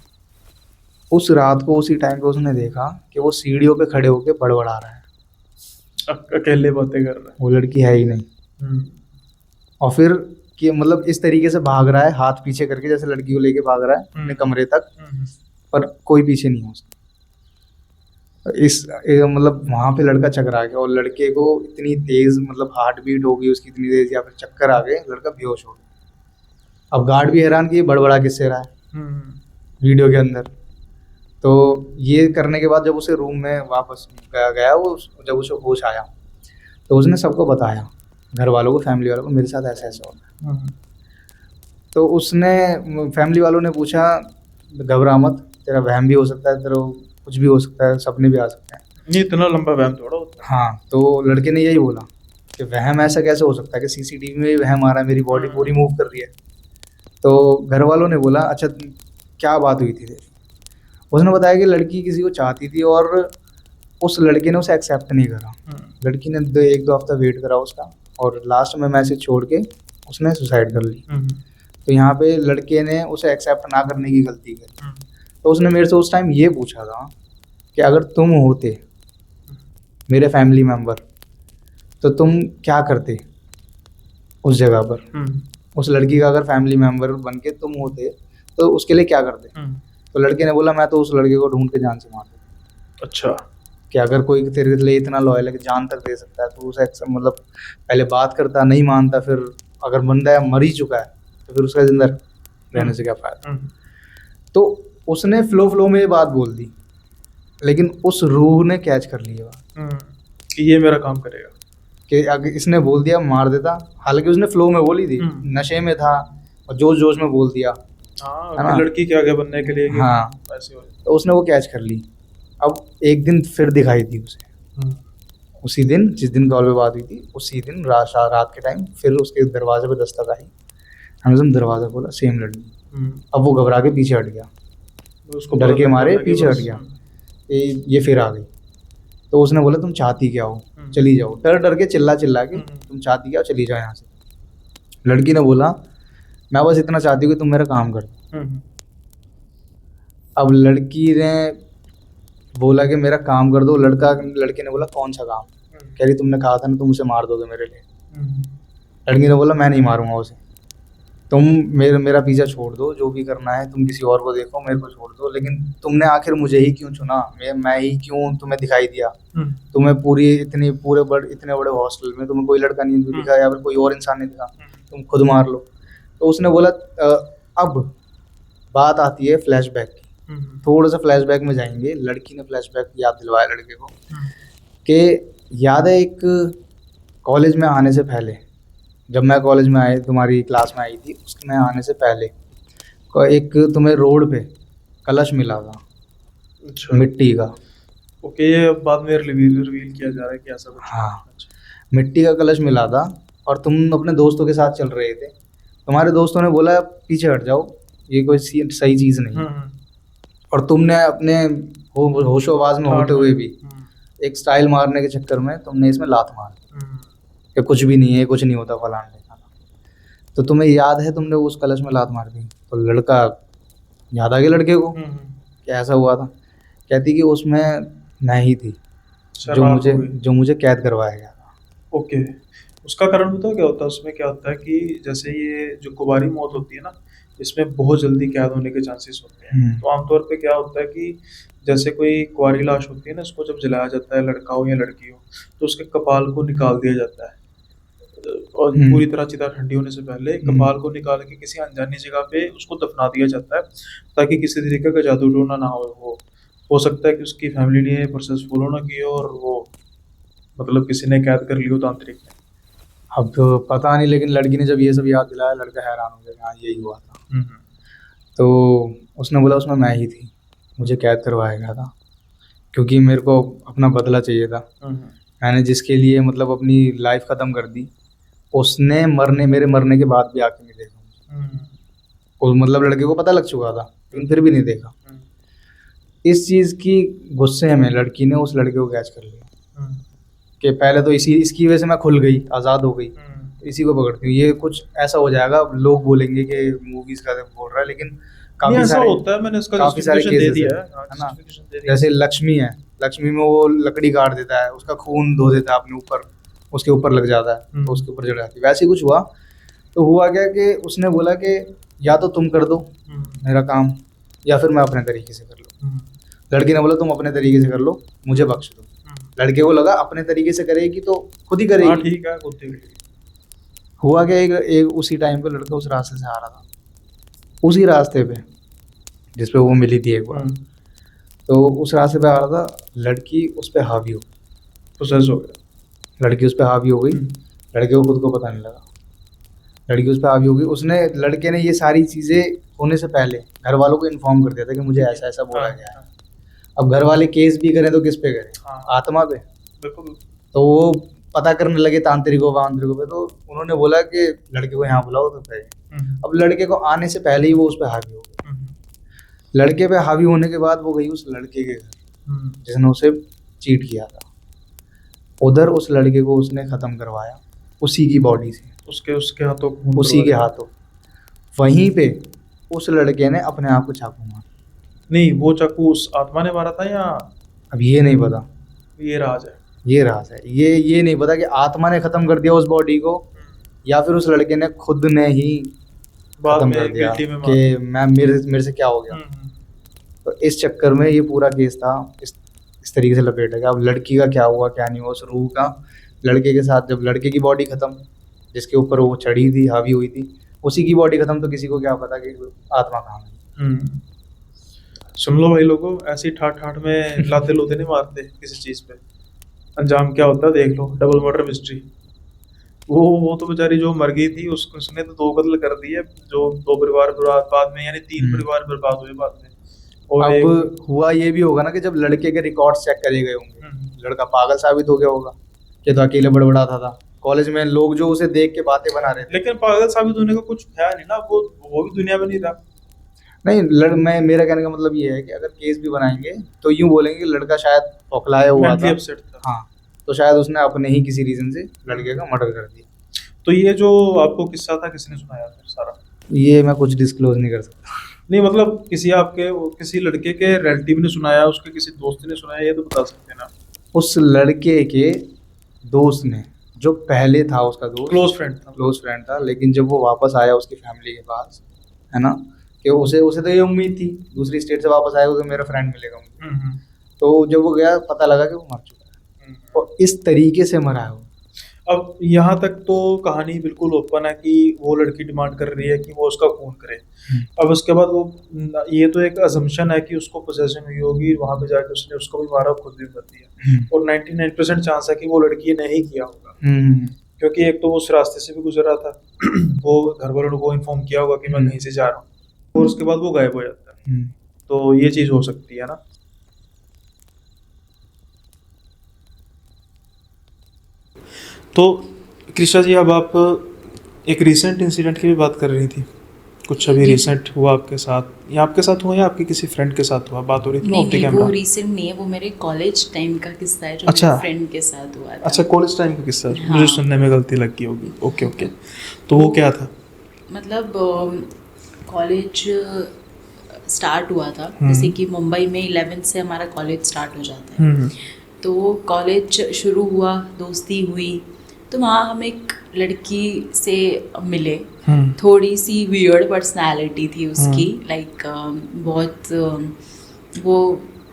उस रात को उसी टाइम पे उसने देखा कि वो सीढ़ियों पे खड़े होके बड़बड़ा रहा है, अकेले बातें कर रहा है। वो लड़की है ही नहीं। और फिर कि मतलब इस तरीके से भाग रहा है हाथ पीछे करके, जैसे लड़की को लेके भाग रहा है अपने कमरे तक, पर कोई पीछे नहीं है उसका। मतलब वहां पे लड़का चकरा गया और लड़के को इतनी तेज मतलब हार्ट बीट हो गई उसकी इतनी तेज, या फिर चक्कर आ गए, लड़का बेहोश हो गया। अब गार्ड भी हैरान कि ये बड़बड़ा किससे रहा है वीडियो के अंदर। तो ये करने के बाद जब उसे रूम में वापस गया वो, जब उसे होश आया तो उसने सबको बताया, घर वालों को, फैमिली वालों को, मेरे साथ ऐसा ऐसा होता है। तो उसने, फैमिली वालों ने पूछा घबरा मत, तेरा वहम भी हो सकता है, तेरा कुछ भी हो सकता है, सपने भी आ सकते हैं। ये इतना लंबा वहम थोड़ा होता हाँ, तो लड़के ने यही बोला कि वहम ऐसा कैसे हो सकता है कि सीसीटीवी में वहम आ रहा है, मेरी बॉडी पूरी मूव कर रही है। तो घर वालों ने बोला अच्छा क्या बात हुई थी तेरी? उसने बताया कि लड़की किसी को चाहती थी और उस लड़के ने उसे एक्सेप्ट नहीं करा। लड़की ने 1-2 हफ्ता वेट करा उसका और लास्ट में मैसेज छोड़ के उसने सुसाइड कर ली। तो यहाँ पे लड़के ने उसे एक्सेप्ट ना करने की गलती करी। तो उसने मेरे से उस टाइम ये पूछा था कि अगर तुम होते मेरे फैमिली मेम्बर तो तुम क्या करते उस जगह पर? उस लड़की का अगर फैमिली मेम्बर बन के तुम होते तो उसके लिए क्या करते? तो लड़के ने बोला मैं तो उस लड़के को ढूंढ के जान से मार देता। अच्छा। कि अगर कोई तेरे लिए इतना लॉयल है कि जान तक दे सकता है तो उसे मतलब पहले बात करता, नहीं मानता, फिर अगर बंदा मर ही चुका है तो फिर उसका जिंदा रहने से क्या फायदा? तो उसने फ्लो में ये बात बोल दी, लेकिन उस रूह ने कैच कर ली ये बात कि ये मेरा काम करेगा, कि अगर इसने बोल दिया मार देता। हालांकि उसने फ्लो में बोली थी, नशे में था और जोश जोश में बोल दिया, है ना? लड़की के आगे बनने के लिए कि हाँ, ऐसे हो। तो उसने वो कैच कर ली। अब एक दिन फिर दिखाई दी उसे, उसी दिन जिस दिन कॉल पे बात हुई थी उसी दिन रात के टाइम फिर उसके दरवाजे पे दस्तक आई। हमने जब दरवाज़ा खोला, सेम लड़की। अब वो घबरा के पीछे हट गया, उसको डर के पता मारे लगा कि पीछे हट बस, गया। ये फिर आ गई। तो उसने बोला तुम चाहती क्या हो, चली जाओ। डर डर के चिल्ला के तुम चाहती क्या हो, चली जाओ यहाँ से। लड़की ने बोला मैं बस इतना चाहती हूँ कि तुम मेरा काम कर दो। अब लड़की ने बोला कि मेरा काम कर दो। लड़के ने बोला कौन सा काम? कह रही तुमने कहा था ना तुम उसे मार दोगे मेरे लिए। लड़की ने बोला मैं नहीं मारूंगा उसे, तुम मेरा पीछा छोड़ दो, जो भी करना है तुम किसी और को देखो, मेरे को छोड़ दो। लेकिन तुमने आखिर मुझे ही क्यों चुना? मैं ही क्यों तुम्हें दिखाई दिया? तुम्हें इतने बड़े हॉस्टल में तुम्हें कोई लड़का नहीं दिखा या फिर कोई और इंसान नहीं दिखा, तुम खुद मार लो। तो उसने बोला अब बात आती है फ्लैशबैक की। थोड़ा सा फ्लैशबैक में जाएंगे। लड़की ने फ्लैशबैक याद दिलवाया लड़के को कि याद है एक कॉलेज में आने से पहले, जब मैं कॉलेज में तुम्हारी क्लास में आई थी, उसके में आने से पहले एक तुम्हें रोड पे कलश मिला था। अच्छा। मिट्टी का। ओके, ये बाद में रिवील किया जा रहा है कि ऐसा कुछ। हाँ, मिट्टी का कलश मिला था और तुम अपने दोस्तों के साथ चल रहे थे। तुम्हारे दोस्तों ने बोला पीछे हट जाओ, ये कोई सही चीज़ नहीं है। और तुमने अपने होशो आवाज में होते हुए भी एक स्टाइल मारने के चक्कर में तुमने इसमें लात मार दी कि कुछ भी नहीं है, कुछ नहीं होता फलान ढिकाना। तो तुम्हें याद है तुमने उस कलश में लात मार दी? तो लड़का याद आ गया लड़के को कि ऐसा हुआ था। कहती कि उसमें मैं ही थी जो मुझे कैद करवाया गया था। ओके, उसका कारण बताओ क्या होता है? उसमें क्या होता है कि जैसे ये जो कुंवारी मौत होती है ना, इसमें बहुत जल्दी कैद होने के चांसेस होते हैं। तो आमतौर पे क्या होता है कि जैसे कोई कुंवारी लाश होती है ना, उसको जब जलाया जाता है, लड़का हो या लड़की हो, तो उसके कपाल को निकाल दिया जाता है और पूरी तरह चिता ठंडी होने से पहले कपाल को निकाल के किसी अनजानी जगह पे उसको दफना दिया जाता है, ताकि किसी तरीके का जादू टोना ना हो सकता है कि उसकी फैमिली ने प्रोसेस फॉलो ना की हो और वो मतलब किसी ने कैद कर लियो तांत्रिक ने। अब तो पता नहीं, लेकिन लड़की ने जब ये सब याद दिलाया, लड़का हैरान हो गया, हाँ यही हुआ था। तो उसने बोला उसमें मैं ही थी, मुझे कैद करवाया गया था क्योंकि मेरे को अपना बदला चाहिए था। मैंने जिसके लिए मतलब अपनी लाइफ ख़त्म कर दी, उसने मेरे मरने के बाद भी आके नहीं देखा। और मतलब लड़के को पता लग चुका था लेकिन फिर भी नहीं देखा। इस चीज़ की गुस्से में लड़की ने उस लड़के को कैच कर लिया कि पहले तो इसकी वजह से मैं खुल गई, आज़ाद हो गई, इसी को पकड़ती हूँ, ये कुछ ऐसा हो जाएगा, लोग बोलेंगे कि मूवीज का बोल रहा है, लेकिन नहीं, काफी ऐसा सारे होता है, मैंने उसका काफी सारे justification दे केसेस दिया है है ना। justification दे दिया। जैसे लक्ष्मी है, लक्ष्मी में वो लकड़ी काट देता है, उसका खून धो देता है अपने ऊपर, उसके ऊपर लग जाता है, तो उसके ऊपर चढ़ जाती है। वैसे ही कुछ हुआ, तो हुआ क्या कि उसने बोला कि या तो तुम कर दो मेरा काम, या फिर मैं अपने तरीके से कर लूँ। लड़की ने बोला तुम अपने तरीके से कर लो, मुझे बख्श दो। लड़के को लगा अपने तरीके से करेगी तो खुद ही हाँ करेगी। ठीक है, कुत्ते भी। हुआ क्या, एक उसी टाइम पे लड़का उस रास्ते से आ रहा था, उसी रास्ते पे जिस पे वो मिली थी एक बार, तो उस रास्ते पे आ रहा था, लड़की उस पे हावी हो गई, पोसेस हो गया। लड़की उस पे हावी हो गई, लड़के को खुद को पता नहीं लगा, लड़की उस पे हावी हो गई। उसने, लड़के ने ये सारी चीज़ें होने से पहले घर वालों को इन्फॉर्म कर दिया था कि मुझे ऐसा ऐसा बोला गया है। अब घर वाले केस भी करें तो किस पे करें, आत्मा पे। बिल्कुल। तो वो पता करने लगे तांत्रिकों पे, तो उन्होंने बोला कि लड़के को यहाँ बुलाओ तो कहे। अब लड़के को आने से पहले ही वो उस पर हावी हो गई। लड़के पे हावी होने के बाद वो गई उस लड़के के घर जिसने उसे चीट किया था, उधर उस लड़के को उसने ख़त्म करवाया उसी की बॉडी से, उसके हाथों उसी के हाथों। वहीं पे उस लड़के ने अपने आप को चाकू मारा। नहीं, वो चाकू उस आत्मा ने मारा था या अब ये नहीं पता, ये राज है? ये राज है, ये नहीं पता कि आत्मा ने ख़त्म कर दिया उस बॉडी को, या फिर उस लड़के ने खुद ने ही बाद खत्म में कर दिया गिल्टी में कि मैं मेरे से क्या हो गया। तो इस चक्कर में ये पूरा केस था, इस तरीके से लपेटा गया। अब लड़की का क्या हुआ क्या नहीं हुआ, उस रूह का लड़के के साथ, जब लड़के की बॉडी खत्म, जिसके ऊपर वो चढ़ी थी, हावी हुई थी, उसी की बॉडी खत्म, तो किसी को क्या पता कि आत्मा कहाँ है। सुन लो भाई लोगों, ऐसी ठाठ ठाठ में लाते लोते नहीं मारते किसी चीज पे, अंजाम क्या होता है देख लो। डबल मर्डर मिस्ट्री, वो तो बेचारी जो मर गई थी, उसने तो 2 कत्ल कर दिए, जो 2 परिवार बर्बाद बाद में, यानी 3 परिवार बर्बाद हुए बाद में। और अब हुआ ये भी होगा ना कि जब लड़के के रिकॉर्ड्स चेक करे गए होंगे, लड़का पागल साबित हो गया होगा कि तो अकेले बड़बड़ाता था। कॉलेज में लोग जो उसे देख के बातें बना रहे थे, लेकिन पागल साबित होने का कुछ है नहीं ना, वो भी दुनिया में नहीं रहा। नहीं मेरा कहने का मतलब ये है कि अगर केस भी बनाएंगे तो यूं बोलेंगे कि लड़का शायद पौखलाया हुआ मेंटली था, अपसेट था। हाँ, तो शायद उसने अपने ही किसी रीजन से लड़के का मर्डर कर दिया। तो ये जो आपको किस्सा था, किसने सुनाया फिर सारा? ये मैं कुछ डिस्क्लोज नहीं कर सकता। नहीं मतलब किसी लड़के के रिलेटिव ने सुनाया, उसके किसी दोस्त ने सुनाया, ये तो बता सकते हैं ना? उस लड़के के दोस्त ने, जो पहले था उसका दोस्त, क्लोज फ्रेंड था, लेकिन जब वो वापस आया उसकी फैमिली के पास, है ना, कि उसे तो ये उम्मीद थी दूसरी स्टेट से वापस आएगा तो मेरा फ्रेंड मिलेगा मुझे। तो जब वो गया पता लगा कि वो मर चुका है, और इस तरीके से मरा है वो। अब यहाँ तक तो कहानी बिल्कुल ओपन है कि वो लड़की डिमांड कर रही है कि वो उसका खून करे। अब उसके बाद वो, ये तो एक अजम्पशन है कि उसको पोजेशन हुई होगी, वहाँ पे जाके उसने उसको भी मारा, खुद भी मर दिया, और 99% चांस है कि वो लड़की ने ही किया होगा, क्योंकि एक तो वो उस रास्ते से भी गुजर रहा था, वो घर वालों को इन्फॉर्म किया होगा कि मैं कहीं से जा रहा हूँ, और उसके बाद वो गायब हो जाता है। तो ये चीज़ हो सकती है ना। तो कृष्णा जी, अब आप एक रिसेंट इंसिडेंट की भी बात कर रही थी, कुछ अभी रिसेंट हुआ आपके साथ, या आपके साथ हुआ या आपके किसी फ्रेंड के साथ हुआ, बात हो रही थी ऑफ द नहीं, कैमरा? वो रिसेंट नहीं है, वो मेरे कॉलेज टाइम का किस्सा है जो अच्छा। मेरे फ्रेंड के साथ हुआ था। अच्छा, कॉलेज टाइम का किस्सा, हाँ। मुझे सुनने में गलती लगी होगी। ओके, तो वो क्या था? मतलब कॉलेज स्टार्ट हुआ था, जैसे कि मुंबई में 11th से हमारा कॉलेज स्टार्ट हो जाता है, तो कॉलेज शुरू हुआ, दोस्ती हुई, तो वहाँ हम एक लड़की से मिले। थोड़ी सी वियर्ड पर्सनालिटी थी उसकी, लाइक बहुत वो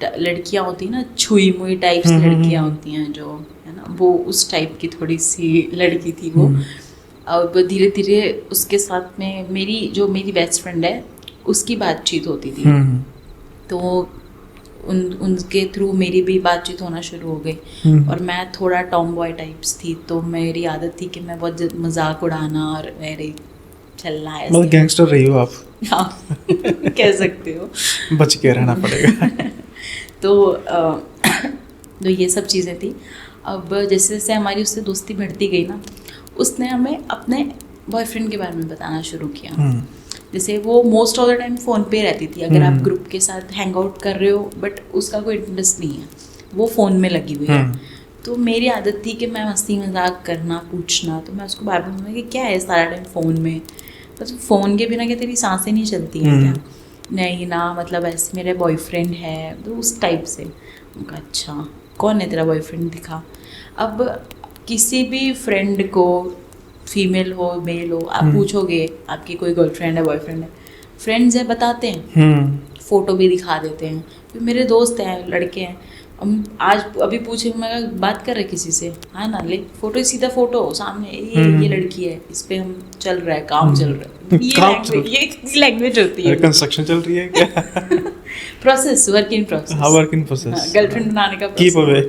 लड़कियाँ होती हैं ना, छुई मुई टाइप्स लड़कियाँ होती हैं जो, है ना, वो उस टाइप की थोड़ी सी लड़की थी वो। अब धीरे धीरे उसके साथ में मेरी बेस्ट फ्रेंड है, उसकी बातचीत होती थी, तो उनके थ्रू मेरी भी बातचीत होना शुरू हो गई। और मैं थोड़ा टॉम बॉय टाइप्स थी, तो मेरी आदत थी कि मैं बहुत मजाक उड़ाना और मेरे चलना है, मतलब गैंगस्टर रही हो आप? हाँ कह सकते हो, बच के रहना पड़ेगा। तो ये सब चीज़ें थी। अब जैसे जैसे हमारी उससे दोस्ती बढ़ती गई ना, उसने हमें अपने बॉयफ्रेंड के बारे में बताना शुरू किया। जैसे वो most of the time phone पे रहती थी, अगर आप ग्रुप के साथ हैंग आउट कर रहे हो, बट उसका कोई इंटरेस्ट नहीं है, वो फ़ोन में लगी हुई है। तो मेरी आदत थी कि मैं मस्ती मजाक करना, पूछना, तो मैं उसको बार बार बोलूँगी कि क्या है सारा टाइम फ़ोन में, बस फ़ोन के बिना क्या तेरी सांसें नहीं चलती हैं क्या? नहीं ना, मतलब ऐसे मेरा बॉयफ्रेंड है, तो उस टाइप से। उनका अच्छा कौन है तेरा बॉयफ्रेंड, दिखा। अब किसी भी फ्रेंड को, फीमेल हो मेल हो, आप पूछोगे आपकी कोई गर्लफ्रेंड है बॉयफ्रेंड है, फ्रेंड्स है बताते हैं, फ़ोटो भी दिखा देते हैं। फिर मेरे दोस्त हैं, लड़के हैं, आज अभी पूछे, मैं बात कर रहे किसी से, हाँ ना, ले फोटो, सीधा फोटो सामने, ये लड़की है, इस पे हम चल रहा है, काम चल रहा है, ये लैंग्वेज होती है। कंस्ट्रक्शन चल रही है क्या? Process, work in process. हाँ, वर्क इन प्रोसेस, गर्लफ्रेंड बनाने का कीप अवे।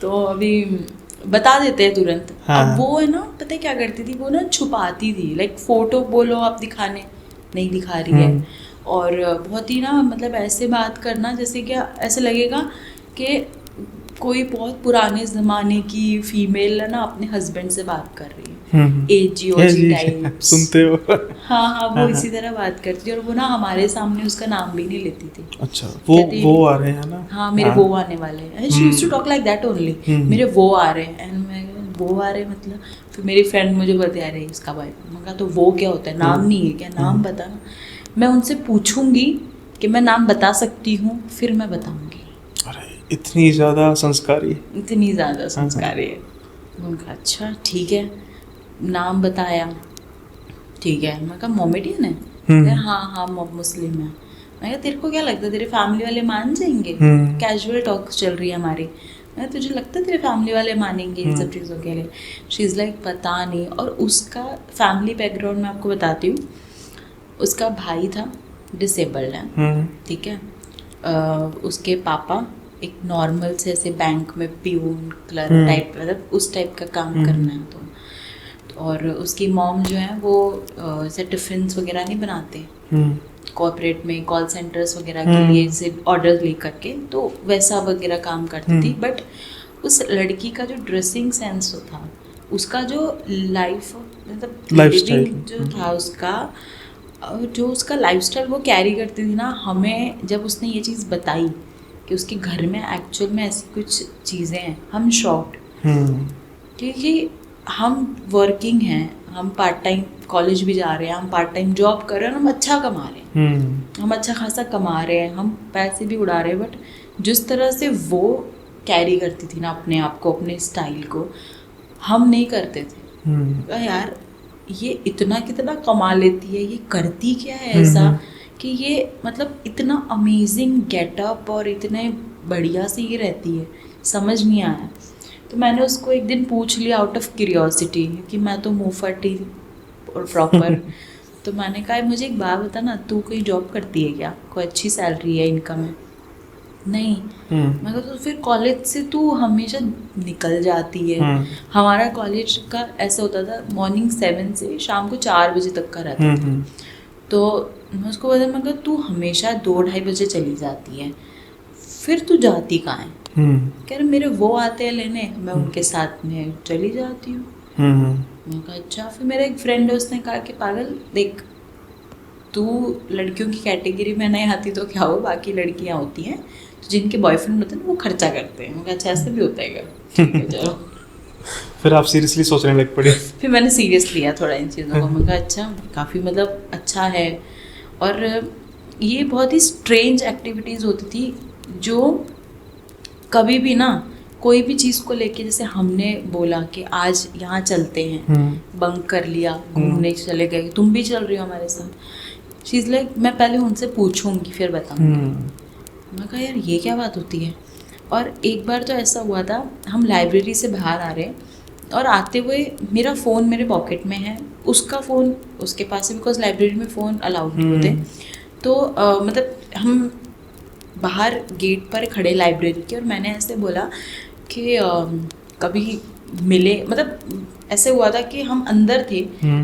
तो अभी बता देते हैं तुरंत। हाँ। अब वो है ना, पता है क्या करती थी वो ना, छुपाती थी, लाइक फोटो बोलो आप दिखाने, नहीं दिखा रही है, और बहुत ही ना मतलब ऐसे बात करना जैसे कि ऐसे लगेगा कि कोई बहुत पुराने ज़माने की फीमेल है ना अपने हस्बैंड से बात कर रही है, एजी टाइप, सुनते हो? हाँ, वो इसी तरह बात करती थी, और वो ना हमारे सामने उसका नाम भी नहीं लेती थी। अच्छा, वो आ रहे हैं ना? हाँ, मेरे वो आने वाले हैं, she used to talk like that only, मेरे वो आ रहे हैं, एंड मैं वो आ रहे मतलब, फिर मेरी फ्रेंड मुझे बता रही इसका बॉयफ्रेंड, मैं कहा तो वो क्या होता है, नाम नहीं है क्या, नाम बता ना। मैं उनसे पूछूंगी कि मैं नाम बता सकती हूँ, फिर मैं बताऊंगी। अरे इतनी ज़्यादा संस्कारी, इतनी ज़्यादा संस्कारी है। उनका अच्छा ठीक है, नाम बताया, ठीक है, मैं कहा मोमेडियन है, हाँ मुस्लिम है। मैं कहा तेरे को क्या लगता है तेरे फैमिली वाले मान जाएंगे? कैजुअल टॉक चल रही है हमारी, मैं तुझे लगता है तेरे फैमिली वाले मानेंगे इन सब चीज़ों के लिए? शी इज़ लाइक पता नहीं। और उसका फैमिली बैकग्राउंड मैं आपको बताती हूँ, उसका भाई था, डिसेबल्ड है, ठीक है, उसके पापा एक नॉर्मल से ऐसे बैंक में प्यून क्लर्क टाइप, मतलब उस टाइप का काम करना है तो, और उसकी मॉम जो है वो ऐसे टिफ़िन्स वगैरह नहीं बनाते, कॉर्पोरेट में कॉल सेंटर्स वगैरह के लिए से ऑर्डर ले करके, तो वैसा वगैरह काम करती थी। बट उस लड़की का जो ड्रेसिंग सेंस था, उसका जो लाइफ मतलब लिविंग जो था उसका, जो उसका लाइफस्टाइल वो कैरी करती थी ना, हमें जब उसने ये चीज़ बताई कि उसके घर में एक्चुअल में ऐसी कुछ चीज़ें हैं, हम शॉक्ड, क्योंकि हम वर्किंग हैं, हम पार्ट टाइम कॉलेज भी जा रहे हैं, हम पार्ट टाइम जॉब कर रहे हैं, हम अच्छा कमा रहे हैं, हम अच्छा खासा कमा रहे हैं, हम पैसे भी उड़ा रहे हैं, बट जिस तरह से वो कैरी करती थी ना अपने आप को, अपने स्टाइल को, हम नहीं करते थे। यार ये इतना कितना कमा लेती है, ये करती क्या है ऐसा कि ये मतलब इतना अमेजिंग गेटअप और इतने बढ़िया से ही रहती है, समझ नहीं आया। तो मैंने उसको एक दिन पूछ लिया आउट ऑफ क्यूरियोसिटी कि मैं तो मुँह फटी और प्रॉपर तो मैंने कहा मुझे एक बात बता ना, तू कोई जॉब करती है क्या, कोई अच्छी सैलरी है, इनकम है? नहीं। मैं कहा तो फिर कॉलेज से तू हमेशा निकल जाती है। हमारा कॉलेज का ऐसा होता था, मॉर्निंग 7 से शाम को 4 बजे तक का रहता था। तो मैं उसको बोला, मैं कहा तू हमेशा 2-2:30 बजे चली जाती है, फिर तू जाती कहाँ है? कह रहे मेरे वो आते हैं लेने, मैं उनके साथ में चली जाती हूँ। मैंने कहा अच्छा। फिर मेरा एक फ्रेंड है, उसने कहा कि पागल देख, तू लड़कियों की कैटेगरी में नहीं आती तो क्या हो, बाकी लड़कियाँ होती हैं तो जिनके बॉयफ्रेंड होते हैं ना वो खर्चा करते हैं। मैं कहा अच्छा ऐसे भी होता है क्या? ठीक है चलो। फिर आप सीरियसली सोचने लग पड़े? फिर मैंने सीरियस लिया थोड़ा इन चीज़ों को। मैं कहा अच्छा काफ़ी मतलब अच्छा है। और ये बहुत ही स्ट्रेंज एक्टिविटीज़ होती थी जो कभी भी ना कोई भी चीज़ को लेके, जैसे हमने बोला कि आज यहाँ चलते हैं, बंक कर लिया, घूमने चले गए, तुम भी चल रही हो हमारे साथ, चीज़ लाइक मैं पहले उनसे पूछूंगी फिर बताऊंगी। मैं कहा यार ये क्या बात होती है। और एक बार तो ऐसा हुआ था, हम लाइब्रेरी से बाहर आ रहे और आते हुए मेरा फ़ोन मेरे पॉकेट में है, उसका फ़ोन उसके पास है, बिकॉज लाइब्रेरी में फ़ोन अलाउड नहीं होते। तो मतलब हम बाहर गेट पर खड़े लाइब्रेरी के, और मैंने ऐसे बोला कि कभी मिले, मतलब ऐसे हुआ था कि हम अंदर थे,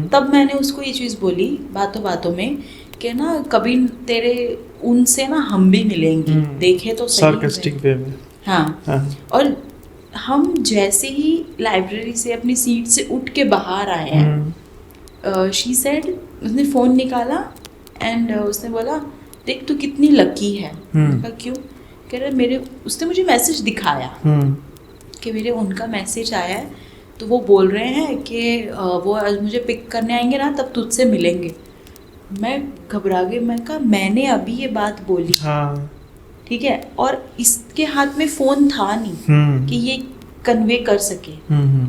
तब मैंने उसको ये चीज़ बोली बातों बातों में कि ना कभी तेरे उनसे ना हम भी मिलेंगे, देखे तो सही। सार्कास्टिक वे में। हाँ। और हम जैसे ही लाइब्रेरी से अपनी सीट से उठ के बाहर आए हैं, शी सेड, उसने फ़ोन निकाला एंड उसने बोला देख तू कितनी लकी है। कहा क्यों? कह रहा मेरे, उसने मुझे मैसेज दिखाया कि मेरे उनका मैसेज आया है, तो वो बोल रहे हैं कि वो आज मुझे पिक करने आएंगे ना, तब तुझसे मिलेंगे। मैं घबरा गई, मैं कहा मैंने अभी ये बात बोली, हाँ ठीक है, और इसके हाथ में फ़ोन था नहीं कि ये कन्वे कर सके।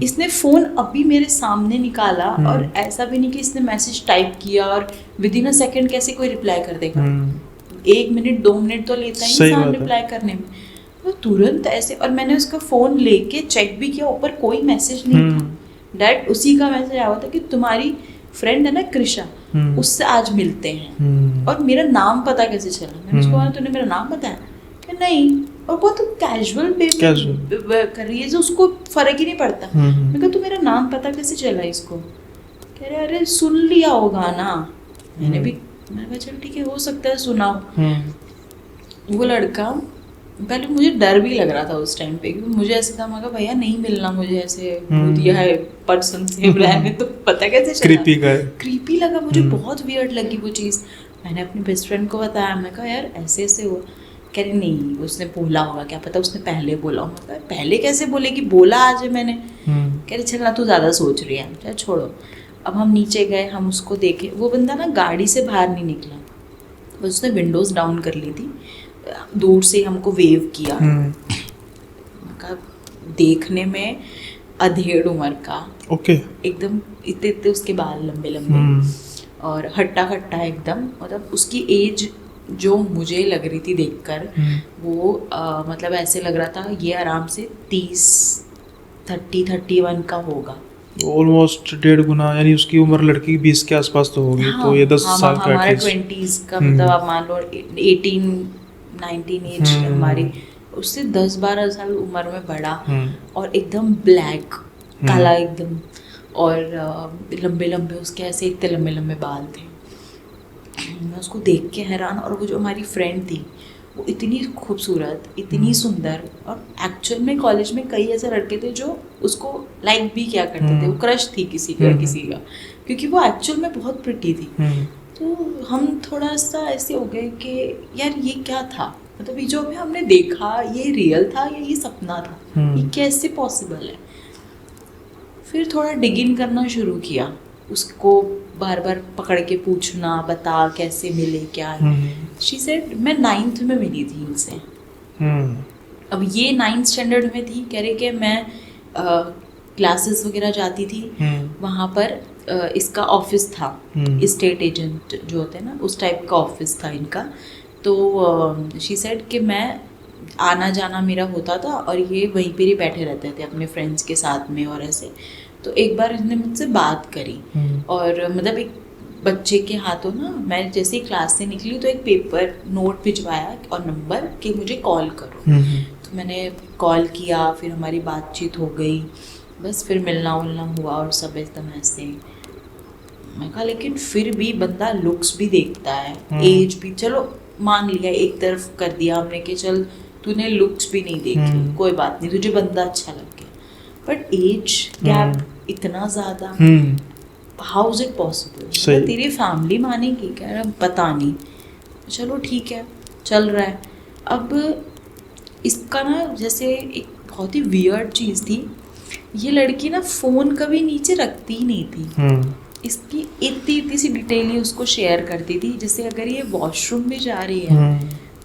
इसने फ़ोन अभी मेरे सामने निकाला, और ऐसा भी नहीं कि इसने मैसेज टाइप किया और विद इन अ सेकेंड कैसे कोई रिप्लाई कर देगा। 1 मिनट 2 मिनट तो लेता ही सही इंसान बात है। रिप्लाई करने में। वो तुरंत ऐसे, और मैंने उसका फ़ोन लेके चेक भी किया, ऊपर कोई मैसेज नहीं था। डायरेक्ट उसी का मैसेज आया हुआ था कि तुम्हारी फ्रेंड है ना कृषा, उससे आज मिलते हैं। और मेरा नाम पता कैसे चला? मैंने उसको बोला तूने मेरा नाम बताया? कि नहीं, और बहुत कैजुअल वे में कर रही है, जो उसको फर्क ही नहीं पड़ता। मैंने कहा तू मेरा नाम पता कैसे चला इसको? कह रहे अरे सुन लिया होगा ना। मैंने कहा चल ठीक है, हो सकता है सुना हो। वो लड़का, पहले मुझे डर भी लग रहा था उस टाइम पे, क्योंकि मुझे ऐसा था, मैं कहा भैया नहीं मिलना मुझे ऐसे दिया है पर्सन से रहने, तो पता कैसे चला? क्रीपी लगा मुझे, बहुत वियर्ड लगी वो चीज़। मैंने अपनी बेस्ट फ्रेंड को बताया, मैं कहा यार ऐसे ऐसे हुआ। कह रही नहीं उसने बोला होगा, क्या पता उसने पहले बोला हो। मतलब पहले कैसे बोलेगी, बोला आज है मैंने। कह रही चल ना तू ज़्यादा सोच रही है, चल छोड़ो। अब हम नीचे गए, हम उसको देखे, वो बंदा ना गाड़ी से बाहर नहीं निकला, उसने विंडोज़ डाउन कर ली थी, दूर से हमको वेव किया। देखने में अधेड़ उम्र का, ओके, एकदम इतने इतने उसके बाल लंबे लंबे, और हट्टा हट्टा एकदम। मतलब उसकी एज जो मुझे लग रही थी देखकर, वो मतलब ऐसे लग रहा था ये आराम से 30-31 का होगा, ऑलमोस्ट 1.5 गुना, यानी उसकी उम्र लड़की 20 के आसपास तो होगी। तो ये 10 साल का हमारा एटलीस्ट। 20s का, मतलब आप मान लो 18-19 एज हमारी, उससे 10-12 साल उम्र में बड़ा, और एकदम ब्लैक काला एकदम, और लंबे लंबे उसके ऐसे इतने लंबे लंबे बाल थे। मैं उसको देख के हैरान। और वो जो हमारी फ्रेंड थी, वो इतनी खूबसूरत, इतनी सुंदर, और एक्चुअल में कॉलेज में कई ऐसे लड़के थे जो उसको लाइक भी क्या करते थे, वो क्रश थी किसी का किसी का, क्योंकि वो एक्चुअल में बहुत प्रिटी थी। तो हम थोड़ा सा ऐसे हो गए कि यार ये क्या था, मतलब ये जो हमने देखा ये रियल था या ये सपना था, ये कैसे पॉसिबल है। फिर थोड़ा डिगिंग करना शुरू किया, उसको बार बार पकड़ के पूछना, बता कैसे मिले क्या है। शी सेड मैं 9th में मिली थी इनसे। अब ये 9th स्टैंडर्ड में थी। कह रहे कि मैं क्लासेस वगैरह जाती थी, वहाँ पर इसका ऑफिस था, स्टेट एजेंट जो होते हैं ना, उस टाइप का ऑफिस था इनका। तो शी सेड कि मैं आना जाना मेरा होता था, और ये वहीं पर ही बैठे रहते थे अपने फ्रेंड्स के साथ में और ऐसे। तो एक बार इसने मुझसे बात करी, और मतलब एक बच्चे के हाथों ना, मैं जैसे ही क्लास से निकली तो एक पेपर नोट भिजवाया और नंबर कि मुझे कॉल करो। तो मैंने कॉल किया, फिर हमारी बातचीत हो गई, बस फिर मिलना उलना हुआ और सब एकदम ऐसे। मैं कहा लेकिन फिर भी बंदा लुक्स भी देखता है, एज भी, चलो मान लिया, एक तरफ कर दिया हमने कि चल तूने लुक्स भी नहीं देखी, कोई बात नहीं, तुझे बंदा अच्छा लग गया, बट एज गैप इतना ज़्यादा, हाउ इज इट पॉसिबल? तेरी फैमिली मानेगी क्या? पता नहीं, चलो ठीक है चल रहा है। अब इसका ना जैसे एक बहुत ही वियर्ड चीज़ थी, ये लड़की ना फ़ोन कभी नीचे रखती ही नहीं थी। इसकी इतनी इतनी सी डिटेल ही उसको शेयर करती थी, जैसे अगर ये वॉशरूम भी जा रही है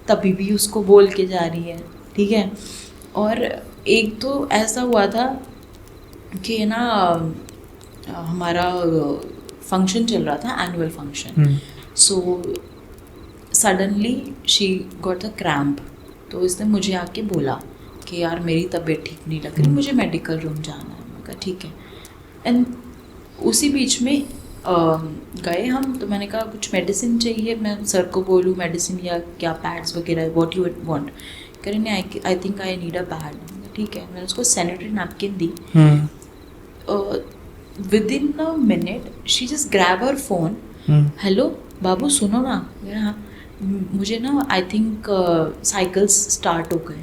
तभी भी उसको बोल के जा रही है, ठीक है। और एक तो ऐसा हुआ था कि ना हमारा फंक्शन चल रहा था, annual function. So suddenly she got a cramp, तो इसने मुझे आके बोला कि यार मेरी तबीयत ठीक नहीं लग रही, मुझे मेडिकल रूम जाना है। मैं कहा ठीक है। एंड उसी बीच में गए हम, तो मैंने कहा कुछ मेडिसिन चाहिए, मैं सर को बोलूँ मेडिसिन या क्या पैड्स वगैरह, व्हाट यू वांट। करें नहीं, I think I need a pad. ठीक है, मैंने उसको सैनिटरी नैपकिन दी। Within a minute she just grab her phone, hello बाबू सुनो ना, हाँ मुझे ना आई थिंक साइकिल्स स्टार्ट हो गए।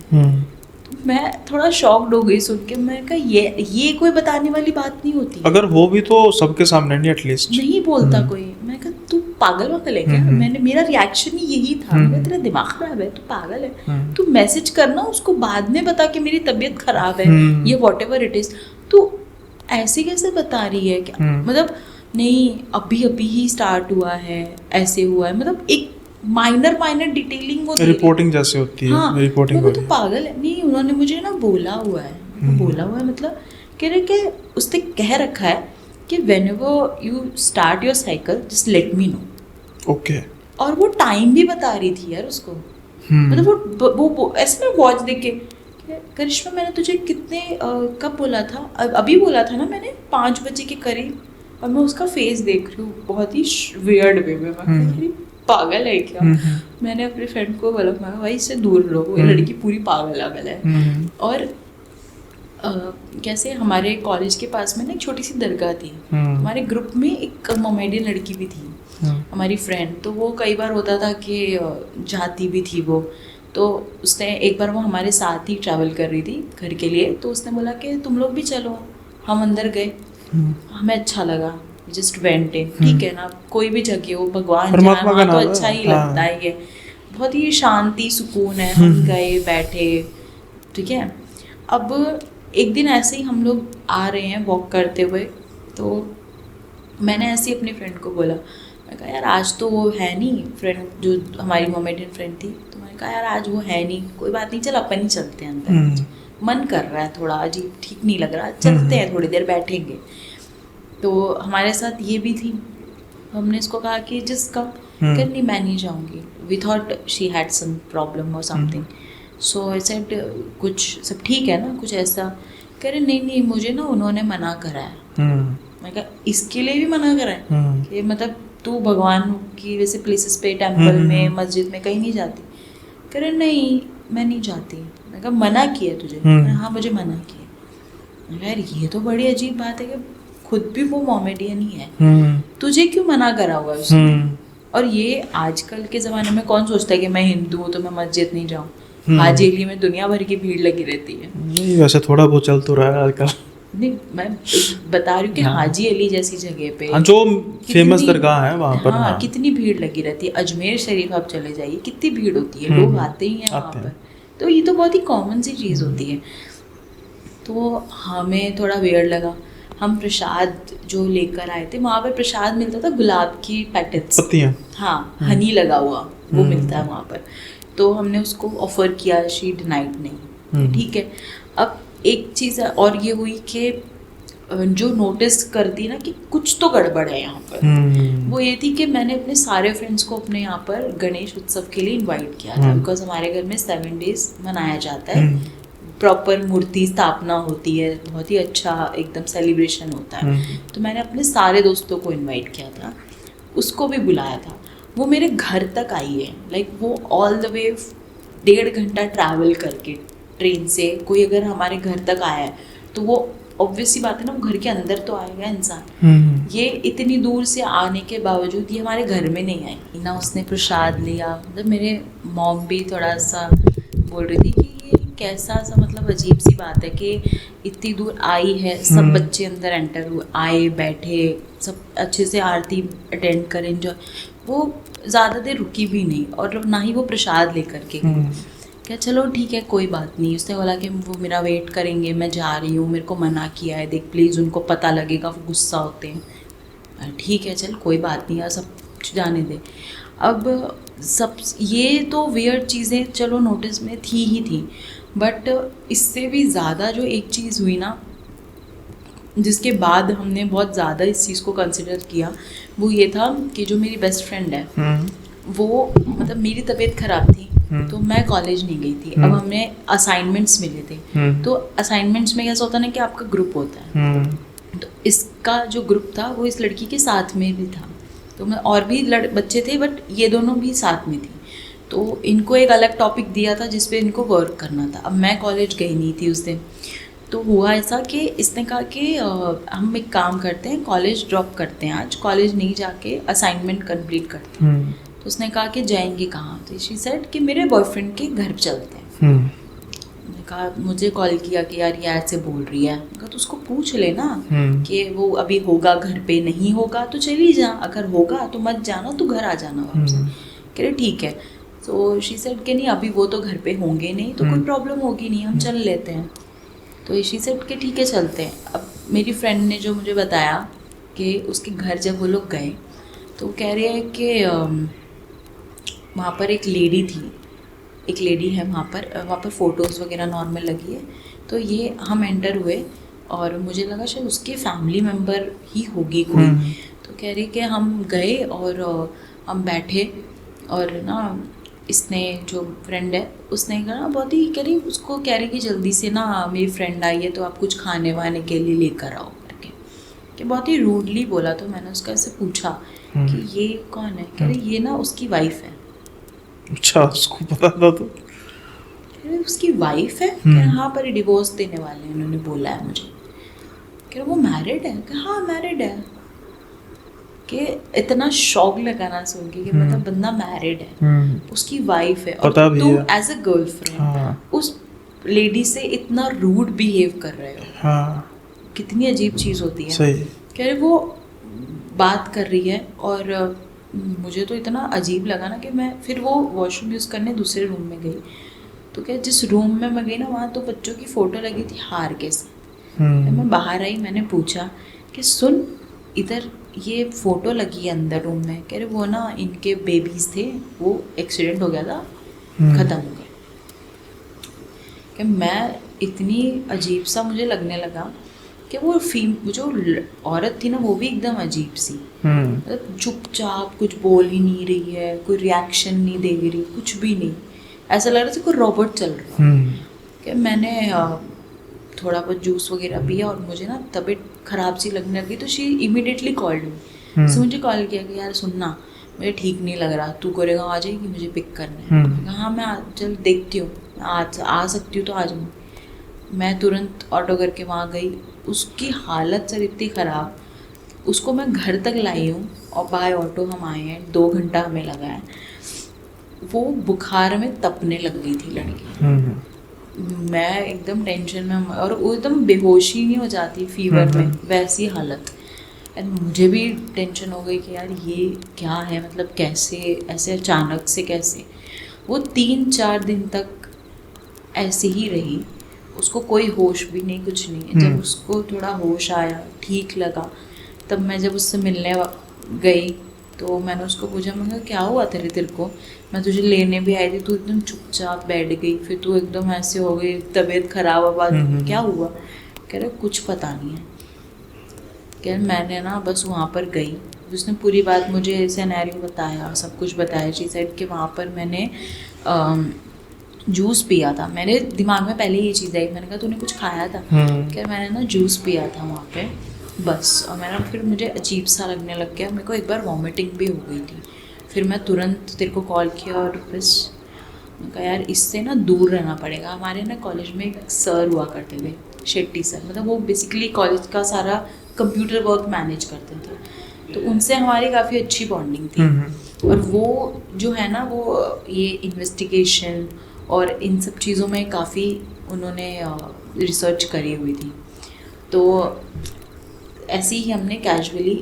तो मैं थोड़ा शॉक्ड हो गई सुन के। मैं कहा ये कोई बताने वाली बात नहीं होती, अगर हो भी तो सबके सामने नहीं, एटलीस्ट नहीं बोलता कोई। मैं कहा तू पागल वागल है क्या? मेरा रिएक्शन ही यही था, मैंने तेरा दिमाग खराब है, तू पागल है, तू मैसेज करना उसको, बाद में बता कि मेरी तबीयत खराब है, ये वॉट एवर इट इज, तू ऐसे कैसे बता रही है क्या? मतलब नहीं, अभी अभी ही स्टार्ट हुआ है, ऐसे हुआ है, मतलब एक माइनर डिटेलिंग वो रिपोर्टिंग जैसे होती है, हाँ, रिपोर्टिंग वो तो पागल है। नहीं, उन्होंने मुझे ना बोला हुआ है, मतलब कह रहे कि उसने कह रखा है कि whenever you start your cycle just let me know. Okay. और वो टाइम भी बता रही थी यार उसको, मतलब वो ऐसे ना वॉच देख के, करिश्मा मैंने तुझे कितने कब बोला था, अभी बोला था ना मैंने 5 बजे के करीब, और मैं उसका फेस देख रही हूँ बहुत ही वियर्ड वे में, मैं पागल है क्या? मैंने अपने फ्रेंड को बोला, मैं भाई इससे दूर रहो, ये लड़की पूरी पागल है। और कैसे हमारे कॉलेज के पास में ना एक छोटी सी दरगाह थी, हमारे ग्रुप में एक मोमेडियन लड़की भी थी, हमारी फ्रेंड, तो वो कई बार होता था कि जाती भी थी वो, तो उसने एक बार वो हमारे साथ ही ट्रैवल कर रही थी घर के लिए, तो उसने बोला कि तुम लोग भी चलो, हम अंदर गए, हमें अच्छा लगा, जस्ट वेंट इन, ठीक है ना, कोई भी जगह हो भगवान जाए तो अच्छा ही लगता है, ये बहुत ही शांति सुकून है, हम गए बैठे, ठीक है। अब एक दिन ऐसे ही हम लोग आ रहे हैं वॉक करते हुए, तो मैंने ऐसे ही अपनी फ्रेंड को बोला, मैं कहा यार आज तो वो है नहीं, फ्रेंड जो हमारी मोमेडियन फ्रेंड थी, तो मैंने कहा यार आज वो है नहीं, कोई बात नहीं, चल अपन ही चलते हैं अंदर, मन कर रहा है थोड़ा, अजीब ठीक नहीं लग रहा, चलते हैं थोड़ी देर बैठेंगे। तो हमारे साथ ये भी थी, हमने इसको कहा कि जिसका कर नहीं, मैं नहीं जाऊँगी, we thought she had some problem और समथिंग, सो आई सेड कुछ सब ठीक है ना, कुछ ऐसा, कह रहे नहीं मुझे ना उन्होंने मना करा है। मैं कहा इसके लिए भी मना करा है कि मतलब तू भगवान की वैसे प्लेसेस पे, टेम्पल में, मस्जिद में कहीं नहीं जाती? कह रहे नहीं मैं नहीं जाती। मैं कहा मना किया तुझे? हाँ मुझे मना किया। यार ये तो बड़ी अजीब बात है कि खुद भी वो मोमेडियन ही है, तुझे क्यों मना करा हुआ उसने? और ये आजकल के ज़माने में कौन सोचता है कि मैं हिंदू हूँ तो मैं मस्जिद नहीं जाऊँ? हाजी अली में दुनिया भर की भीड़ लगी रहती है। नहीं वैसे थोड़ा बहुत चल तो रहा है आजकल। नहीं मैं बता रही हूँ कि हाजी अली जैसी जगह पे, हाँ जो फेमस दरगाह है वहाँ पर, हाँ कितनी भीड़ लगी रहती है। अजमेर शरीफ आप चले जाइए, कितनी भीड़ होती है, लोग आते ही हैं वहाँ पर। तो ये तो बहुत ही कॉमन सी चीज़ होती है। तो हमें थोड़ा वियर्ड लगा। हम प्रसाद जो लेकर आए थे, वहाँ पर प्रसाद मिलता था गुलाब की पैकेट्स, पत्तियाँ, हाँ हनी लगा हुआ वो मिलता है वहाँ पर। तो हमने उसको ऑफर किया, शी डिनाइड नहीं, ठीक है। अब एक चीज़ और ये हुई कि जो नोटिस करती ना कि कुछ तो गड़बड़ है यहाँ पर, वो ये थी कि मैंने अपने सारे फ्रेंड्स को अपने यहाँ पर गणेश उत्सव के लिए इनवाइट किया था, बिकॉज हमारे घर में 7 days मनाया जाता है, प्रॉपर मूर्ति स्थापना होती है, बहुत ही अच्छा एकदम सेलिब्रेशन होता है। तो मैंने अपने सारे दोस्तों को इन्वाइट किया था, उसको भी बुलाया था। वो मेरे घर तक आई है, लाइक वो ऑल द वे 1.5 घंटा ट्रैवल करके ट्रेन से कोई अगर हमारे घर तक आया है तो वो ऑब्वियसली बात है ना, वो घर के अंदर तो आएगा इंसान। ये इतनी दूर से आने के बावजूद ये हमारे घर में नहीं आई ना, उसने प्रसाद लिया। मतलब मेरे मॉम भी थोड़ा सा बोल रही थी कि ये कैसा सा, मतलब अजीब सी बात है कि इतनी दूर आई है, सब बच्चे अंदर एंटर हुए, आए बैठे, सब अच्छे से आरती अटेंड करें, एंजॉय। वो ज़्यादा देर रुकी भी नहीं और ना ही वो प्रसाद लेकर के क्या, चलो ठीक है कोई बात नहीं। उसने बोला कि वो मेरा वेट करेंगे, मैं जा रही हूँ, मेरे को मना किया है, देख प्लीज़, उनको पता लगेगा, वो गुस्सा होते हैं। ठीक है चल कोई बात नहीं यार, सब कुछ जाने दे। अब सब ये तो वियर्ड चीज़ें चलो नोटिस में थी ही थी, बट इससे भी ज़्यादा जो एक चीज़ हुई ना, जिसके बाद हमने बहुत ज़्यादा इस चीज़ को कंसिडर किया, वो ये था कि जो मेरी बेस्ट फ्रेंड है वो, मतलब मेरी तबीयत ख़राब थी तो मैं कॉलेज नहीं गई थी। अब हमें असाइनमेंट्स मिले थे, तो असाइनमेंट्स में कैसा होता है ना कि आपका ग्रुप होता है, तो इसका जो ग्रुप था वो इस लड़की के साथ में भी था, तो मैं और भी बच्चे थे बट ये दोनों भी साथ में थी। तो इनको एक अलग टॉपिक दिया था जिस पे इनको वर्क करना था। अब मैं कॉलेज गई नहीं थी उस दिन, तो हुआ ऐसा कि इसने कहा कि हम एक काम करते हैं, कॉलेज ड्रॉप करते हैं, आज कॉलेज नहीं जाके असाइनमेंट कंप्लीट करते हैं। तो उसने कहा कि जाएंगे कहाँ? तो शी सेड कि मेरे बॉयफ्रेंड के घर चलते हैं। कहा मुझे कॉल किया कि यार ये ऐसे बोल रही है। कहा तो उसको पूछ ले ना कि वो अभी होगा घर पे, नहीं होगा तो चली जा, अगर होगा तो मत जाना, तू घर आ जाना वापस। कह रहे ठीक है। तो शी सेड कि नहीं अभी वो तो घर पे होंगे नहीं तो कोई प्रॉब्लम होगी नहीं, हम चल लेते हैं। तो शी सेड कि ठीक है चलते हैं। अब मेरी फ्रेंड ने जो मुझे बताया कि उसके घर जब वो लोग गए तो वो कह रहे हैं कि वहाँ पर एक लेडी थी, एक लेडी है वहाँ पर फ़ोटोज़ वगैरह नॉर्मल लगी है। तो ये हम एंटर हुए और मुझे लगा शायद उसके फैमिली मेम्बर ही होगी कोई। तो कह रही कि हम गए और हम बैठे और ना इसने जो फ्रेंड है उसने कहा बहुत ही कह रही उसको कह रही कि जल्दी से ना मेरी फ्रेंड आई है तो आप कुछ खाने वाने के लिए लेकर आओ करके, कि बहुत ही रूडली बोला। तो मैंने उसका ऐसे पूछा कि ये कौन है? कह रही ये ना उसकी वाइफ है। अच्छा, उसको पता था तो? कह रही उसकी वाइफ है? कह रही हाँ पर डिवोर्स देने वाले हैं उन्होंने बोला है मुझे। कह रही वो मैरिड है? कहा हाँ मैरिड है। कि इतना शौक लगा ना सुन के कि मतलब बंदा मैरिड है, उसकी वाइफ है और तुम एज अ गर्लफ्रेंड उस लेडी से इतना रूड बिहेव कर रहे हो। हाँ, कितनी अजीब चीज़ होती है। सही। कह रहे वो बात कर रही है और मुझे तो इतना अजीब लगा ना कि मैं फिर वो वॉशरूम यूज़ करने दूसरे रूम में गई। तो क्या जिस रूम में मैं गई ना वहाँ तो बच्चों की फ़ोटो लगी थी हार के साथ। मैं बाहर आई, मैंने पूछा कि सुन इधर ये फ़ोटो लगी है अंदर रूम में। कह रहे वो ना इनके बेबीज़ थे, वो एक्सीडेंट हो गया था, ख़त्म हो गया। कि मैं इतनी अजीब सा मुझे लगने लगा कि वो जो औरत थी ना वो भी एकदम अजीब सी, मतलब चुपचाप कुछ बोल ही नहीं रही है, कोई रिएक्शन नहीं दे रही, कुछ भी नहीं, ऐसा लग रहा था कोई रोबोट चल रहा है। कि मैंने थोड़ा बहुत जूस वगैरह पिया और मुझे ना तबीयत ख़राब सी लगने लगी। तो शी इमीडिएटली कॉल्ड मी। उसने मुझे कॉल किया कि यार सुनना मुझे ठीक नहीं लग रहा, तू कोरेगांव आ जाएगी, मुझे पिक करना है। हाँ मैं चल देखती हूँ, आ सकती हूँ तो आ जाऊँ। मैं तुरंत ऑटो करके वहाँ गई। उसकी हालत सर इतनी ख़राब, उसको मैं घर तक लाई हूँ और बाय ऑटो हम आए हैं, 2 घंटा हमें लगा है। वो बुखार में तपने लग गई थी लड़की। मैं एकदम टेंशन में और वो एकदम बेहोशी नहीं हो जाती फीवर में, वैसी हालत। एंड मुझे भी टेंशन हो गई कि यार ये क्या है, मतलब कैसे ऐसे अचानक से कैसे। वो 3-4 दिन तक ऐसे ही रही, उसको कोई होश भी नहीं, कुछ नहीं। जब उसको थोड़ा होश आया, ठीक लगा, तब मैं जब उससे मिलने गई तो मैंने उसको पूछा, मैं कहा क्या हुआ तेरे को, मैं तुझे लेने भी आई थी, तू एकदम चुपचाप बैठ गई, फिर तू एकदम ऐसे हो गई, तबीयत खराब हुआ, क्या हुआ? कह रहे कुछ पता नहीं है। कह रहे मैंने ना बस वहाँ पर गई, उसने पूरी बात मुझे सिनेरियो बताया, सब कुछ बताया। शी सेड कि वहाँ पर मैंने जूस पिया था। मेरे दिमाग में पहले ये चीज़ आई, मैंने कहा तूने कुछ खाया था? क्या मैंने ना जूस पिया था वहाँ पे बस। और मैंने फिर मुझे अजीब सा लगने लग गया, मेरे को एक बार वॉमिटिंग भी हो गई थी। फिर मैं तुरंत तेरे को कॉल किया और बस मैं कहा यार इससे ना दूर रहना पड़ेगा। हमारे ना कॉलेज में एक सर हुआ करते थे, शेट्टी सर, मतलब वो बेसिकली कॉलेज का सारा कंप्यूटर वर्क मैनेज करते थे। तो उनसे हमारी काफ़ी अच्छी बॉन्डिंग थी। और वो जो है ना वो ये इन्वेस्टिगेशन और इन सब चीज़ों में काफ़ी उन्होंने रिसर्च करी हुई थी। तो ऐसे ही हमने कैजुअली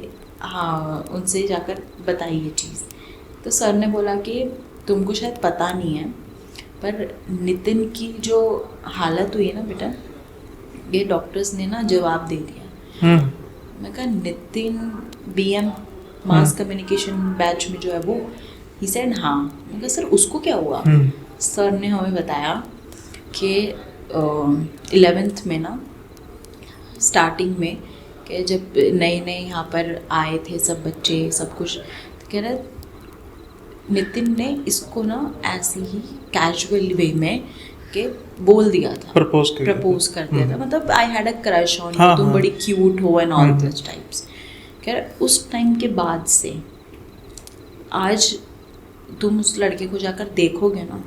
उनसे जाकर बताई ये चीज़। तो सर ने बोला कि तुमको शायद पता नहीं है पर नितिन की जो हालत हुई है ना बेटा, ये डॉक्टर्स ने ना जवाब दे दिया। मैं कहा Nitin BM mass communication batch में जो है वो, ही सेड हाँ। मैं कहा सर उसको क्या हुआ? सर ने हमें बताया कि 11th में ना स्टार्टिंग में कि जब नए यहाँ पर आए थे सब बच्चे सब कुछ, तो कह रहे नितिन ने इसको ना ऐसे ही कैजुअल वे में के बोल दिया था, प्रपोज कर दिया था, मतलब I had a crush on you, तुम बड़ी क्यूट हो एंड ऑल दिस टाइप्स। कह रहे उस टाइम के बाद से आज तुम उस लड़के को जाकर देखोगे ना,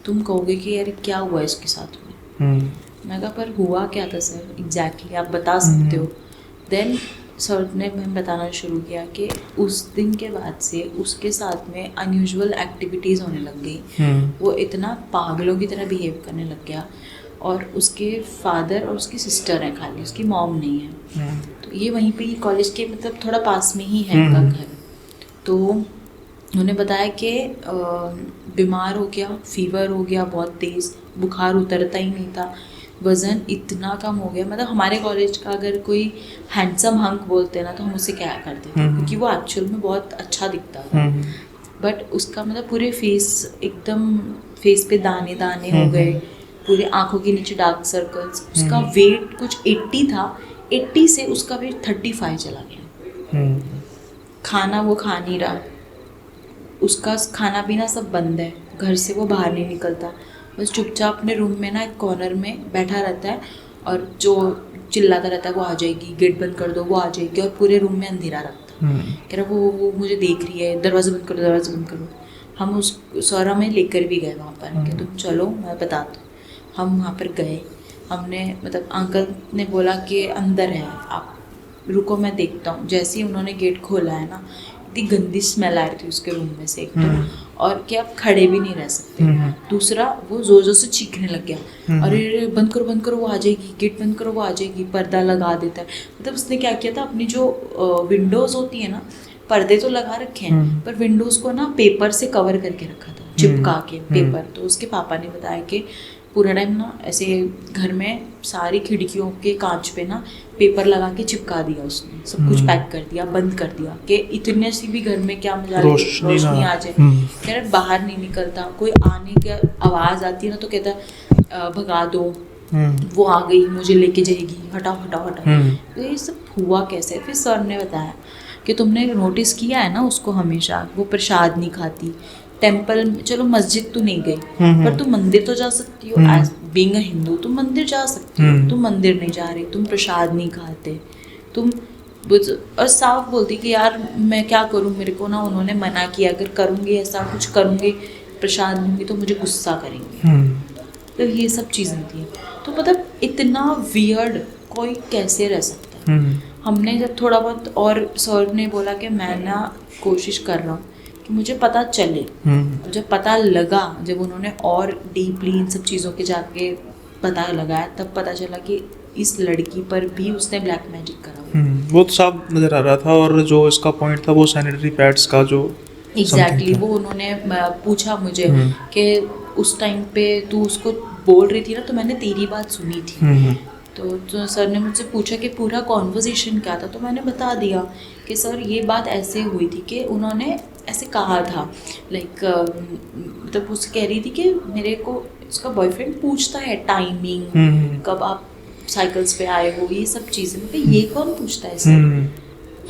तुम कहोगे कि यार क्या हुआ इसके साथ में। मैं कहा पर हुआ क्या था सर एग्जैक्टली आप बता सकते हो? देन सर ने हमें बताना शुरू किया कि उस दिन के बाद से उसके साथ में अनयूजुअल एक्टिविटीज़ होने लग गई। वो इतना पागलों की तरह बिहेव करने लग गया। और उसके फादर और उसकी सिस्टर है खाली, उसकी मॉम नहीं है। तो ये वहीं पे ही कॉलेज के मतलब थोड़ा पास में ही है इनका घर। तो उन्होंने बताया कि बीमार हो गया, फीवर हो गया बहुत तेज़, बुखार उतरता ही नहीं था, वज़न इतना कम हो गया। मतलब हमारे कॉलेज का अगर कोई हैंडसम हंक बोलते हैं ना तो हम उसे क्या करते थे, क्योंकि वो एक्चुअल में बहुत अच्छा दिखता था। बट उसका मतलब पूरे फेस पे दाने दाने हो गए, पूरे आंखों के नीचे डार्क सर्कल्स। उसका वेट कुछ 80 था, 80 से उसका वेट 35 चला गया। खाना वो खा नहीं रहा, उसका खाना पीना सब बंद है, घर से वो बाहर नहीं निकलता, बस चुपचाप अपने रूम में ना एक कॉर्नर में बैठा रहता है और जो चिल्लाता रहता है वो आ जाएगी, गेट बंद कर दो, वो आ जाएगी, और पूरे रूम में अंधेरा रखता है। कह रहा वो मुझे देख रही है, दरवाज़ा बंद करो, दरवाज़ा बंद करो। हम उस सौरा में लेकर भी गए वहाँ पर कि तुम चलो मैं बताता हूँ। हम वहाँ पर गए, हमने मतलब अंकल ने बोला कि अंदर है, आप रुको मैं देखता हूँ। जैसे ही उन्होंने गेट खोला है ना, इतनी गंदी स्मेल आ रही थी उसके रूम में से एक तो, और कि आप खड़े भी नहीं रह सकते। दूसरा वो जोर जोर से चीखने लग गया, अरे बंद करो वो आ जाएगी, गेट बंद करो वो आ जाएगी, पर्दा लगा देता है। मतलब उसने क्या किया था, अपनी जो विंडोज़ होती है ना, पर्दे तो लगा रखे हैं पर विंडोज़ को ना पेपर से कवर करके रखा था, चिपका के पेपर। तो उसके पापा ने बताया कि पूरा टाइम ना ऐसे घर में सारी खिड़कियों के कांच पे ना पेपर लगा के चिपका दिया उसने, सब कुछ पैक कर दिया, बंद कर दिया कि इतने सी भी घर में क्या मजा रोशनी आ जाए। कह रहे बाहर नहीं निकलता, कोई आने की आवाज़ आती है ना तो कहता है भगा दो, वो आ गई मुझे लेके जाएगी, हटाओ हटाओ हटाओ। तो ये सब हुआ कैसे? फिर सर ने बताया कि तुमने नोटिस किया है ना उसको, हमेशा वो प्रसाद नहीं खाती, टेम्पल, चलो मस्जिद तो नहीं गई पर तुम मंदिर तो जा सकती हो, एज बीइंग अ हिंदू तुम मंदिर जा सकती हो, तुम मंदिर नहीं जा रही, तुम प्रसाद नहीं खाते, तुम। और साफ बोलती कि यार मैं क्या करूं, मेरे को ना उन्होंने मना किया, अगर करूंगी ऐसा कुछ करूंगी, प्रसाद दूंगी तो मुझे गुस्सा करेंगे। तो ये सब चीज़ें थी। तो मतलब इतना वियर्ड कोई कैसे रह सकता है। हमने जब थोड़ा बहुत, और सर ने बोला कि मैं ना कोशिश कर रहा हूँ कि मुझे पता चले। जब पता लगा, जब उन्होंने और डीपली इन सब चीज़ों के जाके पता लगाया, तब पता चला कि इस लड़की पर भी उसने ब्लैक मैजिक करा। वो तो साफ नज़र आ रहा था। और जो इसका पॉइंट था वो सैनिटरी पैड्स का जो एग्जैक्टली वो उन्होंने पूछा मुझे कि उस टाइम पे तू उसको बोल रही थी ना, तो मैंने तेरी बात सुनी थी। तो सर ने मुझसे पूछा कि पूरा कॉन्वर्सेशन क्या था, तो मैंने बता दिया कि सर ये बात ऐसे हुई थी कि उन्होंने ऐसे कहा था, लाइक मतलब उससे कह रही थी कि मेरे को उसका बॉयफ्रेंड पूछता है टाइमिंग, कब आप साइकिल्स पे आए हो, ये सब चीज़ें। मतलब ये कौन पूछता है सर,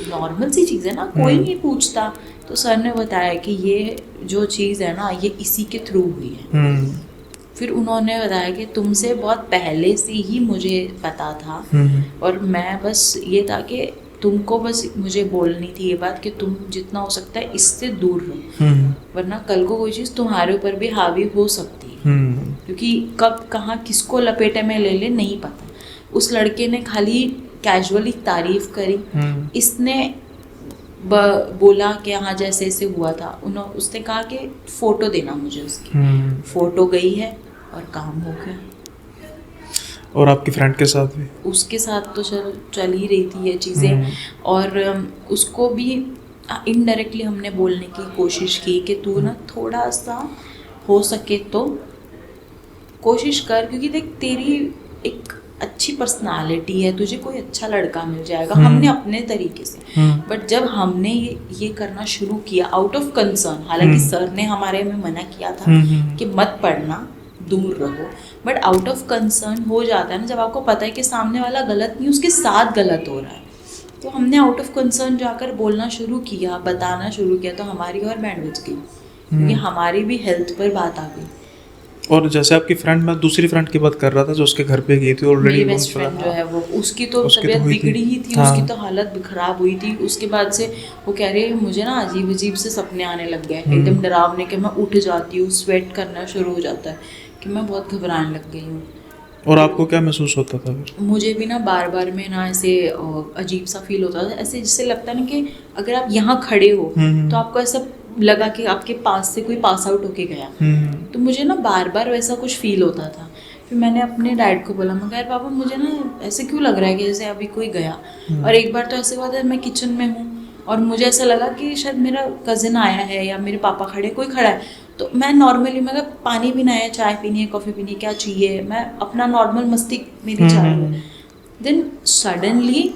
नॉर्मल सी चीज़ है ना, कोई नहीं पूछता। तो सर ने बताया कि ये जो चीज़ है ना, ये इसी के थ्रू हुई है। फिर उन्होंने बताया कि तुमसे बहुत पहले से ही मुझे पता था, और मैं बस ये था कि तुमको बस मुझे बोलनी थी ये बात कि तुम जितना हो सकता है इससे दूर रहो, वरना कल को कोई चीज़ तुम्हारे ऊपर भी हावी हो सकती है। क्योंकि कब कहाँ किसको लपेटे में ले ले नहीं पता। उस लड़के ने खाली कैजुअली तारीफ करी, इसने बोला कि हाँ जैसे ऐसे हुआ था। उसने कहा कि फ़ोटो देना मुझे उसकी, फ़ोटो गई है और काम हो गया। और आपकी फ्रेंड के साथ भी? उसके साथ तो चल ही रही थी ये चीज़ें। और उसको भी इनडायरेक्टली हमने बोलने की कोशिश की कि तू ना थोड़ा सा हो सके तो कोशिश कर, क्योंकि देख तेरी एक अच्छी पर्सनालिटी है, तुझे कोई अच्छा लड़का मिल जाएगा, हमने अपने तरीके से। बट जब हमने ये करना शुरू किया आउट ऑफ कंसर्न, हालांकि सर ने हमारे में मना किया था कि मत पढ़ना, दूर रहो, बट आउट ऑफ कंसर्न हो जाता है ना, जब आपको पता है कि सामने वाला गलत नहीं, उसके साथ गलत हो रहा है। तो हमने आउट ऑफ कंसर्न जाकर बोलना शुरू किया, बताना शुरू किया, तो हमारी और बैंड बज गई, क्योंकि हमारी भी हेल्थ पर बात आ गई। और जैसे आपकी फ्रेंड, मैं दूसरी फ्रेंड की बात कर रहा था जो उसके घर पे गई थी ऑलरेडी, मेरी बेस्ट फ्रेंड जो है वो, उसकी तो तबीयत बिगड़ी ही थी, उसकी तो हालत खराब हुई थी। उसके बाद से वो कह रही है मुझे ना अजीब अजीब से सपने आने लग गए, एकदम डरावने, कि मैं उठ जाती हूँ, स्वेट करना शुरू हो जाता है, कि मैं बहुत घबराने लग गई हूँ। और आपको क्या महसूस होता था फिर? मुझे भी ना बार बार में ना ऐसे अजीब सा फील होता था, ऐसे जिससे लगता ना कि अगर आप यहाँ खड़े हो तो आपको ऐसा लगा कि आपके पास से कोई पास आउट होके गया। तो मुझे ना बार बार वैसा कुछ फील होता था फिर मैंने अपने डैड को बोला, मैं कहा यार पापा मुझे ना ऐसे क्यों लग रहा है कि जैसे अभी कोई गया। और एक बार तो ऐसे हुआ था, मैं किचन में हूँ और मुझे ऐसा लगा कि शायद मेरा कज़िन आया है या मेरे पापा खड़े, कोई खड़ा है। तो मैं नॉर्मली, मैं कहा पानी पीना है, चाय पीनी है, कॉफ़ी पीनी है, क्या चाहिए, मैं अपना नॉर्मल मस्ती मेरी चालू है। देन सडनली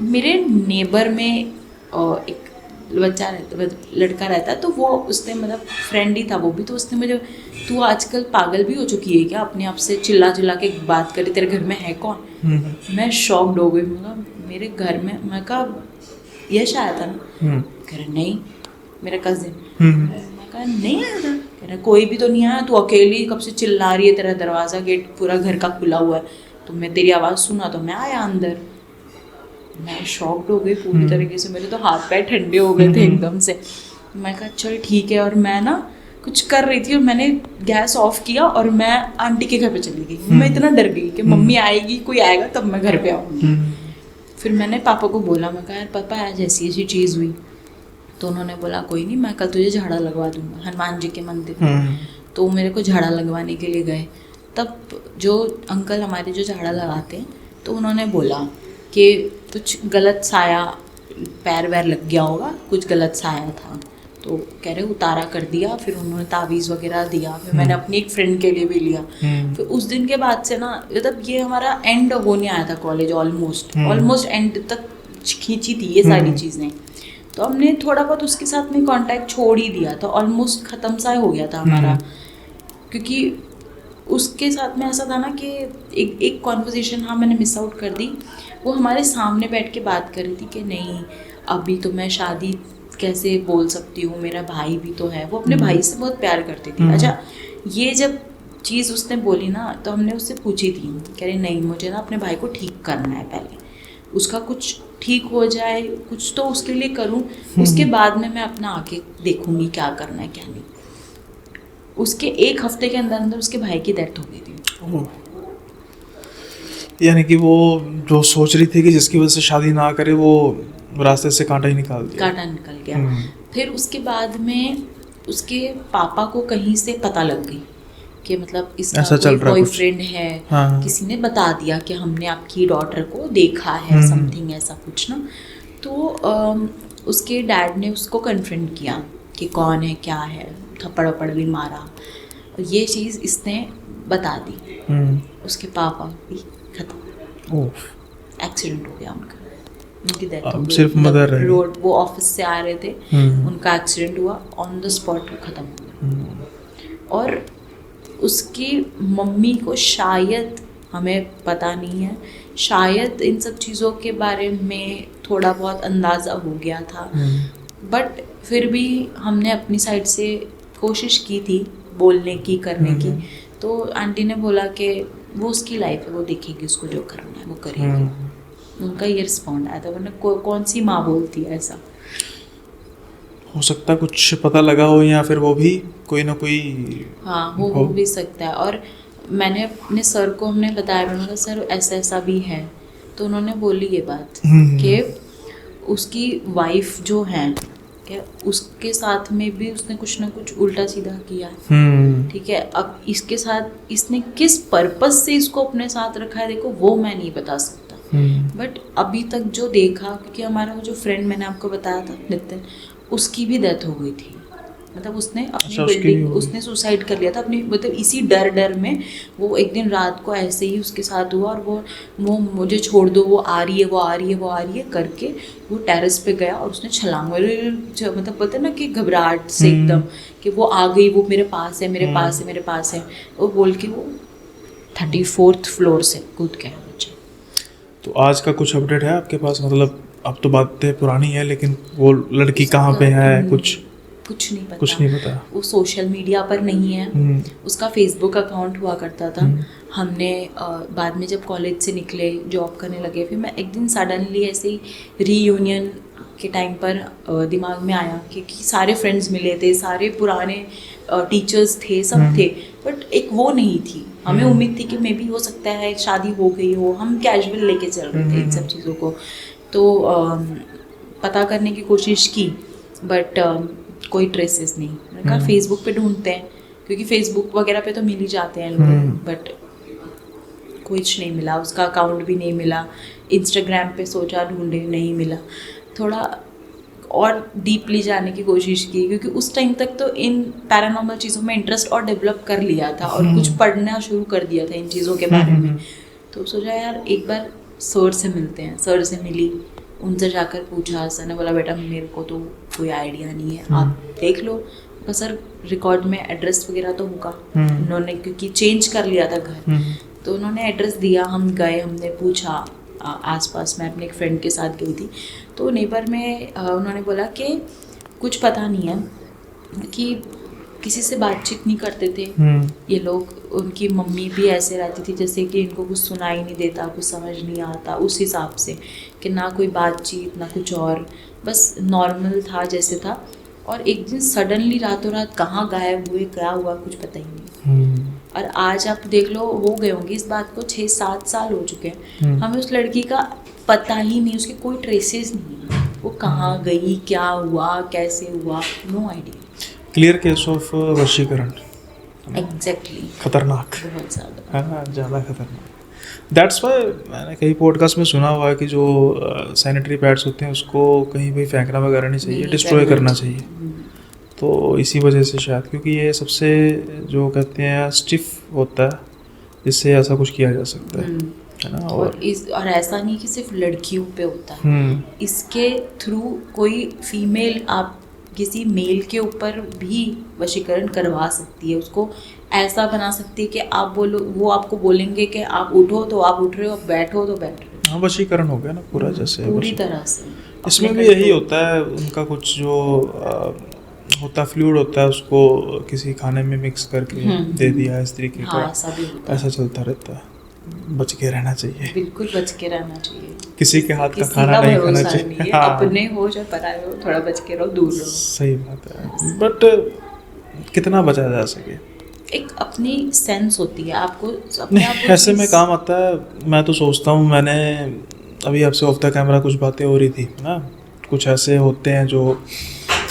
मेरे नेबर में एक बच्चा रहता, लड़का रहता है, तो वो उसने मतलब फ्रेंड ही था वो भी, तो उसने मुझे, तू आजकल पागल भी हो चुकी है क्या, अपने आप से चिल्ला चिल्ला के बात करी, तेरे घर में है कौन। मैं शॉक्ड हो गई, मेरे घर में, मैं कहा यश आया था ना, कह रहे नहीं मेरा कजिन। मैं कहा नहीं आया था, कह रहा कोई भी तो नहीं आया, तू अकेली कब से चिल्ला रही है, तेरा दरवाज़ा गेट पूरा घर का खुला हुआ है, तो मैं तेरी आवाज़ सुना तो मैं आया अंदर। मैं शॉक्ड हो गई पूरी तरीके से, मेरे तो हाथ पैर ठंडे हो गए थे एकदम से। मैं कहा चल ठीक है, और मैं ना कुछ कर रही थी और मैंने गैस ऑफ किया और मैं आंटी के घर पे चली गई। मैं इतना डर गई कि मम्मी आएगी, कोई आएगा तब मैं घर पे आऊँगी। फिर मैंने पापा को बोला, मैं कहा यार पापा आज ऐसी ऐसी चीज़ हुई। तो उन्होंने बोला कोई नहीं, मैं कल तुझे झाड़ा लगवा दूँगा हनुमान जी के मंदिर में। तो मेरे को झाड़ा लगवाने के लिए गए, तब जो अंकल हमारे जो झाड़ा लगाते हैं, तो उन्होंने बोला कि कुछ गलत साया, पैर वैर लग गया होगा, कुछ गलत साया था। तो कह रहे उतारा कर दिया, फिर उन्होंने तावीज़ वगैरह दिया, फिर मैंने अपनी एक फ्रेंड के लिए भी लिया। फिर उस दिन के बाद से ना, मतलब ये हमारा एंड होने आया था कॉलेज, ऑलमोस्ट एंड तक खींची थी ये सारी चीज़ें। तो हमने थोड़ा बहुत उसके साथ में कांटेक्ट छोड़ ही दिया था, ऑलमोस्ट ख़त्म सा हो गया था हमारा। क्योंकि उसके साथ में ऐसा था ना कि एक कॉन्वर्सेशन हाँ मैंने मिस आउट कर दी। वो हमारे सामने बैठ के बात कर रही थी कि नहीं अभी तो मैं शादी कैसे बोल सकती हूँ, मेरा भाई भी तो है। वो अपने भाई से बहुत प्यार करती थी। अच्छा, ये जब चीज़ उसने बोली ना, तो हमने उससे पूछी थी, कह रही नहीं मुझे ना अपने भाई को ठीक करना है, पहले उसका कुछ ठीक हो जाए, कुछ तो उसके लिए करूँ, उसके बाद में मैं अपना आके देखूँगी क्या करना है क्या नहीं। उसके एक हफ्ते के अंदर अंदर उसके भाई की डेथ हो गई थी। यानी कि वो जो सोच रही थी कि जिसकी वजह से शादी ना करे, वो रास्ते से कांटा ही निकाल दिया। कांटा निकल गया। फिर उसके बाद में उसके पापा को कहीं से पता लग गई कि मतलब इसका कोई बॉयफ्रेंड है। हाँ। किसी ने बता दिया कि हमने आपकी डॉटर को देखा है, समथिंग ऐसा कुछ ना। तो उसके डैड ने उसको कन्फ्रंट किया कि कौन है क्या है, थप्पड़ वप्पड़ भी मारा, और ये चीज़ इसने बता दी। उसके पापा भी खत्म, एक्सीडेंट हो गया उनका, उनकी डेथ हो गई। सिर्फ मदर रही। रोड, वो ऑफिस से आ रहे थे, उनका एक्सीडेंट हुआ, ऑन द स्पॉट खत्म हो गया। और उसकी मम्मी को शायद, हमें पता नहीं है, शायद इन सब चीज़ों के बारे में थोड़ा बहुत अंदाज़ा हो गया था, बट फिर भी हमने अपनी साइड से कोशिश की थी बोलने की, करने की। तो आंटी ने बोला कि वो उसकी लाइफ है, वो देखेगी, उसको जो करना है वो करेगी। उनका ये रिस्पॉन्ड आया था, वरना कौन सी माँ बोलती है ऐसा। हो सकता है कुछ पता लगा हो, या फिर वो भी कोई ना कोई, हाँ हो भी सकता है। और मैंने अपने सर को हमने बताया, मैंने कहा सर ऐसा ऐसा भी है। तो उन्होंने बोली ये बात कि उसकी वाइफ जो है, क्या उसके साथ में भी उसने कुछ ना कुछ उल्टा सीधा किया है। ठीक है, अब इसके साथ इसने किस पर्पस से इसको अपने साथ रखा है, देखो वो मैं नहीं बता सकता। बट अभी तक जो देखा, क्योंकि हमारा वो जो फ्रेंड मैंने आपको बताया था नितिन, उसकी भी डेथ हो गई थी। मतलब उसने अपनी बिल्डिंग, उसने सुसाइड कर लिया था अपनी, मतलब इसी डर में। वो एक दिन रात को ऐसे ही उसके साथ हुआ, और वो मुझे छोड़ दो, वो आ रही है, वो आ रही है, वो आ रही है करके वो टेरेस पे गया और उसने छलांग, मतलब बोलते ना कि घबराहट से एकदम कि वो आ गई, वो मेरे पास है, मेरे पास है, मेरे पास है, वो बोल के वो 34th फ्लोर से कूद गया बच्चा। तो आज का कुछ अपडेट है आपके पास? मतलब अब तो बातें पुरानी है, लेकिन वो लड़की कहाँ पे है, कुछ नहीं पता। कुछ नहीं पता। वो सोशल मीडिया पर नहीं है। उसका फेसबुक अकाउंट हुआ करता था। हमने बाद में जब कॉलेज से निकले, जॉब करने लगे, फिर मैं एक दिन सडनली ऐसे ही रीयूनियन के टाइम पर दिमाग में आया कि सारे फ्रेंड्स मिले थे, सारे पुराने टीचर्स थे, सब थे, बट एक वो नहीं थी। हमें उम्मीद थी कि मे बी हो सकता है शादी हो गई हो, हम कैजुअल लेके चल रहे थे इन सब चीज़ों को। तो पता करने की कोशिश की, बट कोई ट्रेसेस नहीं। मैंने कहा फेसबुक पे ढूंढते हैं, क्योंकि फेसबुक वगैरह पे तो मिल ही जाते हैं लोग, बट कुछ नहीं मिला, उसका अकाउंट भी नहीं मिला, इंस्टाग्राम पे सोचा ढूंढे नहीं मिला, थोड़ा और डीपली जाने की कोशिश की, क्योंकि उस टाइम तक तो इन पैरानॉर्मल चीज़ों में इंटरेस्ट और डेवलप कर लिया था और कुछ पढ़ना शुरू कर दिया था इन चीज़ों के बारे में। तो सोचा यार एक बार सर से मिलते हैं। सर से मिली, उनसे जाकर पूछा। सर ने बोला बेटा मेरे को तो कोई आइडिया नहीं है, आप देख लो। तो सर रिकॉर्ड में एड्रेस वगैरह तो होगा, उन्होंने क्योंकि चेंज कर लिया था घर, तो उन्होंने एड्रेस दिया, हम गए, हमने पूछा आसपास। मैं अपने एक फ्रेंड के साथ गई थी, तो नेबर में उन्होंने बोला कि कुछ पता नहीं है, कि किसी से बातचीत नहीं करते थे ये लोग। उनकी मम्मी भी ऐसे रहती थी जैसे कि इनको कुछ सुनाई नहीं देता, कुछ समझ नहीं आता, उस हिसाब से कि ना कोई बातचीत ना कुछ और, बस नॉर्मल था जैसे था। और एक दिन सडनली रातों रात कहाँ गायब हुए, क्या हुआ कुछ पता ही नहीं। और आज आप देख लो, हो गए होंगे इस बात को 6-7 साल हो चुके हैं, हमें उस लड़की का पता ही नहीं, उसके कोई ट्रेसेस नहीं है, वो कहाँ गई, क्या हुआ, कैसे हुआ, no idea. Clear case of वशीकरण। एग्जैक्टली, खतरनाक, बहुत ज़्यादा। हाँ ज़्यादा खतरनाक। दैट्स वाई मैंने कई पॉडकास्ट में सुना हुआ है कि जो सैनिटरी पैड्स होते हैं उसको कहीं भी फेंकना वगैरह नहीं चाहिए, डिस्ट्रॉय करना चाहिए। तो इसी वजह से शायद, क्योंकि ये सबसे जो कहते हैं स्टिफ होता है, जिससे ऐसा कुछ किया जा सकता है ना। और ऐसा नहीं कि सिर्फ लड़कियों पे होता है, इसके थ्रू कोई फीमेल आप किसी मेल के ऊपर भी वशीकरण करवा सकती है, उसको ऐसा बना सकती है कि आप बोलो, वो आपको बोलेंगे कि आप उठो तो आप उठ रहे हो, आप बैठो तो बैठ रहे हो। हाँ, वशीकरण हो गया ना पूरा, जैसे पूरी तरह से। इसमें भी यही होता है, उनका कुछ जो होता है फ्लूइड होता है, उसको किसी खाने में मिक्स करके दे दिया, इस तरीके का। हाँ, ऐसा भी होता है। ऐसा चलता रहता है। बच के रहना चाहिए, बिल्कुल बच के रहना चाहिए। किसी के हाथ का किसी खाना नहीं खाना भरोसा चाहिए। नहीं है, हाँ, अपने हो चाहे पराए हो, थोड़ा बच के रहो, दूर रहो। सही बात है। बट कितना बचा जा सके, एक अपनी सेंस होती है, आपको अपने नहीं आप को ऐसे में चीज़- काम आता है। मैं तो सोचता हूँ, मैंने अभी आपसे ऑफ द कैमरा कुछ बातें हो रही थी ना, कुछ ऐसे होते हैं जो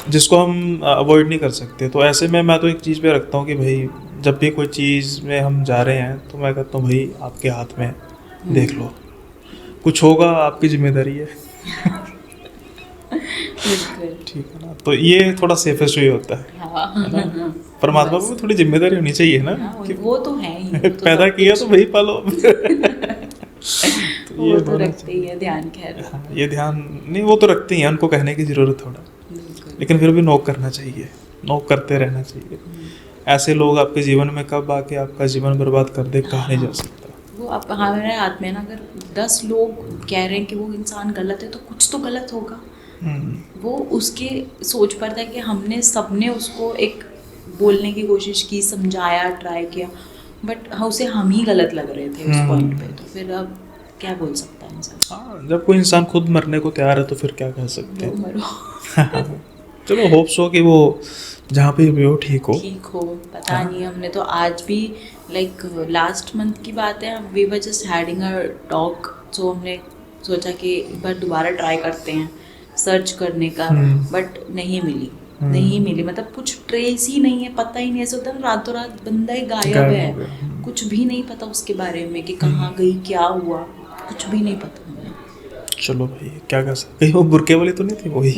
जिसको हम अवॉइड नहीं कर सकते। तो ऐसे में मैं तो एक चीज़ पे रखता हूँ कि भाई जब भी कोई चीज़ में हम जा रहे हैं तो मैं कहता हूँ भाई आपके हाथ में देख लो, कुछ होगा आपकी जिम्मेदारी है। बिल्कुल। ठीक है ना, तो ये थोड़ा सेफेस्ट वे होता है। हाँ, परमात्मा को भी थोड़ी जिम्मेदारी होनी चाहिए ना, हाँ, कि वो तो है ही, वो तो पैदा सब किया कुछ तो वही पालो। वो तो रखते ही है ध्यान, खैर। हाँ, ये ध्यान नहीं, वो तो रखते ही हैं, उनको कहने की ज़रूरत थोड़ा, बिल्कुल। लेकिन फिर भी नोक करना चाहिए, नोक करते रहना चाहिए। ऐसे लोग आपके जीवन में कब आके आपका जीवन बर्बाद कर दे, कहा नहीं जा सकता। वो आप हमारे हाथ में है ना, अगर 10 लोग कह रहे हैं कि वो इंसान गलत है तो कुछ तो गलत होगा। वो उसके सोच पर था कि हमने सबने उसको एक बोलने की कोशिश की, समझाया, ट्राई किया, बट हाँ उसे हम ही गलत लग रहे थे उस पॉइंट पे। तो फिर अब क्या बोल सकता है इंसान? हाँ, जब कोई इंसान खुद मरने को तैयार है तो फिर क्या कह सकते वो हैं। मरो, चलो होप्स हो कि वो जहाँ पे भी हो ठीक हो। ठीक हो, पता नहीं। हमने तो आज भी लाइक लास्ट मंथ की बात है, we were just having a talk, so हमने सोचा कि एक बार दोबारा ट्राई करते हैं सर्च करने का, बट नहीं मिली। मतलब कुछ ट्रेस ही नहीं है, पता ही नहीं। ऐसा होता है ना, रातों रात बंदा ही गायब है, हो गया। कुछ भी नहीं पता उसके बारे में कि कहाँ गई, क्या हुआ, कुछ भी नहीं पता हमें। चलो भाई क्या कर सकते, कहीं वो बुरके वाली तो नहीं थी वही?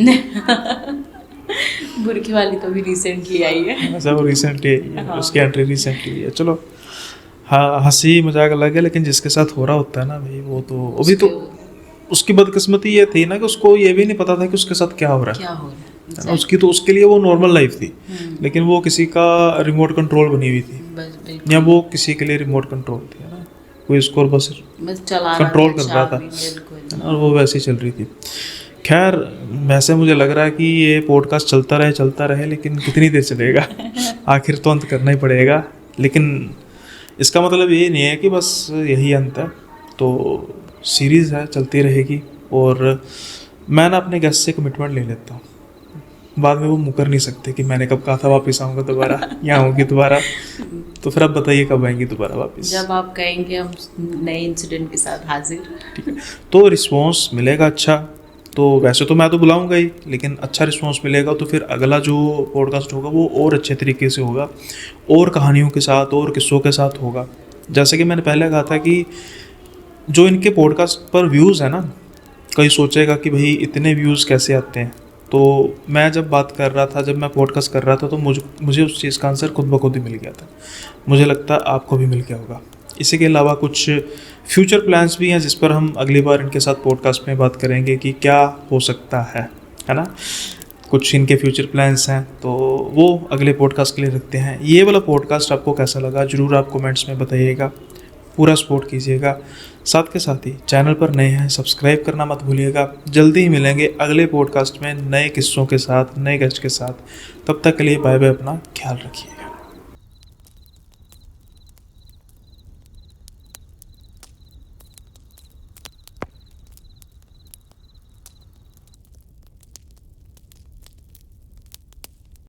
बुरकी वाली तो भी रिसेंटली आई है। ऐसा वो रिसेंटली उसकी एंट्री रिसेंटली है। चलो हाँ, हंसी मजाक अलग है, लेकिन जिसके साथ हो रहा होता है ना भाई, वो तो अभी तो उसकी बदकिस्मती ये थी ना कि उसको ये भी नहीं पता था कि उसके साथ क्या हो रहा क्या हो रहा है ना। उसकी तो उसके लिए वो नॉर्मल लाइफ थी, लेकिन वो किसी का रिमोट कंट्रोल बनी हुई थी, बस बिल्कुल, या वो किसी के लिए रिमोट कंट्रोल थी, है ना। कोई उसको बस बस चला कंट्रोल कर रहा था, बिल्कुल। है ना, और वो वैसे ही चल रही थी। खैर वैसे मुझे लग रहा है कि ये पॉडकास्ट चलता रहे, लेकिन कितनी देर चलेगा? आखिर तो अंत करना ही पड़ेगा, लेकिन इसका मतलब ये नहीं है कि बस यही अंत है। तो सीरीज़ है, चलती रहेगी। और मैं ना अपने गेस्ट से कमिटमेंट ले लेता हूँ, बाद में वो मुकर नहीं सकते कि मैंने कब कहा था वापस आऊँगा दोबारा, या आऊँगी दोबारा। तो फिर आप बताइए कब आएंगी दोबारा वापस? जब आप कहेंगे हम नए इंसिडेंट के साथ हाजिर। ठीक है, तो रिस्पॉन्स मिलेगा अच्छा तो वैसे तो मैं तो बुलाऊंगा ही, लेकिन अच्छा रिस्पॉन्स मिलेगा तो फिर अगला जो पॉडकास्ट होगा वो और अच्छे तरीके से होगा, और कहानियों के साथ और किस्सों के साथ होगा। जैसे कि मैंने पहले कहा था कि जो इनके पॉडकास्ट पर व्यूज़ है ना, कोई सोचेगा कि भाई इतने व्यूज़ कैसे आते हैं। तो मैं जब बात कर रहा था, जब मैं पॉडकास्ट कर रहा था, तो मुझे उस चीज़ का आंसर खुद ब खुद ही मिल गया था। मुझे लगता है आपको भी मिल गया होगा। इसी के अलावा कुछ फ्यूचर प्लान्स भी हैं जिस पर हम अगली बार इनके साथ पॉडकास्ट में बात करेंगे कि क्या हो सकता है ना। कुछ इनके फ्यूचर प्लान्स हैं तो वो अगले पॉडकास्ट के लिए रखते हैं। ये वाला पॉडकास्ट आपको कैसा लगा ज़रूर आप कमेंट्स में बताइएगा, पूरा सपोर्ट कीजिएगा। साथ के साथ ही चैनल पर नए हैं सब्सक्राइब करना मत भूलिएगा। जल्दी ही मिलेंगे अगले पॉडकास्ट में नए किस्सों के साथ, नए गेस्ट के साथ। तब तक के लिए बाय बाय, अपना ख्याल रखिएगा।